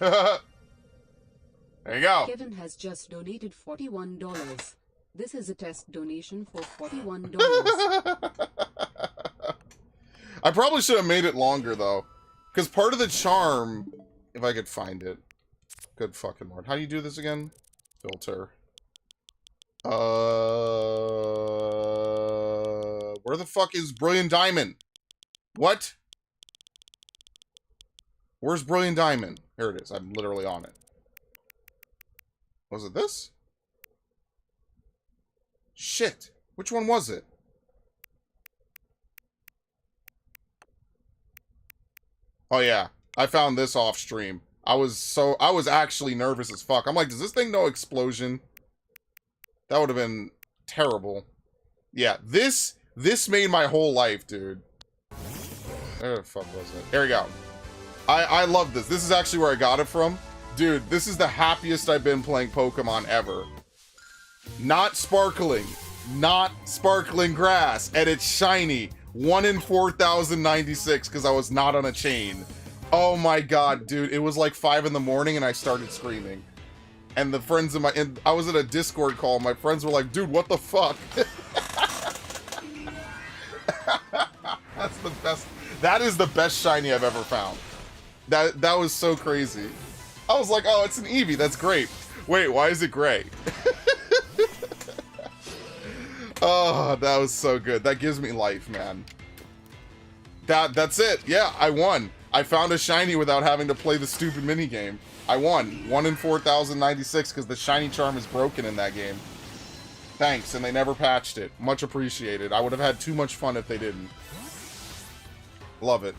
There you go. Kevin has just donated $41. This is a test donation for $41. I probably should have made it longer, though. Because part of the charm, if I could find it. Good fucking lord. How do you do this again? Filter. Where the fuck is Brilliant Diamond? What? Where's Brilliant Diamond? Here it is. I'm literally on it. Was it this? Shit. Which one was it? Oh yeah. I found this off stream. I was actually nervous as fuck. I'm like, does this thing know explosion? That would have been terrible. Yeah, this made my whole life, dude. Where the fuck was it? There we go. I love this. This is actually where I got it from. Dude, this is the happiest I've been playing Pokemon ever. Not sparkling. Not sparkling grass. And it's shiny. 1 in 4,096 because I was not on a chain. Oh my god, dude. It was like 5 in the morning and I started screaming. And the friends in I was at a Discord call. My friends were like, dude, what the fuck? That's the best. That is the best shiny I've ever found. That was so crazy. I was like, oh, it's an Eevee. That's great. Wait, why is it gray? Oh, that was so good. That gives me life, man. That's it. Yeah, I won. I found a shiny without having to play the stupid minigame. I won. 1 in 4,096 because the shiny charm is broken in that game. Thanks, and they never patched it. Much appreciated. I would have had too much fun if they didn't. Love it.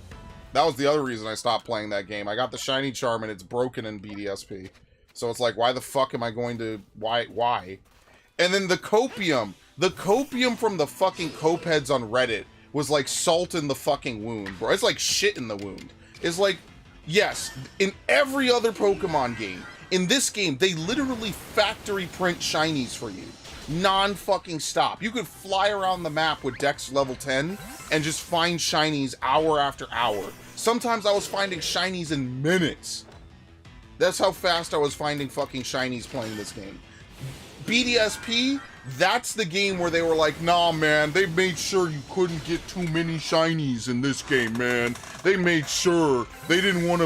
That was the other reason I stopped playing that game. I got the shiny charm and it's broken in BDSP. So it's like, why the fuck am I going to... Why? And then the copium. The copium from the fucking copeheads on Reddit was like salt in the fucking wound, bro. It's like shit in the wound. It's like, yes, in every other Pokemon game, in this game, they literally factory print shinies for you. Non-fucking stop. You could fly around the map with Dex level 10 and just find shinies hour after hour. Sometimes I was finding shinies in minutes. That's how fast I was finding fucking shinies playing this game. BDSP, that's the game where they were like, nah, man, they made sure you couldn't get too many shinies in this game, man. They made sure they didn't want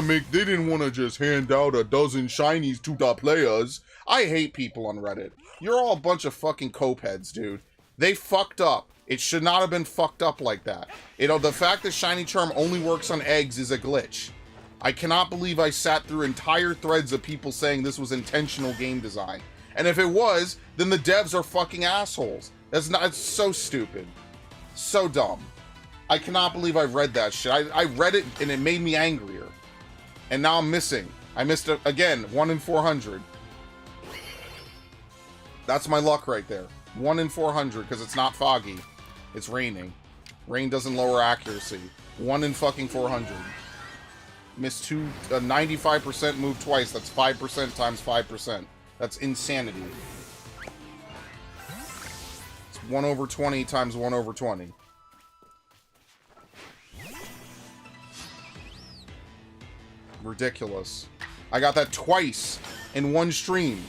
to just hand out a dozen shinies to the players. I hate people on Reddit. You're all a bunch of fucking copeheads, dude. They fucked up. It should not have been fucked up like that. You know, the fact that Shiny Charm only works on eggs is a glitch. I cannot believe I sat through entire threads of people saying this was intentional game design. And if it was, then the devs are fucking assholes. It's so stupid. So dumb. I cannot believe I've read that shit. I read it and it made me angrier. And now I'm missing. I missed it again, 1 in 400. That's my luck right there. 1 in 400 because it's not foggy. It's raining. Rain doesn't lower accuracy. 1 in fucking 400. Missed 95% move twice. That's 5% times 5%. That's insanity. It's 1 over 20 times 1 over 20. Ridiculous. I got that twice in one stream.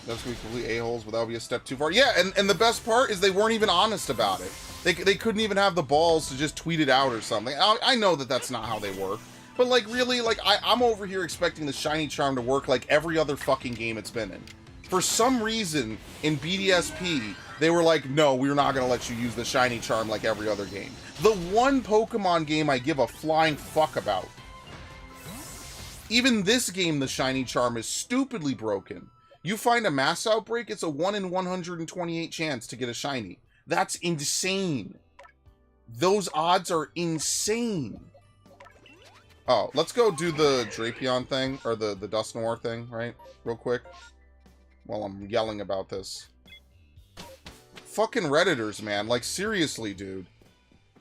That's we complete a-holes, but that would be a step too far. Yeah, and the best part is they weren't even honest about it. They couldn't even have the balls to just tweet it out or something. I know that that's not how they work. But, like, really, like, I'm over here expecting the Shiny Charm to work like every other fucking game it's been in. For some reason, in BDSP, they were like, no, we're not going to let you use the Shiny Charm like every other game. The one Pokemon game I give a flying fuck about. Even this game, the Shiny Charm is stupidly broken. You find a mass outbreak, it's a 1 in 128 chance to get a shiny. That's insane. Those odds are insane. Oh, let's go do the Drapion thing, or the Dusknoir thing, right? Real quick. While I'm yelling about this. Fucking Redditors, man. Like, seriously, dude.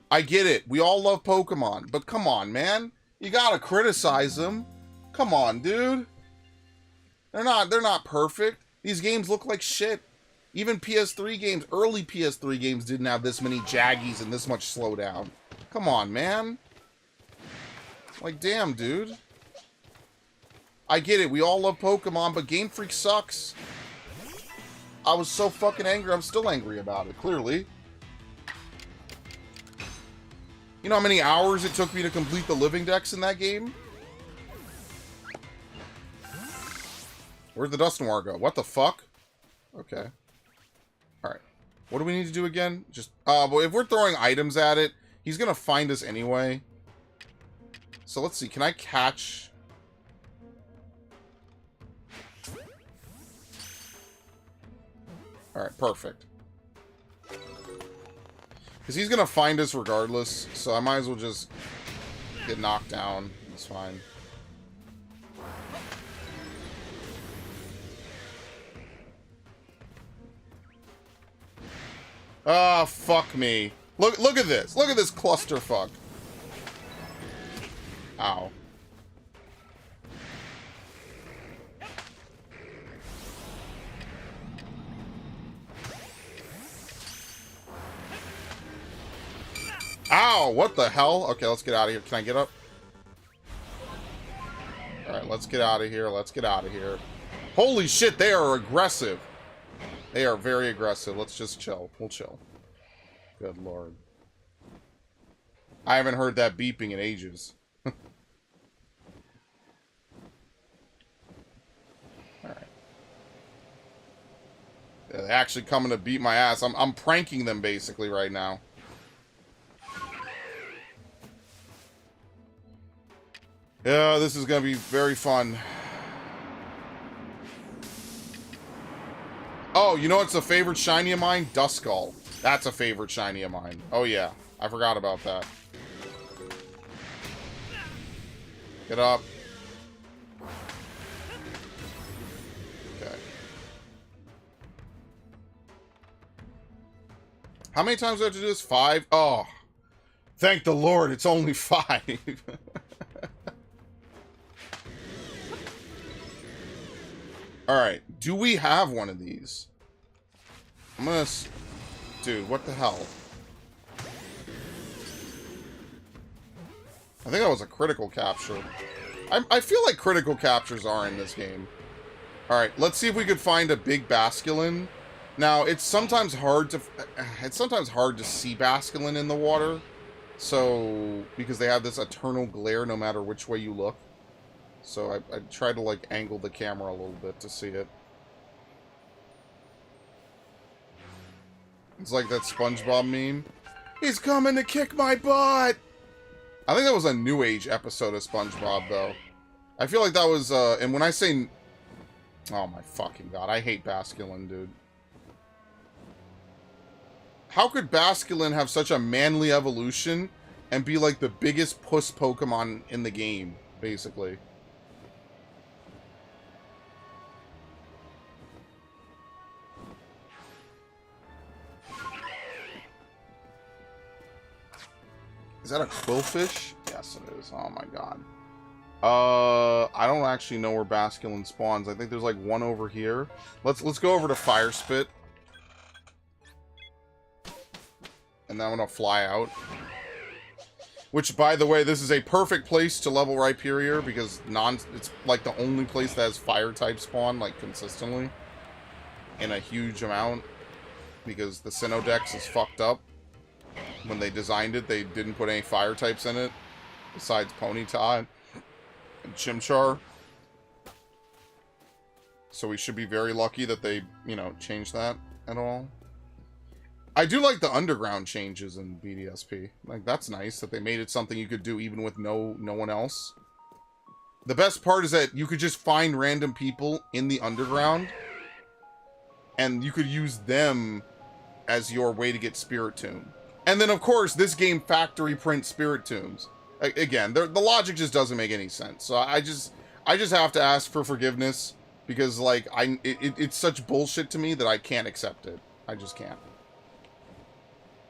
I get it. We all love Pokemon. But come on, man. You gotta criticize them. Come on, dude. They're not perfect. These games look like shit. Even PS3 games, early PS3 games didn't have this many jaggies and this much slowdown. Come on, man. Like, damn, dude. I get it, we all love Pokemon, but Game Freak sucks. I was so fucking angry, I'm still angry about it, clearly. You know how many hours it took me to complete the living dex in that game? Where'd the Dusknoir go? What the fuck? Okay. Alright. What do we need to do again? Just, but if we're throwing items at it, he's gonna find us anyway. So let's see, can I catch... Alright, perfect. Because he's gonna find us regardless, so I might as well just get knocked down. It's fine. Ah, fuck me. Look at this. Look at this clusterfuck. Ow. Ow, what the hell? Okay, let's get out of here. Can I get up? Alright, let's get out of here. Let's get out of here. Holy shit, they are aggressive. They are very aggressive. Let's just chill. We'll chill. Good lord. I haven't heard that beeping in ages. Alright. Yeah, they're actually coming to beat my ass. I'm pranking them basically right now. Yeah, this is gonna be very fun. Oh, you know what's a favorite shiny of mine? Duskull. That's a favorite shiny of mine. Oh yeah, I forgot about that. Get up. Okay. How many times do I have to do this? 5? Oh. Thank the Lord, it's only 5. Alright, do we have one of these? I'm gonna... Dude, what the hell? I think that was a critical capture. I feel like critical captures are in this game. Alright, let's see if we could find a big Basculin. Now, it's sometimes hard to see Basculin in the water. So, because they have this eternal glare no matter which way you look. So I tried to, like, angle the camera a little bit to see it. It's like that SpongeBob meme. He's coming to kick my butt! I think that was a New Age episode of SpongeBob, though. I feel like that was, and when I say... Oh my fucking god, I hate Basculin, dude. How could Basculin have such a manly evolution and be, like, the biggest puss Pokemon in the game, basically? Is that a quillfish? Yes, it is. Oh my god. I don't actually know where Basculin spawns. I think there's like one over here. Let's go over to Fire Spit. And then I'm gonna fly out. Which, by the way, this is a perfect place to level Rhyperior because it's like the only place that has fire type spawn like consistently in a huge amount because the Sinnoh Dex is fucked up. When they designed it, they didn't put any fire types in it besides Ponyta and Chimchar. So we should be very lucky that they, you know, changed that at all. I do like the underground changes in BDSP. Like, that's nice that they made it something you could do even with no one else. The best part is that you could just find random people in the underground and you could use them as your way to get Spirit Tomb. And then, of course, this game factory prints Spirit Tombs. Again, the logic just doesn't make any sense. So I just have to ask for forgiveness because, like, it's such bullshit to me that I can't accept it. I just can't.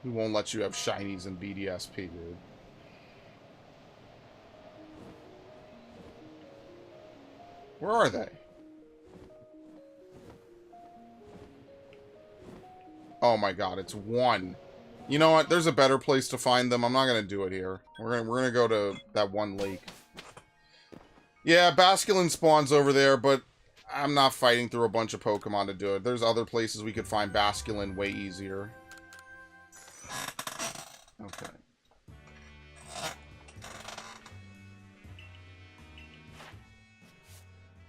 We won't let you have shinies in BDSP, dude. Where are they? Oh my god, it's 1. You know what? There's a better place to find them. I'm not gonna do it here. We're gonna go to that one lake. Yeah, Basculin spawns over there, but I'm not fighting through a bunch of Pokemon to do it. There's other places we could find Basculin way easier. Okay.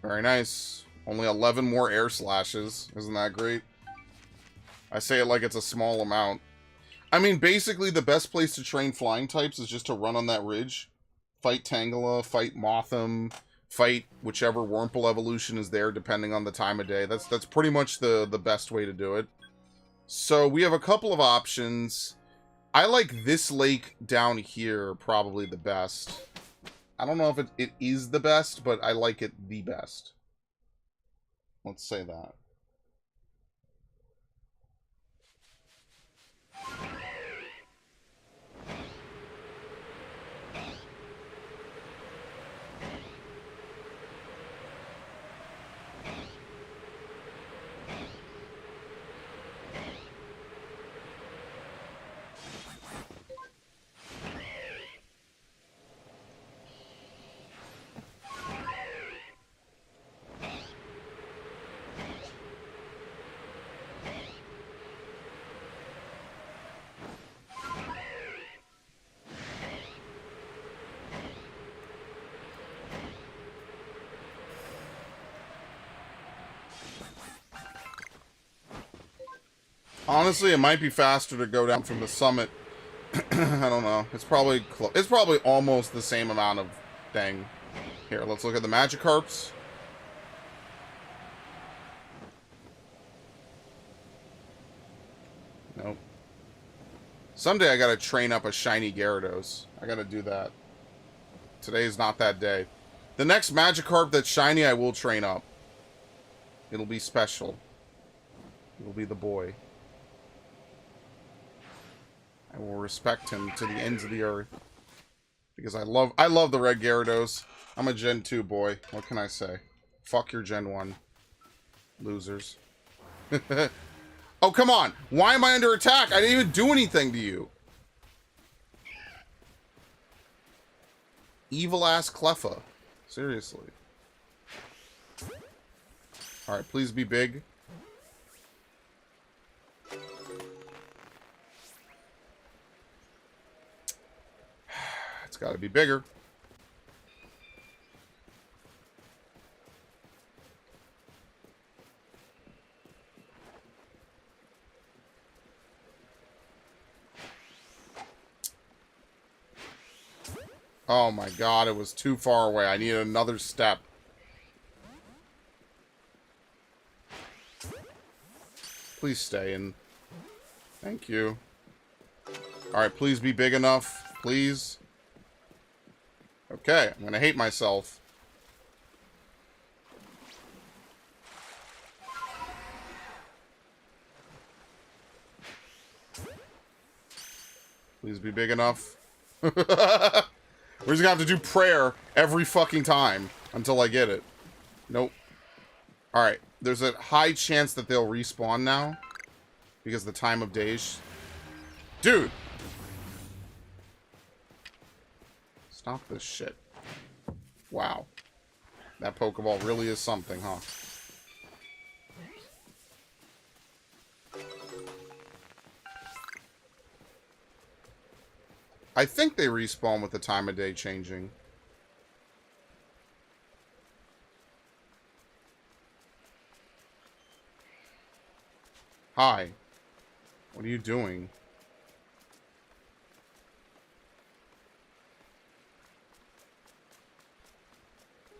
Very nice. Only 11 more air slashes. Isn't that great? I say it like it's a small amount. I mean, basically, the best place to train flying types is just to run on that ridge. Fight Tangela, fight Mothim, fight whichever Wurmple evolution is there, depending on the time of day. That's pretty much the best way to do it. So, we have a couple of options. I like this lake down here probably the best. I don't know if it is the best, but I like it the best. Let's say that. Honestly, it might be faster to go down from the summit. I don't know. It's probably almost the same amount of thing. Here, let's look at the Magikarps. Nope. Someday I gotta train up a shiny Gyarados. I gotta do that. Today's not that day. The next Magikarp that's shiny, I will train up. It'll be special. It'll be the boy. I will respect him to the ends of the earth. Because I love the red Gyarados. I'm a Gen 2 boy. What can I say? Fuck your Gen 1. Losers. Oh, come on! Why am I under attack? I didn't even do anything to you. Evil-ass Cleffa. Seriously. Alright, please be big. It's gotta be bigger. Oh my god, it was too far away. I needed another step. Please stay in. Thank you. Alright, please be big enough. Please. Okay, I'm gonna hate myself. Please be big enough. We're just gonna have to do prayer every fucking time until I get it. Nope. Alright, there's a high chance that they'll respawn now. Because the time of day is... Dude! Stop this shit. Wow. That Pokeball really is something, huh? I think they respawn with the time of day changing. Hi. What are you doing?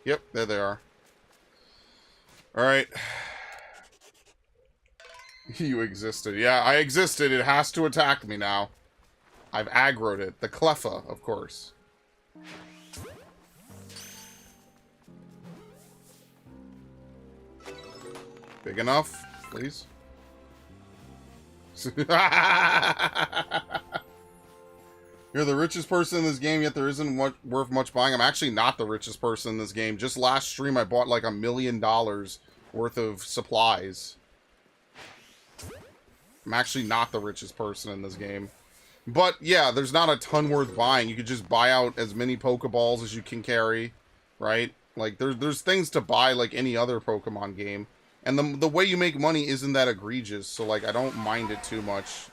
Yep, there they are. Alright. You existed. Yeah, I existed. It has to attack me now. I've aggroed it. The Cleffa, of course. Big enough, please. You're the richest person in this game, yet there isn't worth much buying. I'm actually not the richest person in this game. Just last stream, I bought like $1 million worth of supplies. I'm actually not the richest person in this game. But, yeah, there's not a ton worth buying. You could just buy out as many Pokeballs as you can carry, right? Like, there's things to buy like any other Pokemon game. And the way you make money isn't that egregious, so, like, I don't mind it too much.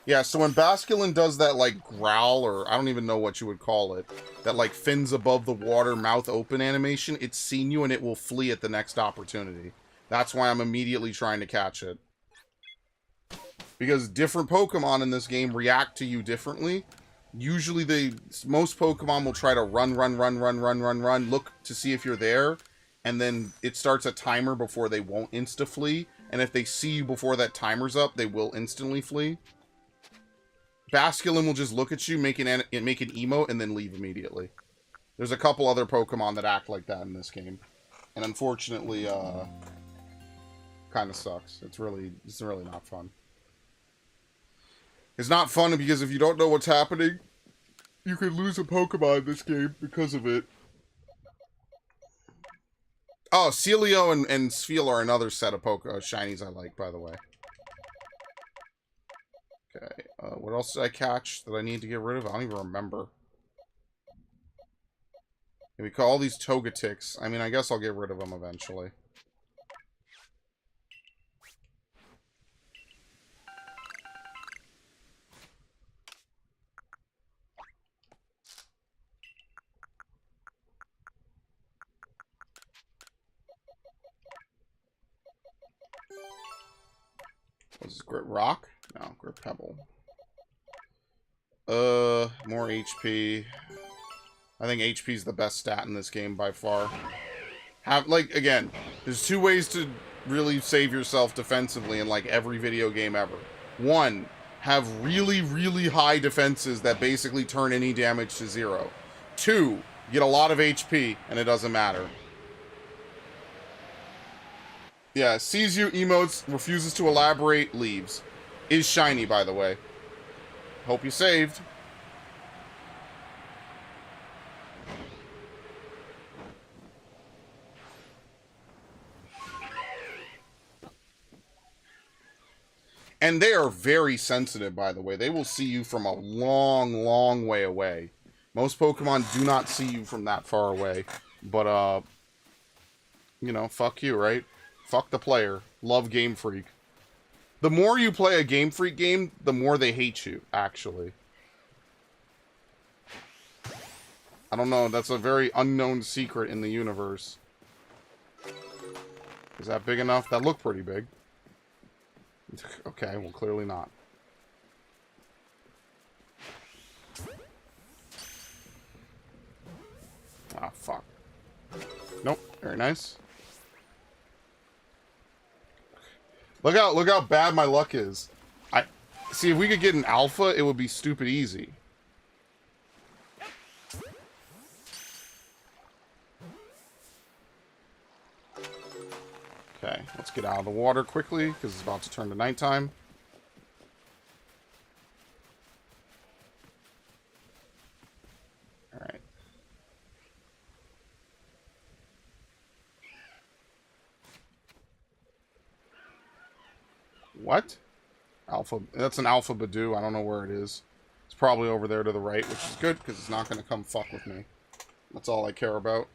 Yeah, so when Basculin does that, like, growl, or I don't even know what you would call it, that, like, fins above the water, mouth open animation, it's seen you and it will flee at the next opportunity. That's why I'm immediately trying to catch it. Because different Pokemon in this game react to you differently. Usually most Pokemon will try to run, look to see if you're there, and then it starts a timer before they won't insta-flee, and if they see you before that timer's up, they will instantly flee. Basculin will just look at you, make an emote, and then leave immediately. There's a couple other Pokemon that act like that in this game. And unfortunately, kind of sucks. It's really not fun. It's not fun because if you don't know what's happening, you could lose a Pokemon in this game because of it. Oh, Celio and Spheal are another set of Shinies I like, by the way. Okay, what else did I catch that I need to get rid of? I don't even remember. And we call all these Togeticks. I mean, I guess I'll get rid of them eventually. What's this, Grit Rock? No, Grit Pebble. More HP. I think HP is the best stat in this game by far. Again, there's two ways to really save yourself defensively in, like, every video game ever. One, have really, really high defenses that basically turn any damage to 0. 2, get a lot of HP, and it doesn't matter. Yeah, sees you, emotes, refuses to elaborate, leaves. Is shiny, by the way. Hope you saved. And they are very sensitive, by the way. They will see you from a long, long way away. Most Pokemon do not see you from that far away. But, you know, fuck you, right? Fuck the player. Love Game Freak. The more you play a Game Freak game, the more they hate you, actually. I don't know. That's a very unknown secret in the universe. Is that big enough? That looked pretty big. Okay, well, clearly not. Ah, fuck. Nope. Very nice. Look how bad my luck is. See, if we could get an alpha, it would be stupid easy. Okay, let's get out of the water quickly, because it's about to turn to nighttime. Alright. What? Alpha. That's an Alpha Badoo. I don't know where it is. It's probably over there to the right, which is good, because it's not going to come fuck with me. That's all I care about.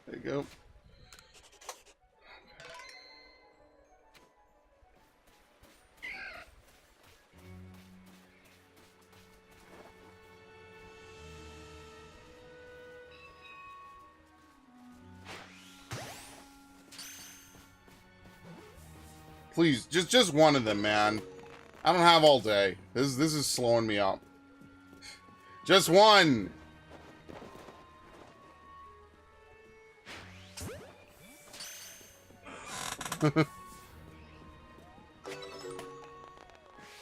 There you go. Please, just one of them, man. I don't have all day. This is slowing me up. Just one.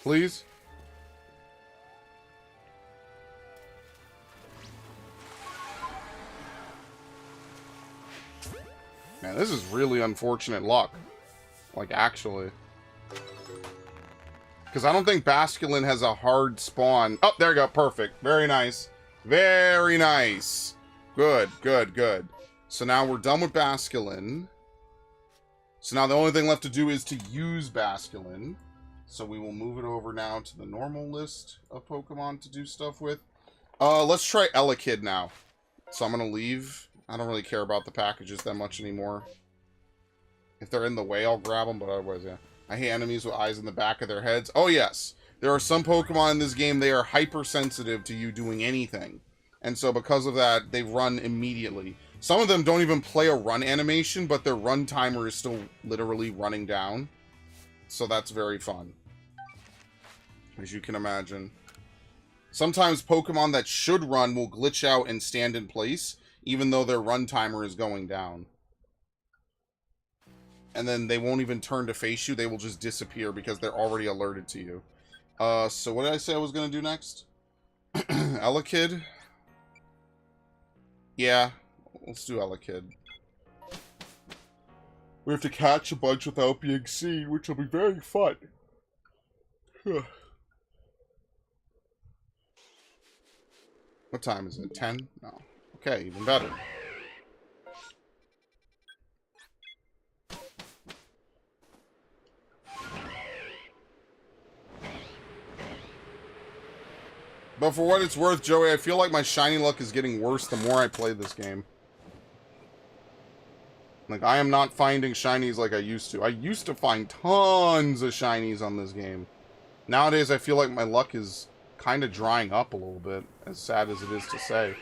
Please? Man, this is really unfortunate luck. Like, actually. Because I don't think Basculin has a hard spawn. Oh, there you go. Perfect. Very nice. Very nice. Good, good, good. So now we're done with Basculin. So now the only thing left to do is to use Basculin. So we will move it over now to the normal list of Pokemon to do stuff with. Let's try Elekid now. So I'm going to leave. I don't really care about the packages that much anymore. If they're in the way, I'll grab them, but otherwise, yeah. I hate enemies with eyes in the back of their heads. Oh, yes. There are some Pokemon in this game, they are hypersensitive to you doing anything. And so because of that, they run immediately. Some of them don't even play a run animation, but their run timer is still literally running down. So that's very fun. As you can imagine. Sometimes Pokemon that should run will glitch out and stand in place, even though their run timer is going down. And then they won't even turn to face you, they will just disappear because they're already alerted to you. So what did I say I was going to do next? Elekid? Yeah, let's do Elekid. We have to catch a bunch without being seen, which will be very fun. What time is it? 10? No. Okay, even better. But for what it's worth, Joey, I feel like my shiny luck is getting worse the more I play this game. Like, I am not finding shinies like I used to. I used to find tons of shinies on this game. Nowadays, I feel like my luck is kind of drying up a little bit, as sad as it is to say.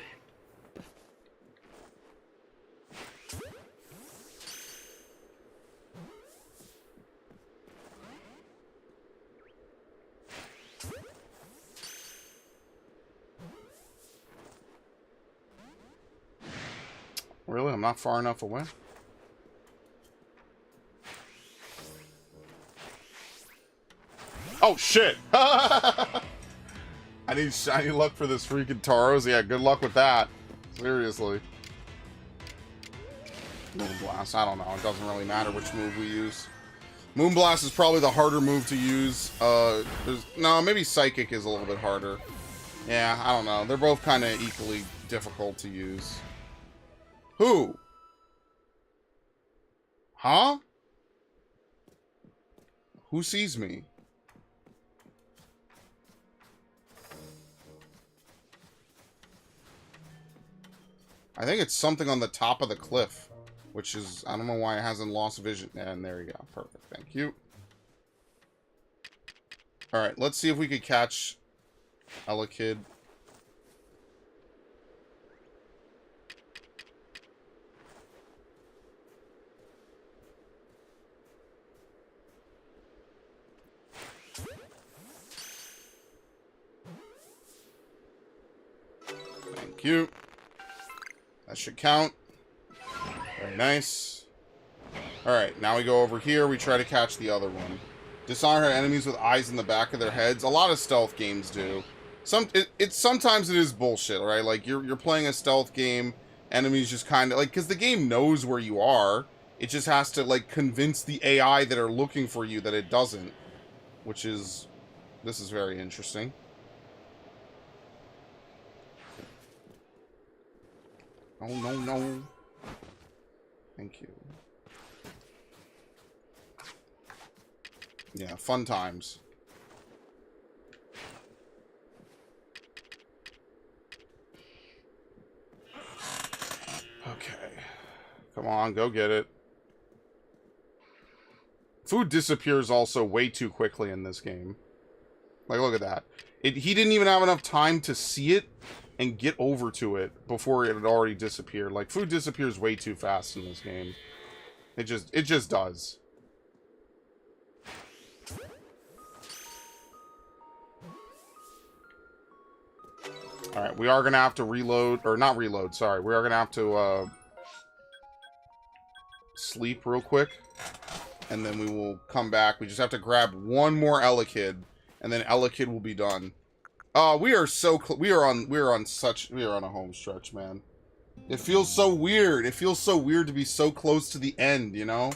Really? I'm not far enough away? Oh, shit! I need shiny luck for this freaking Tauros. Yeah, good luck with that. Seriously. Moonblast. I don't know. It doesn't really matter which move we use. Moonblast is probably the harder move to use. No, maybe Psychic is a little bit harder. Yeah, I don't know. They're both kind of equally difficult to use. Who? Huh? Who sees me? I think it's something on the top of the cliff, which is, I don't know why it hasn't lost vision. And there you go. Perfect. Thank you. Alright, let's see if we could catch Elekid. Thank you. That should count. Very nice. Alright, now we go over here. We try to catch the other one. Dishonor her enemies with eyes in the back of their heads. A lot of stealth games do. Sometimes it is bullshit, right? Like, you're playing a stealth game, enemies just kind of... Like, because the game knows where you are. It just has to, like, convince the AI that are looking for you that it doesn't. Which is... This is very interesting. Oh, no, no. Thank you. Yeah, fun times. Okay. Come on, go get it. Food disappears also way too quickly in this game. Like, look at that. He didn't even have enough time to see it and get over to it before it had already disappeared. Like, food disappears way too fast in this game. It just does. Alright, we are gonna have to reload, or not reload, sorry. We are gonna have to, sleep real quick. And then we will come back. We just have to grab one more Elekid, and then Elekid will be done. We are so we are on a home stretch, man. It feels so weird. It feels so weird to be so close to the end, you know?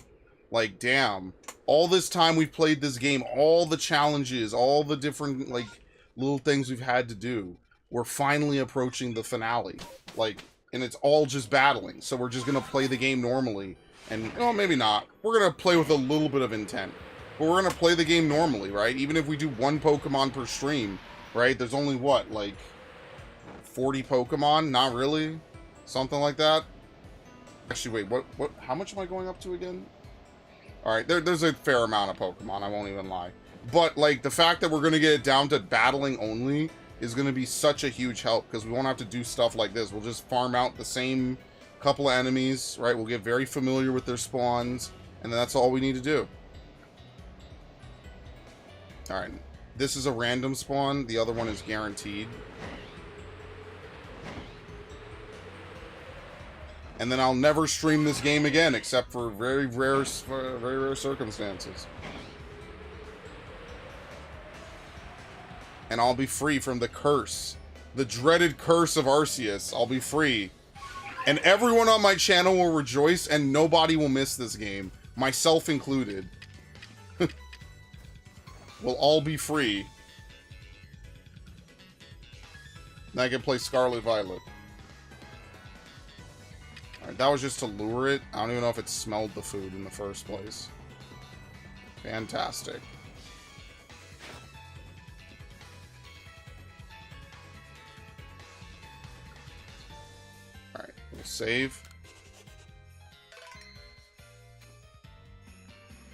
Like, damn. All this time we've played this game, all the challenges, all the different, like, little things we've had to do. We're finally approaching the finale. Like, and it's all just battling. So we're just going to play the game normally. And, well, maybe not. We're going to play with a little bit of intent. But we're going to play the game normally, right? Even if we do one Pokemon per stream, right? There's only, what, like 40 Pokemon? Not really? Something like that? Actually, wait, what, how much am I going up to again? Alright, there's a fair amount of Pokemon, I won't even lie. But, like, the fact that we're going to get it down to battling only is going to be such a huge help, because we won't have to do stuff like this. We'll just farm out the same couple of enemies, right? We'll get very familiar with their spawns, and then that's all we need to do. Alright, this is a random spawn, the other one is guaranteed. And then I'll never stream this game again, except for very rare circumstances. And I'll be free from the curse. The dreaded curse of Arceus. I'll be free. And everyone on my channel will rejoice, and nobody will miss this game. Myself included. We'll all be free. Now I can play Scarlet Violet. Alright, that was just to lure it. I don't even know if it smelled the food in the first place. Fantastic. Alright, we'll save.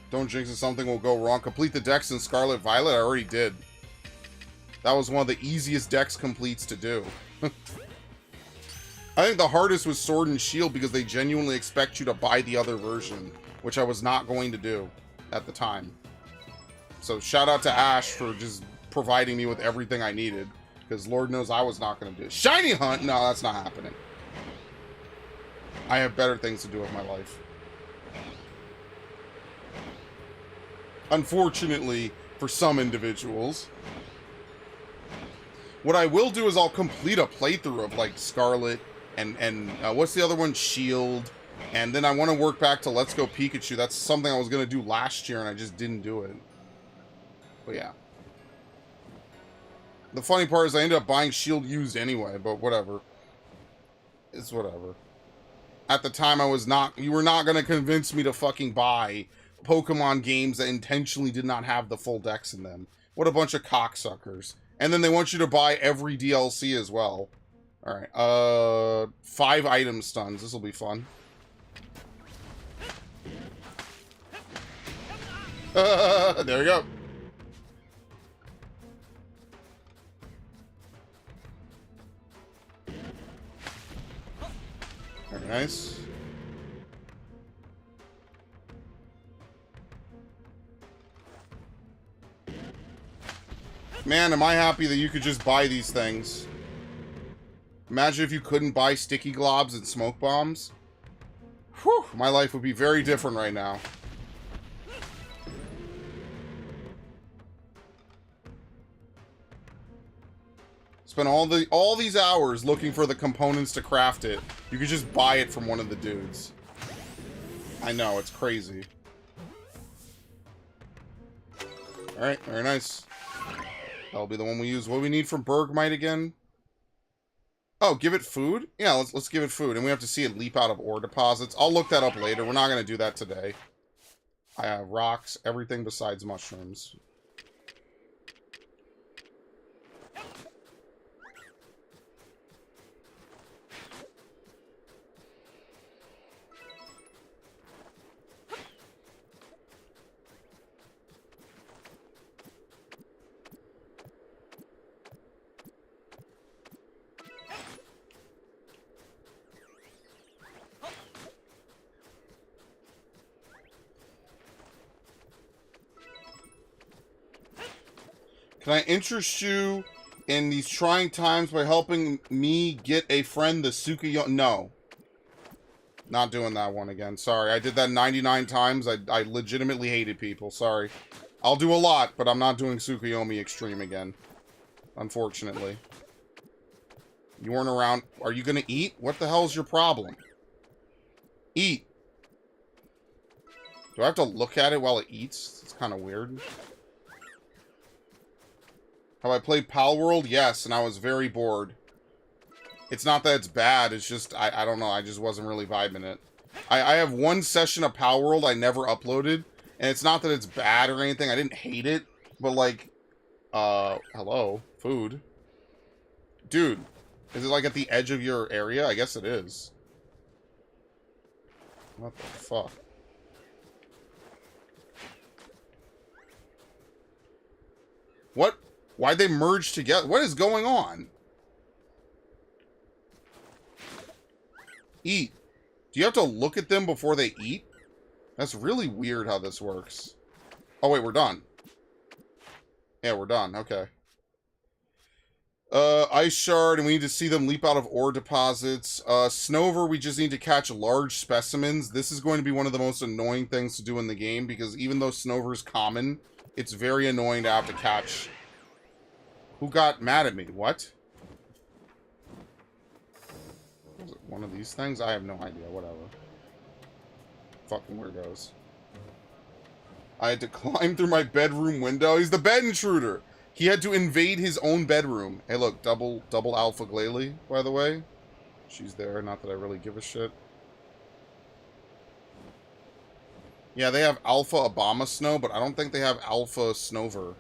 Don't jinx it, something will go wrong. Complete the dex in Scarlet Violet? I already did. That was one of the easiest dex completes to do. I think the hardest was Sword and Shield because they genuinely expect you to buy the other version, which I was not going to do at the time. So shout out to Ash for just providing me with everything I needed, because Lord knows I was not going to do it. Shiny Hunt? No, that's not happening. I have better things to do with my life. Unfortunately, for some individuals. What I will do is I'll complete a playthrough of, like, Scarlet and what's the other one? Shield. And then I want to work back to Let's Go Pikachu. That's something I was going to do last year, and I just didn't do it. But yeah. The funny part is I ended up buying Shield used anyway, but whatever. It's whatever. At the time, you were not going to convince me to fucking buy Pokemon games that intentionally did not have the full decks in them. What a bunch of cocksuckers. And then they want you to buy every DLC as well. Alright, 5 item stuns. This will be fun. There we go. Very nice. Man, am I happy that you could just buy these things. Imagine if you couldn't buy sticky globs and smoke bombs. Whew, my life would be very different right now. Spent all these hours looking for the components to craft it. You could just buy it from one of the dudes. I know, it's crazy. Alright, very nice. That'll be the one we use. What do we need from Bergmite again? Oh, give it food? Yeah, let's give it food. And we have to see it leap out of ore deposits. I'll look that up later. We're not going to do that today. I have rocks, everything besides mushrooms. Can I interest you in these trying times by helping me get a friend, the Tsukuyomi? No. Not doing that one again. Sorry, I did that 99 times. I legitimately hated people. Sorry. I'll do a lot, but I'm not doing Tsukuyomi Extreme again. Unfortunately. You weren't around. Are you gonna eat? What the hell is your problem? Eat. Do I have to look at it while it eats? It's kind of weird. Have I played Pal World? Yes, and I was very bored. It's not that it's bad, it's just, I don't know, I just wasn't really vibing it. I have one session of Power World I never uploaded, and it's not that it's bad or anything, I didn't hate it, but like, hello, food. Dude, is it like at the edge of your area? I guess it is. What the fuck? What? Why'd they merge together? What is going on? Eat. Do you have to look at them before they eat? That's really weird how this works. Oh, wait, we're done. Yeah, we're done. Okay. Ice Shard, and we need to see them leap out of ore deposits. Snover, we just need to catch large specimens. This is going to be one of the most annoying things to do in the game, because even though Snover is common, it's very annoying to have to catch. Who got mad at me? What? Was it one of these things? I have no idea. Whatever. Fucking weirdos. I had to climb through my bedroom window. He's the bed intruder. He had to invade his own bedroom. Hey, look, double Alpha Glalie, by the way. She's there. Not that I really give a shit. Yeah, they have Alpha Obama Snow, but I don't think they have Alpha Snover.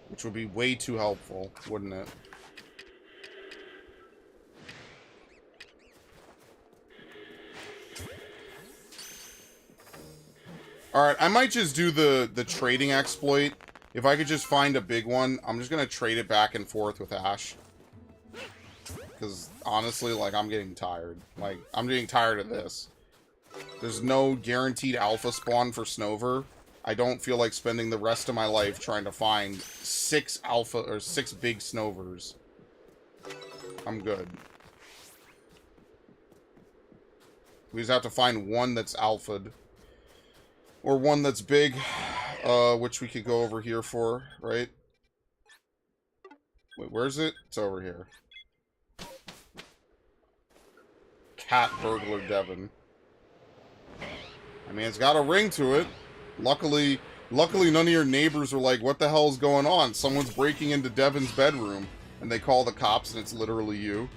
Which would be way too helpful, wouldn't it? Alright, I might just do the trading exploit. If I could just find a big one, I'm just going to trade it back and forth with Ash. Because, honestly, like, I'm getting tired. Like, I'm getting tired of this. There's no guaranteed alpha spawn for Snover. I don't feel like spending the rest of my life trying to find 6 alpha, or 6 big Snovers. I'm good. We just have to find one that's alpha'd. Or one that's big, which we could go over here for, right? Wait, where's it? It's over here. Cat Burglar Devon. I mean, it's got a ring to it. Luckily none of your neighbors are like, what the hell's going on? Someone's breaking into Devon's bedroom. And they call the cops and it's literally you.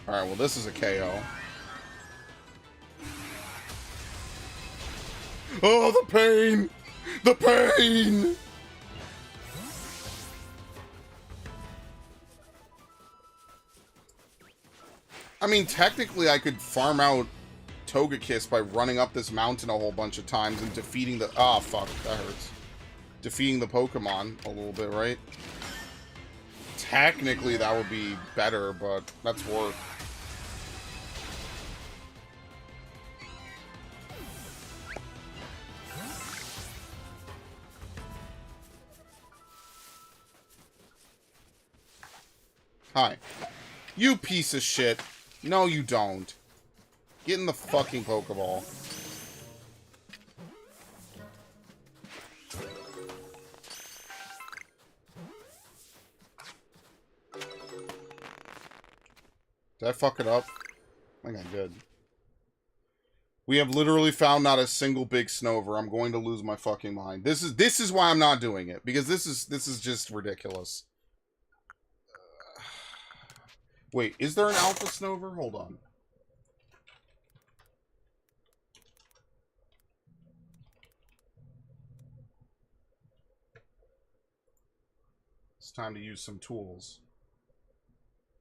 Alright, well this is a KO. Oh, the pain! The pain! I mean, technically I could farm out Togekiss by running up this mountain a whole bunch of times and defeating the... Ah, fuck, that hurts. Defeating the Pokemon a little bit, right? Technically that would be better, but that's work. Hi. You piece of shit. No, you don't. Get in the fucking Pokeball. Did I fuck it up? I think I did. We have literally found not a single big Snover. I'm going to lose my fucking mind. This is why I'm not doing it, because this is just ridiculous. Wait, is there an Alpha Snover? Hold on. It's time to use some tools.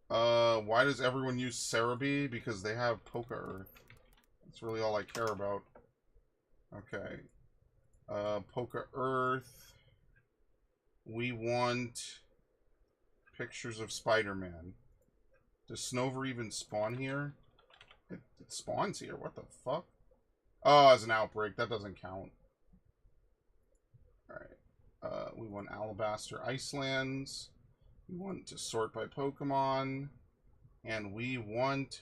Why does everyone use Cerebi? Because they have Poke Earth. That's really all I care about. Okay. Poke Earth. We want pictures of Spider-Man. Does Snover even spawn here? It spawns here. What the fuck? Oh, as an outbreak. That doesn't count. Alright. We want Alabaster Icelands. We want to sort by Pokemon. And we want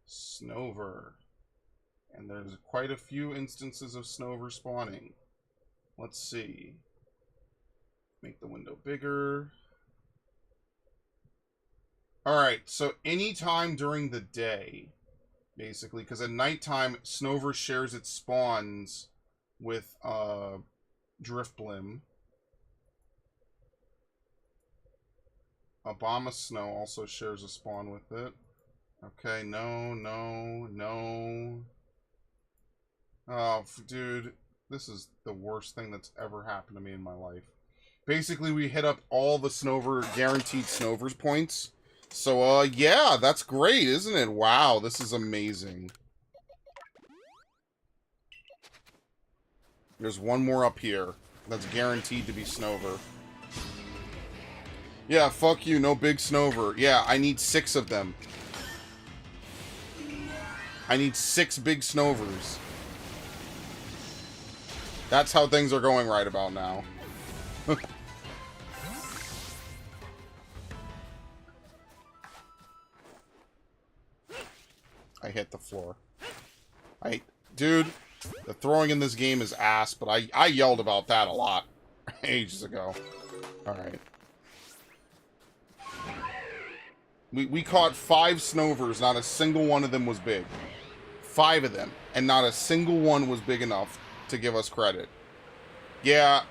Snover. And there's quite a few instances of Snover spawning. Let's see. Make the window bigger. Alright, so anytime during the day, basically, because at nighttime, Snover shares its spawns with Drift Blim. Obama Snow also shares a spawn with it. Okay, no. Oh, dude, this is the worst thing that's ever happened to me in my life. Basically, we hit up all the Snover, guaranteed Snovers points. So, yeah, that's great, isn't it? Wow, this is amazing. There's one more up here that's guaranteed to be Snover. Yeah, fuck you, no big Snover. Yeah, I need 6 of them. I need 6 big Snovers. That's how things are going right about now. I hit the floor. Dude, the throwing in this game is ass, but I yelled about that a lot ages ago. Alright. We caught 5 Snovers, not a single one of them was big. 5 of them, and not a single one was big enough to give us credit. Yeah,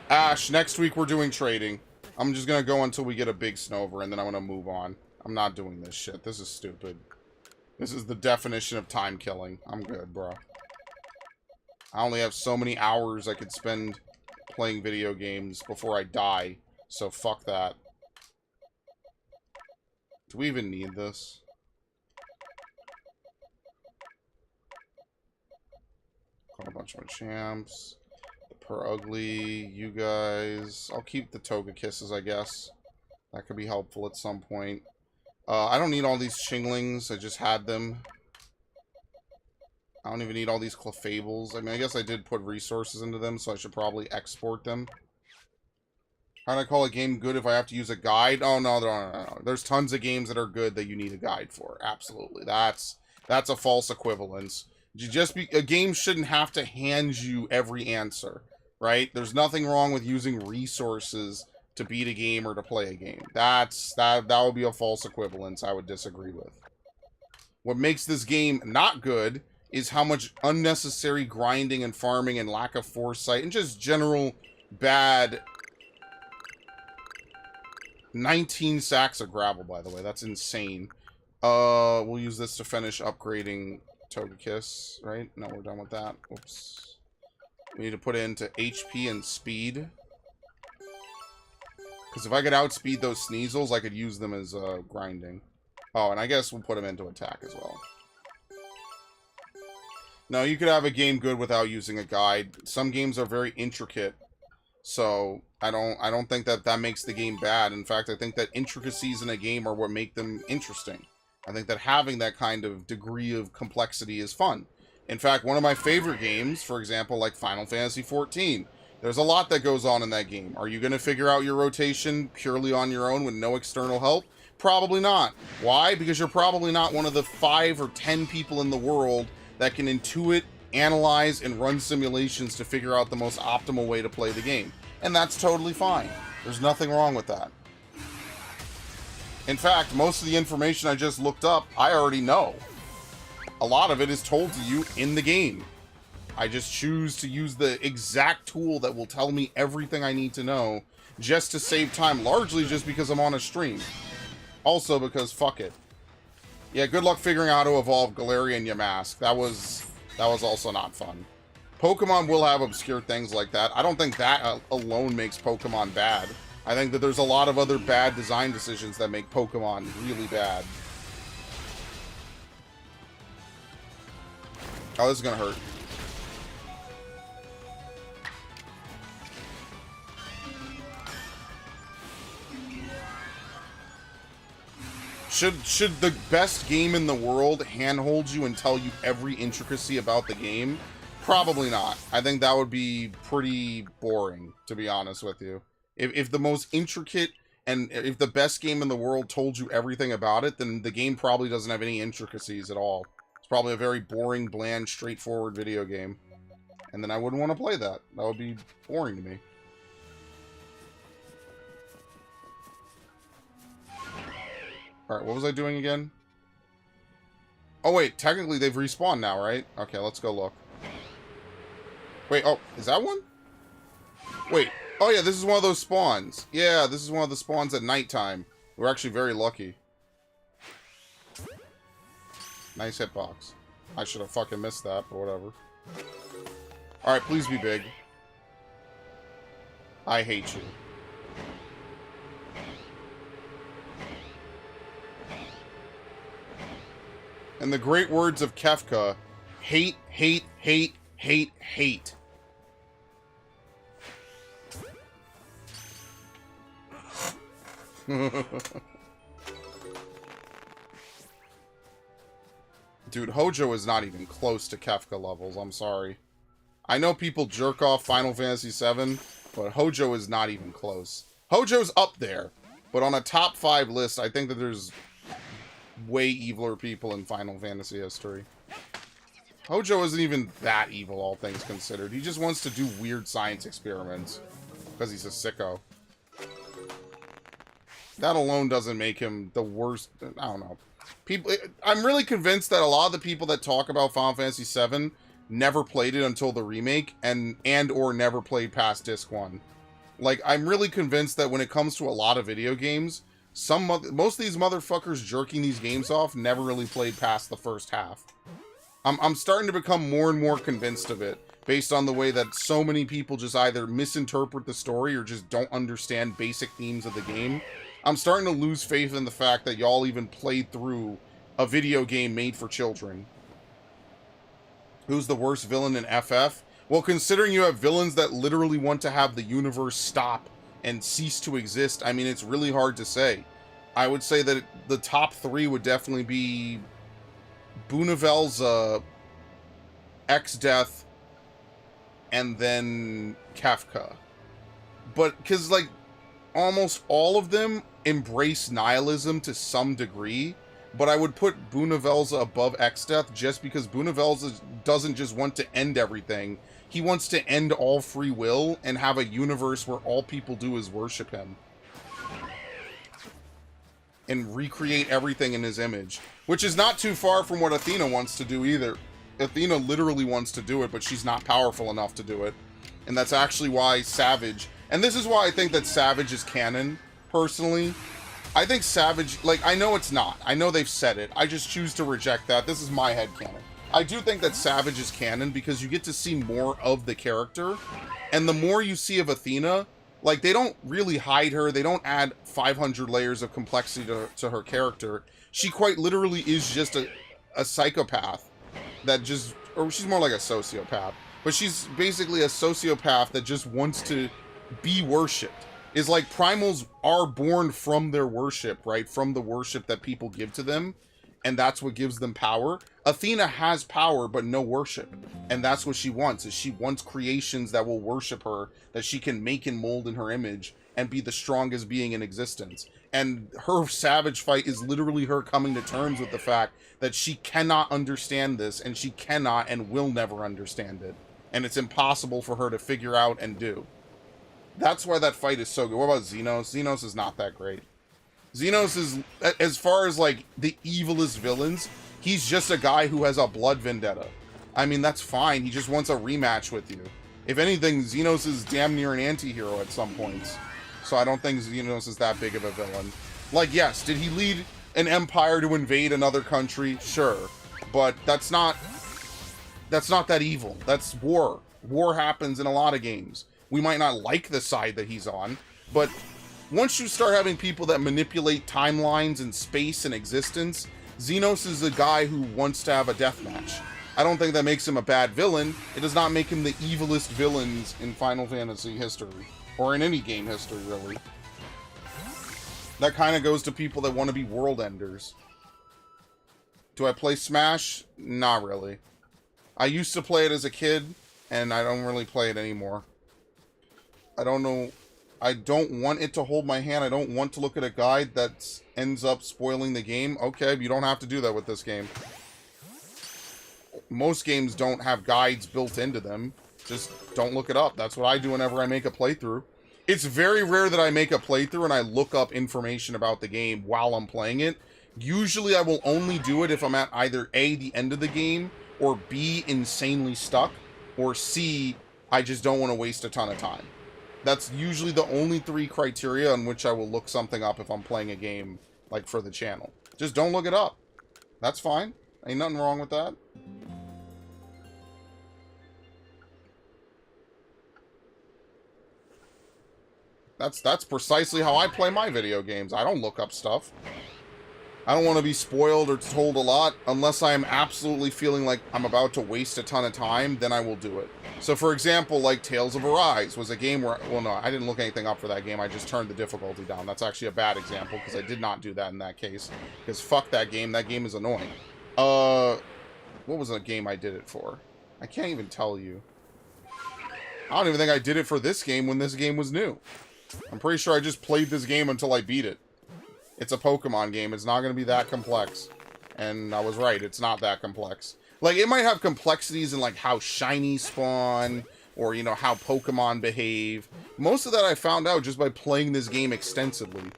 Ash, next week we're doing trading. I'm just gonna go until we get a big Snover, and then I'm gonna move on. I'm not doing this shit. This is stupid. This is the definition of time killing. I'm good, bro. I only have so many hours I could spend playing video games before I die, so fuck that. Do we even need this? Got a bunch of champs. The Per Ugly, you guys. I'll keep the Toga Kisses, I guess. That could be helpful at some point. I don't need all these Shinglings. I just had them. I don't even need all these Clefables. I mean, I guess I did put resources into them, so I should probably export them. How do I call a game good if I have to use a guide? Oh, no. There's tons of games that are good that you need a guide for. Absolutely. That's a false equivalence. A game shouldn't have to hand you every answer, right? There's nothing wrong with using resources to beat a game or to play a game. That would be a false equivalence I would disagree with. What makes this game not good is how much unnecessary grinding and farming and lack of foresight and just general bad... 19 sacks of gravel, by the way. That's insane. We'll use this to finish upgrading Togekiss, right? No, we're done with that. Oops. We need to put it into HP and speed. Because if I could outspeed those Sneasels, I could use them as grinding. Oh, and I guess we'll put them into attack as well. No, you could have a game good without using a guide. Some games are very intricate. So, I don't think that makes the game bad. In fact, I think that intricacies in a game are what make them interesting. I think that having that kind of degree of complexity is fun. In fact, one of my favorite games, for example, like Final Fantasy XIV, there's a lot that goes on in that game. Are you going to figure out your rotation purely on your own with no external help? Probably not. Why? Because you're probably not one of the 5 or 10 people in the world that can intuit, analyze, and run simulations to figure out the most optimal way to play the game. And that's totally fine. There's nothing wrong with that. In fact, most of the information I just looked up, I already know. A lot of it is told to you in the game. I just choose to use the exact tool that will tell me everything I need to know just to save time, largely just because I'm on a stream. Also because fuck it. Yeah, good luck figuring out how to evolve Galarian Yamask. That was also not fun. Pokemon will have obscure things like that. I don't think that alone makes Pokemon bad. I think that there's a lot of other bad design decisions that make Pokemon really bad. Oh, this is gonna hurt. Should the best game in the world handhold you and tell you every intricacy about the game? Probably not. I think that would be pretty boring, to be honest with you. If the most intricate and if the best game in the world told you everything about it, then the game probably doesn't have any intricacies at all. It's probably a very boring, bland, straightforward video game. And then I wouldn't want to play that. That would be boring to me. Alright, what was I doing again? Oh wait, technically they've respawned now, right? Okay, let's go look. Wait, oh, is that one? Wait, oh yeah, this is one of those spawns. Yeah, this is one of the spawns at nighttime. We're actually very lucky. Nice hitbox. I should have fucking missed that, but whatever. Alright, please be big. I hate you. In the great words of Kefka, hate, hate, hate, hate, hate. Dude, Hojo is not even close to Kefka levels, I'm sorry. I know people jerk off Final Fantasy VII, but Hojo is not even close. Hojo's up there, but on a top 5 list, I think that there's way eviler people in Final Fantasy history. Hojo isn't even that evil, all things considered. He just wants to do weird science experiments, because he's a sicko. That alone doesn't make him the worst. I don't know. People, I'm really convinced that a lot of the people that talk about Final Fantasy VII never played it until the remake, and or never played past Disc 1. Like, I'm really convinced that when it comes to a lot of video games, most of these motherfuckers jerking these games off never really played past the first half. I'm starting to become more and more convinced of it, based on the way that so many people just either misinterpret the story or just don't understand basic themes of the game. I'm starting to lose faith in the fact that y'all even played through a video game made for children. Who's the worst villain in FF? Well, considering you have villains that literally want to have the universe stop and cease to exist, I mean, it's really hard to say. I would say that the top 3 would definitely be Bunavel's X-Death, and then Kefka. But, because, like, almost all of them embrace nihilism to some degree, but I would put Bunavel's above X-Death just because Bunavel's doesn't just want to end everything. He wants to end all free will and have a universe where all people do is worship him. And recreate everything in his image. Which is not too far from what Athena wants to do either. Athena literally wants to do it, but she's not powerful enough to do it. And that's actually why Savage... And this is why I think that Savage is canon, personally. I think Savage... Like, I know it's not. I know they've said it. I just choose to reject that. This is my headcanon. I do think that Savage is canon because you get to see more of the character. And the more you see of Athena... Like, they don't really hide her. They don't add 500 layers of complexity to her character. She quite literally is just a psychopath that just... Or she's more like a sociopath. But she's basically a sociopath that just wants to be worshipped. Is like primals are born from their worship, right? From the worship that people give to them. And that's what gives them power. Athena has power, but no worship. And that's what she wants, is she wants creations that will worship her, that she can make and mold in her image, and be the strongest being in existence. And her Savage fight is literally her coming to terms with the fact that she cannot understand this, and she cannot and will never understand it. And it's impossible for her to figure out and do. That's why that fight is so good. What about Xenos? Xenos is not that great. Xenos is, as far as, like, the evilest villains, he's just a guy who has a blood vendetta. I mean, that's fine. He just wants a rematch with you. If anything, Xenos is damn near an anti-hero at some points. So I don't think Xenos is that big of a villain. Like, yes, did he lead an empire to invade another country? Sure. But that's not that evil. That's war. War happens in a lot of games. We might not like the side that he's on, but once you start having people that manipulate timelines and space and existence, Xenos is a guy who wants to have a deathmatch. I don't think that makes him a bad villain. It does not make him the evilest villains in Final Fantasy history. Or in any game history, really. That kind of goes to people that want to be world enders. Do I play Smash? Not really. I used to play it as a kid, and I don't really play it anymore. I don't know... I don't want it to hold my hand. I don't want to look at a guide that ends up spoiling the game. Okay, you don't have to do that with this game. Most games don't have guides built into them. Just don't look it up. That's what I do whenever I make a playthrough. It's very rare that I make a playthrough and I look up information about the game while I'm playing it. Usually I will only do it if I'm at either A, the end of the game, or B, insanely stuck, or C, I just don't want to waste a ton of time. That's usually the only 3 criteria on which I will look something up if I'm playing a game, like, for the channel. Just don't look it up. That's fine. Ain't nothing wrong with that. That's precisely how I play my video games. I don't look up stuff. I don't want to be spoiled or told a lot unless I am absolutely feeling like I'm about to waste a ton of time, then I will do it. So for example, like Tales of Arise was a game where, well no, I didn't look anything up for that game, I just turned the difficulty down. That's actually a bad example because I did not do that in that case. Because fuck that game is annoying. What was a game I did it for? I can't even tell you. I don't even think I did it for this game when this game was new. I'm pretty sure I just played this game until I beat it. It's a Pokemon game. It's not going to be that complex. And I was right. It's not that complex. Like, it might have complexities in, like, how Shinies spawn, or, you know, how Pokemon behave. Most of that I found out just by playing this game extensively.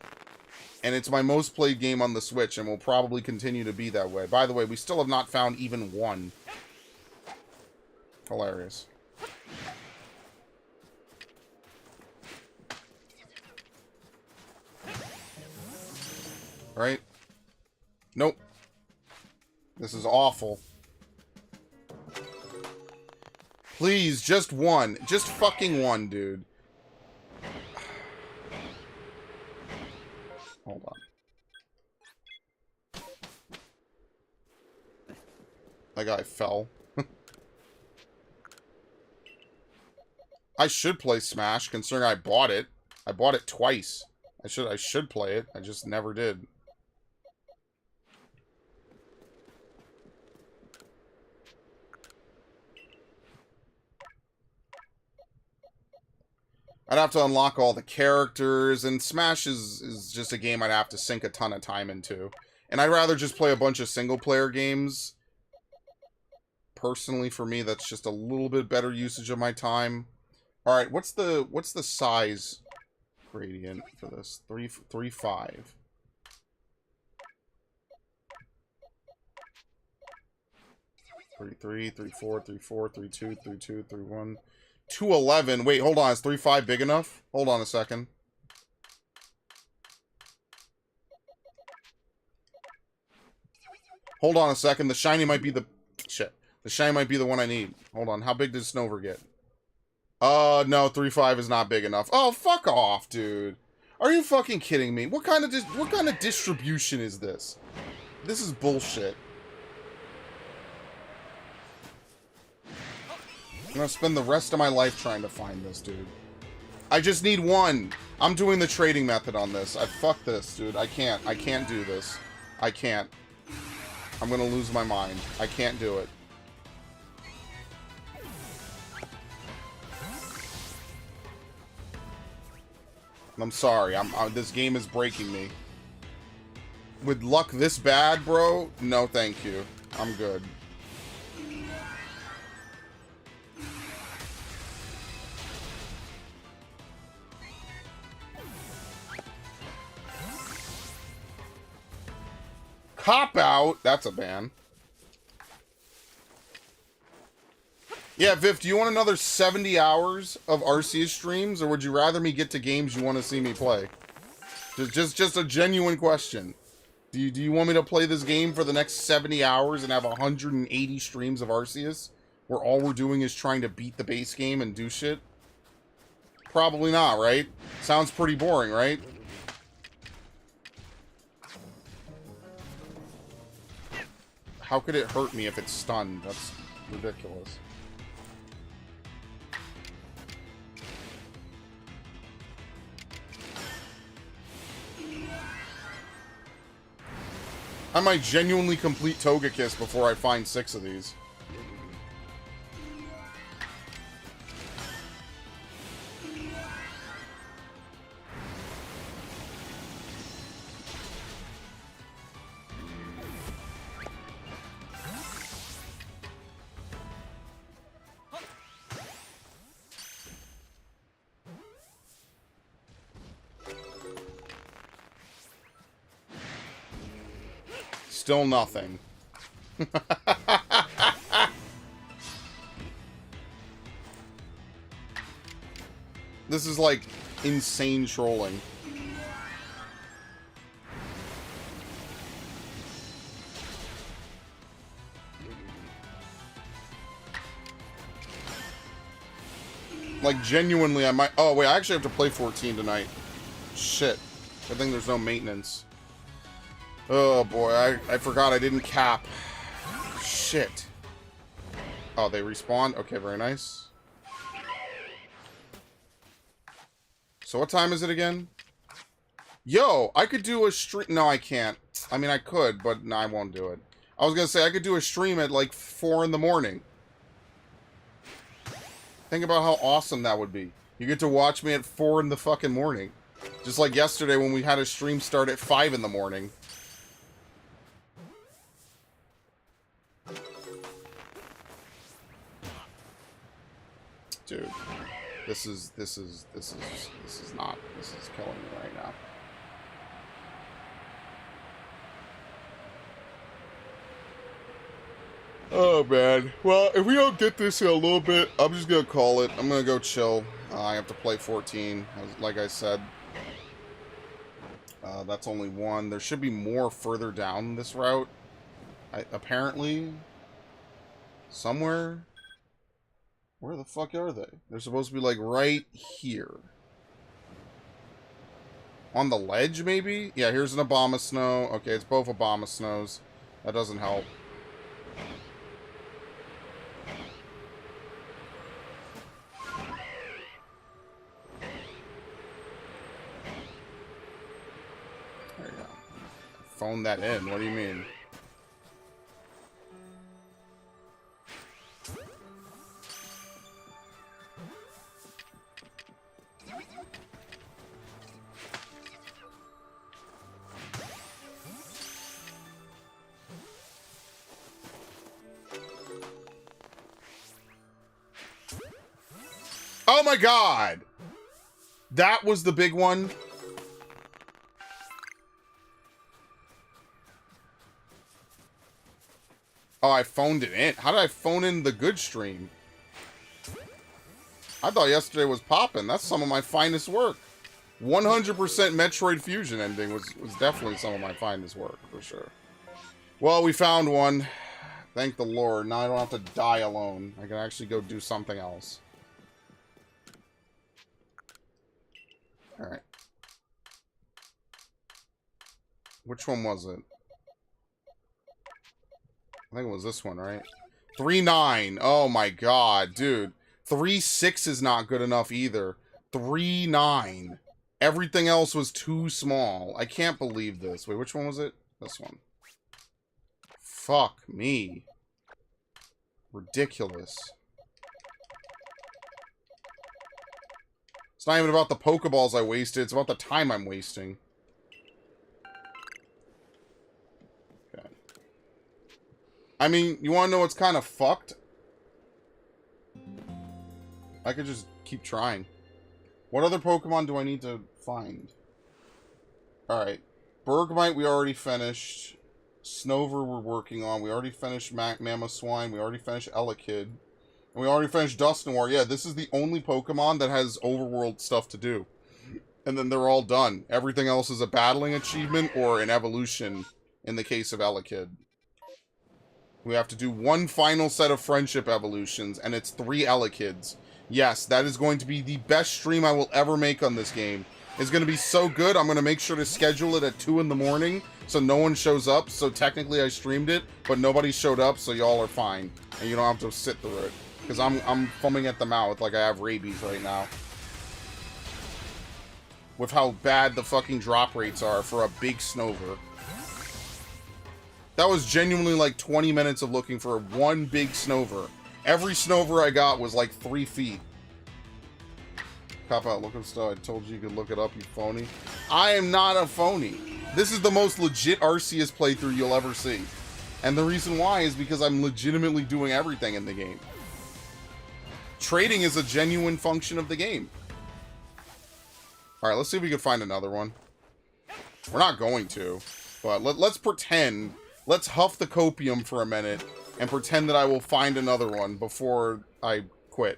And it's my most played game on the Switch, and will probably continue to be that way. By the way, we still have not found even one. Hilarious. Right? Nope. This is awful. Please, just one. Just fucking one, dude. Hold on. That guy fell. I should play Smash, considering I bought it. I bought it twice. I should play it. I just never did. I'd have to unlock all the characters, and Smash is just a game I'd have to sink a ton of time into. And I'd rather just play a bunch of single-player games. Personally, for me, that's just a little bit better usage of my time. Alright, what's the size gradient for this? 3.5. 3.3, 3.4, 3.4, 3.2, 3.2, 3.1. 211. Wait, hold on. Is 3.5 big enough? Hold on a second. Hold on a second. The shiny might be the... Shit. The shiny might be the one I need. Hold on. How big did Snover get? No. 3.5 is not big enough. Oh, fuck off, dude. Are you fucking kidding me? What kind of distribution is this? This is bullshit. I'm gonna spend the rest of my life trying to find this, dude. I just need one. I'm doing the trading method on this. Fuck this, dude. I can't do this. I can't. I'm gonna lose my mind. I can't do it. I'm sorry. This game is breaking me. With luck this bad, bro? No, thank you. I'm good. Cop out? That's a ban. Yeah, Viv, do you want another 70 hours of Arceus streams, or would you rather me get to games you want to see me play? Just a genuine question. Do you want me to play this game for the next 70 hours and have 180 streams of Arceus, where all we're doing is trying to beat the base game and do shit? Probably not, right? Sounds pretty boring, right? How could it hurt me if it's stunned? That's ridiculous. I might genuinely complete Togekiss before I find 6 of these. Still nothing. This is like insane trolling. Like, genuinely, I might... Oh, wait, I actually have to play 14 tonight. Shit. I think there's no maintenance. Oh, boy, I forgot I didn't cap. Shit. Oh, they respawned? Okay, very nice. So what time is it again? Yo, I could do a stream... No, I can't. I mean, I could, but no, I won't do it. I was gonna say, I could do a stream at, like, 4 in the morning. Think about how awesome that would be. You get to watch me at 4 in the fucking morning. Just like yesterday when we had a stream start at 5 in the morning. Dude, this is killing me right now. Oh, man. Well, if we don't get this in a little bit, I'm just gonna call it. I'm gonna go chill. I have to play 14, like I said. That's only one. There should be more further down this route. Apparently. Somewhere. Where the fuck are they? They're supposed to be, like, right here. On the ledge, maybe? Yeah, here's an Obama Snow. Okay, it's both Obama Snows. That doesn't help. There you go. Phone that in. What do you mean? Oh my god! That was the big one? Oh, I phoned it in. How did I phone in the good stream? I thought yesterday was popping. That's some of my finest work. 100% Metroid Fusion ending was definitely some of my finest work, for sure. Well, we found one. Thank the Lord. Now I don't have to die alone. I can actually go do something else. Alright. Which one was it? I think it was this one, right? 3-9. Oh my god, dude. 3-6 is not good enough either. 3-9. Everything else was too small. I can't believe this. Wait, which one was it? This one. Fuck me. Ridiculous. It's not even about the Pokeballs I wasted. It's about the time I'm wasting. Okay. I mean, you want to know what's kind of fucked? I could just keep trying. What other Pokemon do I need to find? Alright. Bergmite we already finished. Snover we're working on. We already finished Mamoswine. We already finished Elekid. And we already finished Dusknoir. Yeah, this is the only Pokemon that has overworld stuff to do. And then they're all done. Everything else is a battling achievement or an evolution in the case of Elekid. We have to do one final set of friendship evolutions, and it's 3 Elekids. Yes, that is going to be the best stream I will ever make on this game. It's going to be so good, I'm going to make sure to schedule it at 2 in the morning, so no one shows up. So technically I streamed it, but nobody showed up, so y'all are fine. And you don't have to sit through it. Because I'm foaming at the mouth like I have rabies right now. With how bad the fucking drop rates are for a big Snover. That was genuinely like 20 minutes of looking for one big Snover. Every Snover I got was like 3 feet. Cop out, look up stuff. I told you could look it up, you phony. I am not a phony. This is the most legit Arceus playthrough you'll ever see. And the reason why is because I'm legitimately doing everything in the game. Trading is a genuine function of the game. Alright, let's see if we can find another one. We're not going to. But let's pretend. Let's huff the copium for a minute. And pretend that I will find another one before I quit.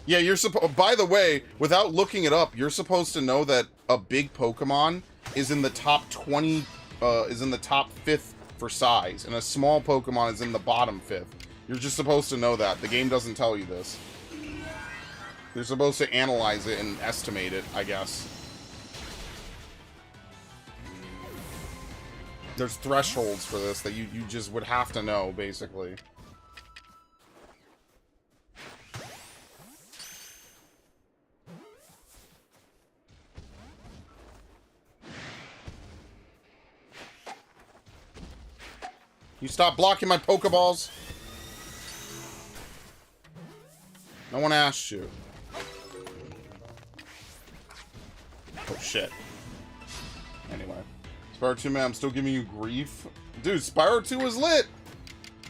Yeah, you're supposed... By the way, without looking it up, you're supposed to know that a big Pokemon is in the top 20... is in the top 5th for size, and a small Pokemon is in the bottom 5th. You're just supposed to know that. The game doesn't tell you this. You're supposed to analyze it and estimate it, I guess. There's thresholds for this that you just would have to know, basically. You stop blocking my Pokeballs? No one asked you. Oh, shit. Anyway. Spyro 2, man, I'm still giving you grief. Dude, Spyro 2 was lit!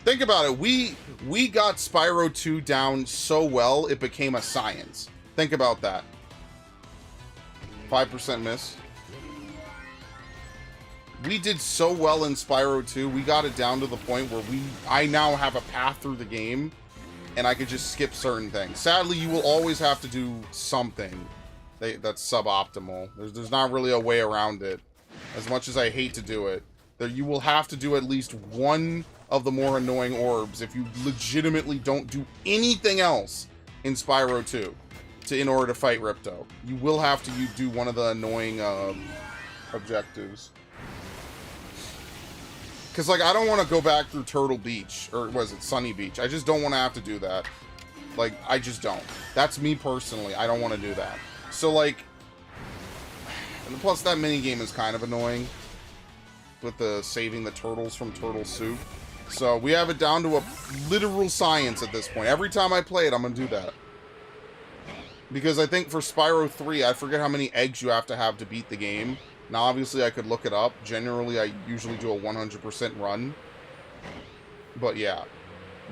Think about it. We got Spyro 2 down so well, it became a science. Think about that. 5% miss. We did so well in Spyro 2, we got it down to the point where I now have a path through the game, and I could just skip certain things. Sadly, you will always have to do something that's suboptimal. There's not really a way around it. As much as I hate to do it, you will have to do at least one of the more annoying orbs if you legitimately don't do anything else in Spyro 2 in order to fight Ripto. You will have to do one of the annoying objectives. Because, like, I don't want to go back through Turtle Beach, or was it Sunny Beach? I just don't want to have to do that. Like, I just don't. That's me personally. I don't want to do that. So, like, and plus that minigame is kind of annoying with the saving the turtles from Turtle Soup. So, we have it down to a literal science at this point. Every time I play it, I'm going to do that. Because I think for Spyro 3, I forget how many eggs you have to beat the game. Now, obviously, I could look it up. Generally, I usually do a 100% run. But, yeah.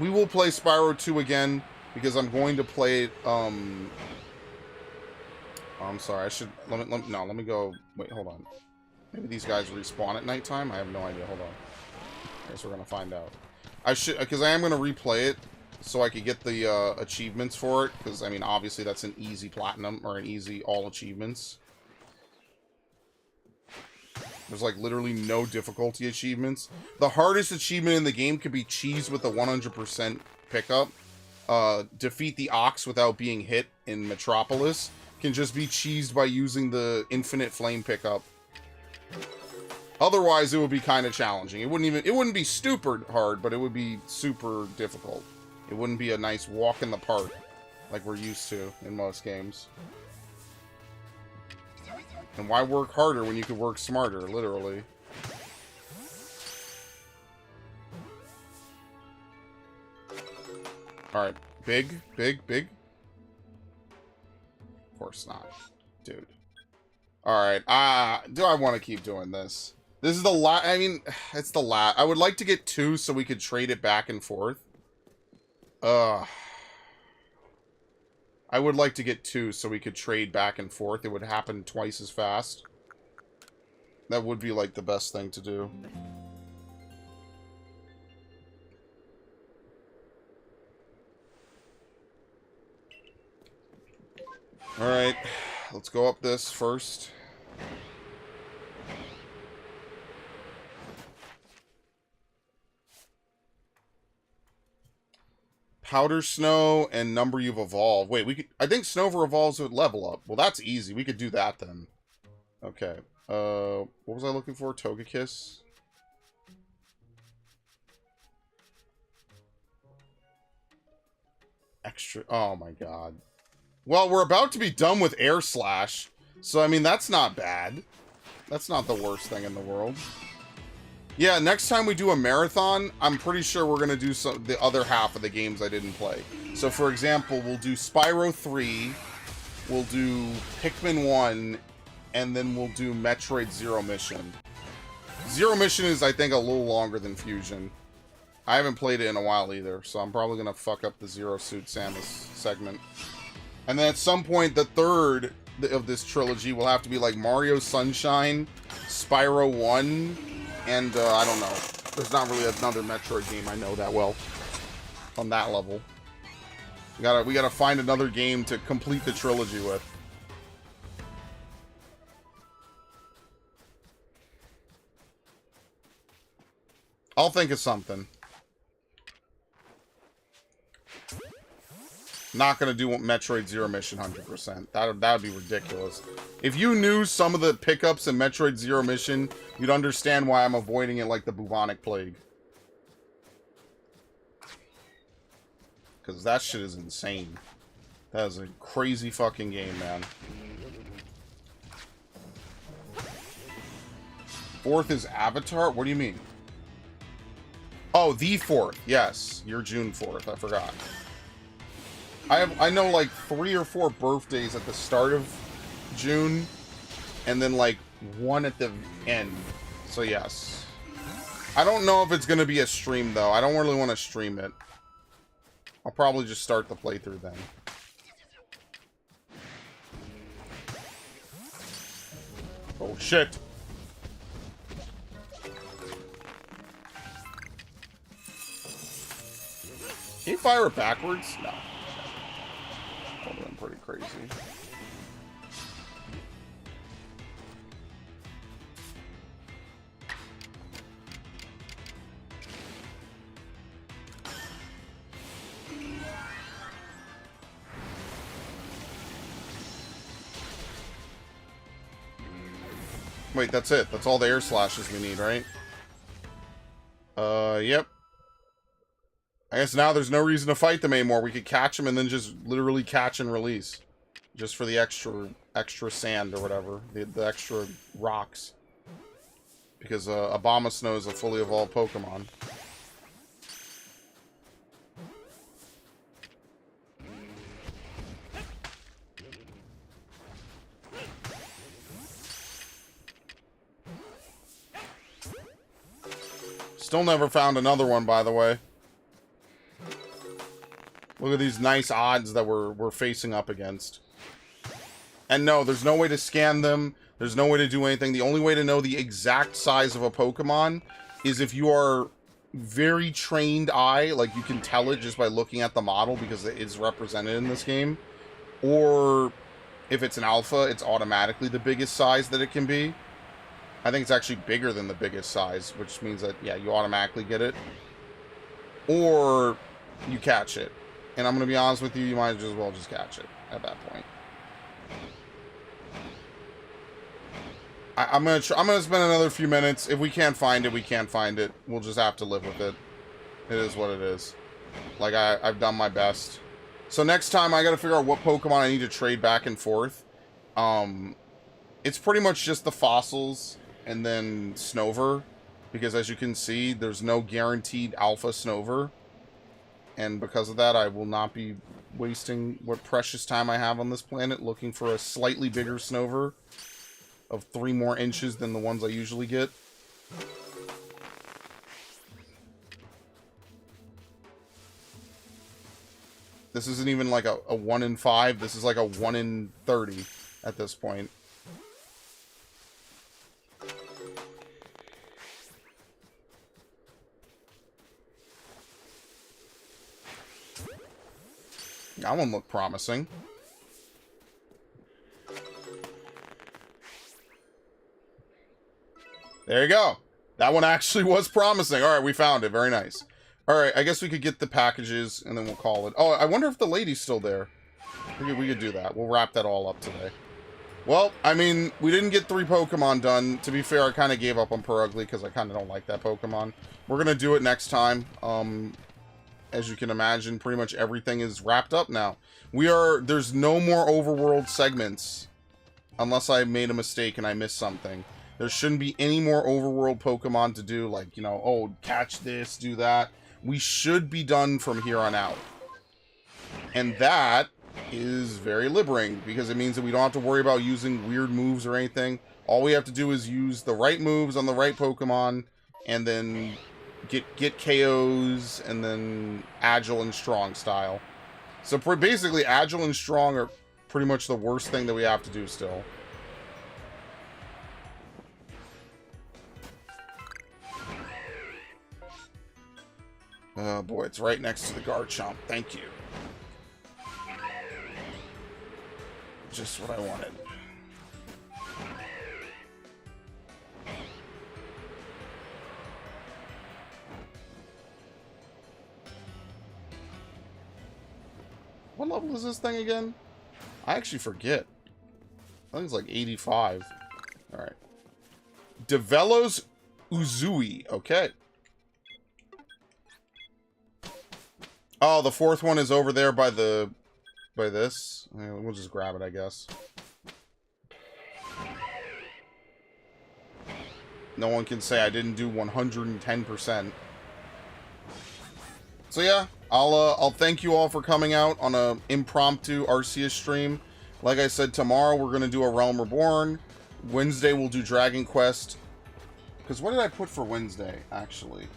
We will play Spyro 2 again, because I'm going to play it, I'm sorry, I should... Let me go... Wait, hold on. Maybe these guys respawn at nighttime? I have no idea. Hold on. I guess we're going to find out. I should... Because I am going to replay it, so I could get the, achievements for it. Because, I mean, obviously, that's an easy platinum, or an easy all achievements. There's, like, literally no difficulty achievements. The hardest achievement in the game could be cheese with a 100% pickup. Defeat the Ox without being hit in Metropolis can just be cheesed by using the infinite flame pickup. Otherwise, it would be kind of challenging. It wouldn't be stupid hard, but it would be super difficult. It wouldn't be a nice walk in the park like we're used to in most games. And why work harder when you could work smarter, literally? Alright. Big, big, big. Of course not. Dude. Alright. Do I want to keep doing this? This is the last... I mean, it's the last... I would like to get 2 so we could trade it back and forth. I would like to get 2 so we could trade back and forth. It would happen twice as fast. That would be, like, the best thing to do. Alright. Let's go up this first. Powder Snow and number you've evolved. Wait, we could... I think Snover evolves with level up. Well, that's easy. We could do that then. Okay. What was I looking for? Togekiss? Extra... Oh my god. Well, we're about to be done with Air Slash. So, I mean, that's not bad. That's not the worst thing in the world. Yeah, next time we do a marathon, I'm pretty sure we're going to do the other half of the games I didn't play. So, for example, we'll do Spyro 3, we'll do Pikmin 1, and then we'll do Metroid Zero Mission. Zero Mission is, I think, a little longer than Fusion. I haven't played it in a while either, so I'm probably going to fuck up the Zero Suit Samus segment. And then at some point, the third of this trilogy will have to be like Mario Sunshine, Spyro 1, and I don't know. There's not really another Metroid game I know that well. on that level. We gotta find another game to complete the trilogy with. I'll think of something. Not gonna do Metroid Zero Mission 100%. That would be ridiculous. If you knew some of the pickups in Metroid Zero Mission, you'd understand why I'm avoiding it like the bubonic plague. Because that shit is insane. That is a crazy fucking game, man. 4th is Avatar? What do you mean? Oh, the 4th. Yes, you're June 4th. I forgot. I know like 3 or 4 birthdays at the start of June, and then like 1 at the end. So yes. I don't know if it's going to be a stream though. I don't really want to stream it. I'll probably just start the playthrough then. Oh shit. Can you fire it backwards? No. That would have been pretty crazy. Wait, that's it. That's all the air slashes we need, right? Yep. I guess now there's no reason to fight them anymore. We could catch them and then just literally catch and release. Just for the extra sand or whatever. The extra rocks. Because Abomasnow is a fully evolved Pokemon. Still never found another one, by the way. Look at these nice odds that we're facing up against. And no, there's no way to scan them. There's no way to do anything. The only way to know the exact size of a Pokemon is if you are very trained eye, like you can tell it just by looking at the model because it is represented in this game. Or if it's an alpha, it's automatically the biggest size that it can be. I think it's actually bigger than the biggest size, which means that, yeah, you automatically get it. Or you catch it. And I'm going to be honest with you, you might as well just catch it at that point. I'm gonna spend another few minutes. If we can't find it, we can't find it. We'll just have to live with it. It is what it is. Like, I've done my best. So next time, I got to figure out what Pokemon I need to trade back and forth. It's pretty much just the fossils and then Snover. Because as you can see, there's no guaranteed Alpha Snover. And because of that, I will not be wasting what precious time I have on this planet looking for a slightly bigger Snover of 3 more inches than the ones I usually get. This isn't even like a 1 in 5. This is like a 1 in 30 at this point. That one looked promising. There you go. That one actually was promising. All right, we found it. Very nice. All right, I guess we could get the packages, and then we'll call it. Oh, I wonder if the lady's still there. We could do that. We'll wrap that all up today. Well, I mean, we didn't get 3 Pokemon done. To be fair, I kind of gave up on Purugly because I kind of don't like that Pokemon. We're going to do it next time. As you can imagine, pretty much everything is wrapped up now. There's no more overworld segments. Unless I made a mistake and I missed something. There shouldn't be any more overworld Pokemon to do, like, you know, oh, catch this, do that. We should be done from here on out. And that is very liberating, because it means that we don't have to worry about using weird moves or anything. All we have to do is use the right moves on the right Pokemon, and then get KOs, and then agile and strong style. So basically, agile and strong are pretty much the worst thing that we have to do still. Oh boy, it's right next to the Garchomp. Thank you. Just what I wanted. What level is this thing again? I actually forget. I think it's like 85. Alright. Develos Uzui. Okay. Oh, the fourth one is over there by the... by this. We'll just grab it, I guess. No one can say I didn't do 110%. So yeah, I'll thank you all for coming out on a impromptu Arceus stream. Like I said, tomorrow we're gonna do a Realm Reborn. Wednesday we'll do Dragon Quest. Because what did I put for Wednesday, actually?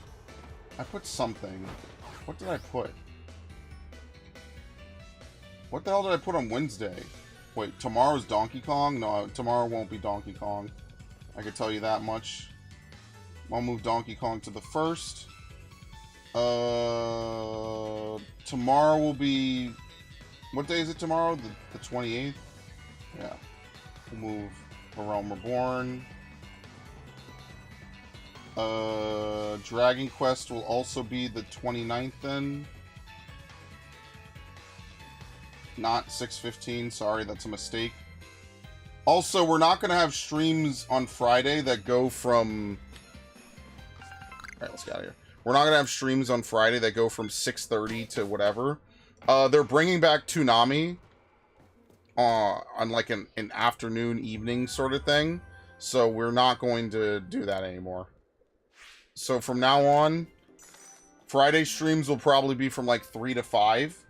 I put something. What did I put? What the hell did I put on Wednesday? Wait, tomorrow's Donkey Kong? No, tomorrow won't be Donkey Kong. I can tell you that much. I'll move Donkey Kong to the 1st. Tomorrow will be... What day is it tomorrow? The 28th? Yeah. We'll move a Realm Reborn. Dragon Quest will also be the 29th then. Not 6:15. Sorry, that's a mistake. Also, we're not going to have streams on Friday that go from... Alright, let's get out of here. We're not going to have streams on Friday that go from 6:30 to whatever. They're bringing back Toonami on like an afternoon, evening sort of thing. So we're not going to do that anymore. So from now on, Friday streams will probably be from like 3 to 5.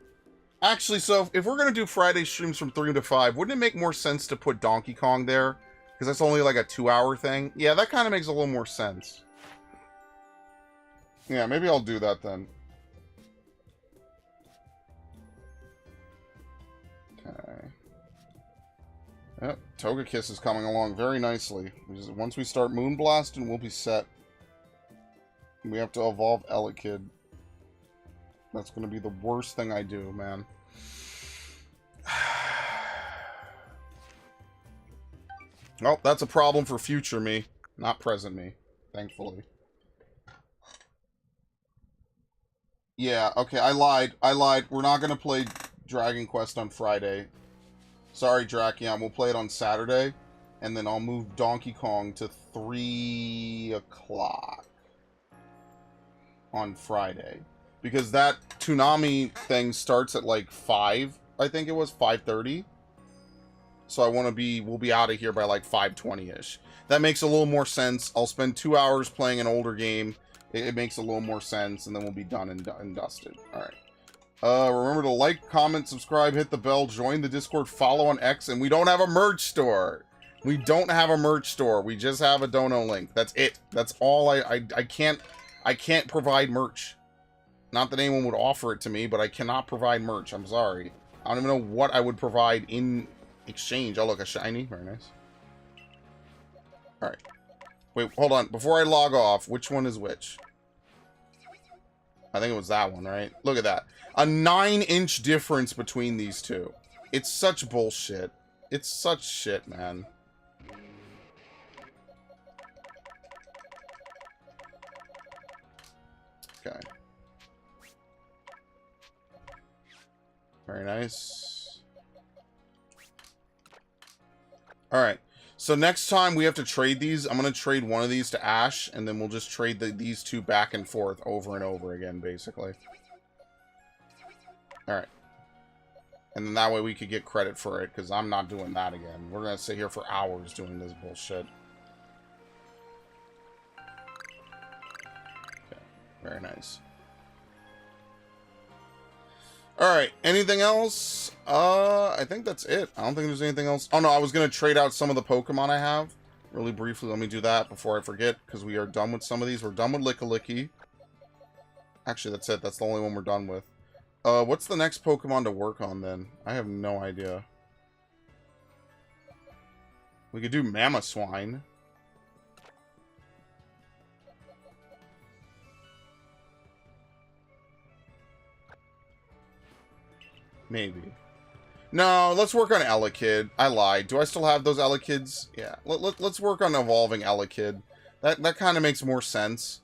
Actually, so if we're going to do Friday streams from 3 to 5, wouldn't it make more sense to put Donkey Kong there? Because that's only like a 2-hour thing. Yeah, that kind of makes a little more sense. Yeah, maybe I'll do that then. Okay. Yep, Togekiss is coming along very nicely. Once we start Moonblasting, we'll be set. We have to evolve Elekid. That's going to be the worst thing I do, man. Well, that's a problem for future me, not present me, thankfully. Yeah, okay, I lied. We're not going to play Dragon Quest on Friday. Sorry, Drakion, we'll play it on Saturday. And then I'll move Donkey Kong to 3 o'clock on Friday. Because that Toonami thing starts at like 5, I think it was, 5:30. So I want to be, we'll be out of here by like 5:20-ish. That makes a little more sense. I'll spend 2 hours playing an older game. It makes a little more sense, and then we'll be done and dusted. Alright. Remember to like, comment, subscribe, hit the bell, join the Discord, follow on X, and we don't have a merch store. We don't have a merch store. We just have a dono link. That's it. That's all I can't provide merch. Not that anyone would offer it to me, but I cannot provide merch. I'm sorry. I don't even know what I would provide in exchange. Oh, look, a shiny. Very nice. Alright. Wait, hold on. Before I log off, which one is which? I think it was that one, right? Look at that. A 9-inch difference between these two. It's such bullshit. It's such shit, man. Okay. Very nice. Alright. So next time we have to trade these, I'm going to trade one of these to Ash, and then we'll just trade these two back and forth over and over again, basically. Alright. And then that way we could get credit for it, because I'm not doing that again. We're going to sit here for hours doing this bullshit. Okay. Very nice. Alright, anything else? I think that's it. I don't think there's anything else. Oh no, I was going to trade out some of the Pokemon I have. Really briefly, let me do that before I forget, because we are done with some of these. We're done with Lickilicky. Actually, that's it. That's the only one we're done with. What's the next Pokemon to work on then? I have no idea. We could do Mamoswine. Maybe. No, let's work on Elekid. I lied. Do I still have those Elekids? Yeah. Let's work on evolving Elekid. That kind of makes more sense.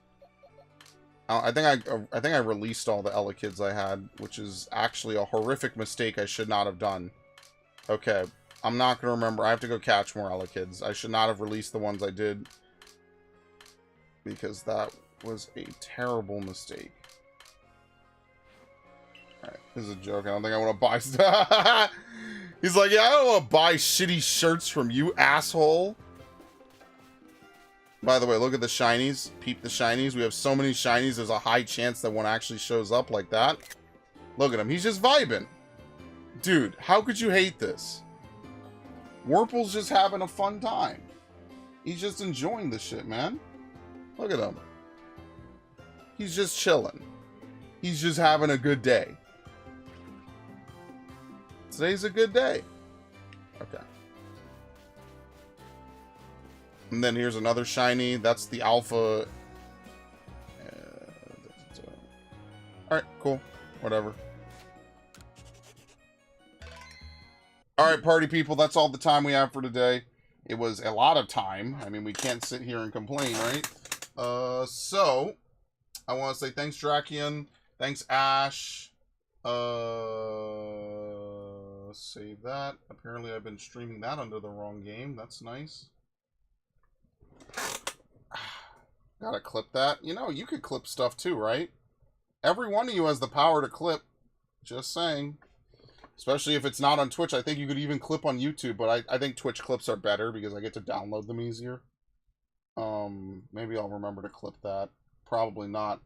I think I released all the Elekids I had, which is actually a horrific mistake I should not have done. Okay. I'm not going to remember. I have to go catch more Elekids. I should not have released the ones I did. Because that was a terrible mistake. Alright, this is a joke. I don't think I want to buy stuff. He's like, yeah, I don't want to buy shitty shirts from you, asshole. By the way, look at the shinies. Peep the shinies. We have so many shinies, there's a high chance that one actually shows up like that. Look at him. He's just vibing. Dude, how could you hate this? Wurple's just having a fun time. He's just enjoying the shit, man. Look at him. He's just chilling. He's just having a good day. Today's a good day. Okay. And then here's another shiny. That's the alpha. Alright, cool. Whatever. Alright, party people. That's all the time we have for today. It was a lot of time. I mean, we can't sit here and complain, right? So, I want to say thanks, Drakian. Thanks, Ash. Save that. Apparently, I've been streaming that under the wrong game. That's nice. Gotta clip that. You know, you could clip stuff too, right? Every one of you has the power to clip. Just saying. Especially if it's not on Twitch. I think you could even clip on YouTube, but I think Twitch clips are better because I get to download them easier. Maybe I'll remember to clip that. Probably not.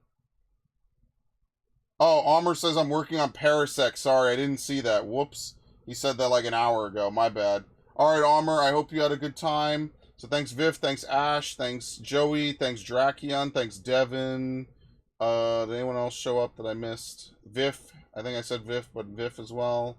Oh, Amr says I'm working on Parasect. Sorry, I didn't see that. Whoops. He said that like an hour ago. My bad. Alright, Amr, I hope you had a good time. So thanks, Viv. Thanks, Ash. Thanks, Joey. Thanks, Drakion. Thanks, Devin. Did anyone else show up that I missed? Viv. I think I said Viv, but Viv as well.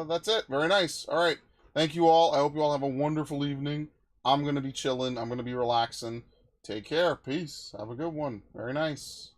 That's it. Very nice. Alright. Thank you all. I hope you all have a wonderful evening. I'm going to be chilling. I'm going to be relaxing. Take care. Peace. Have a good one. Very nice.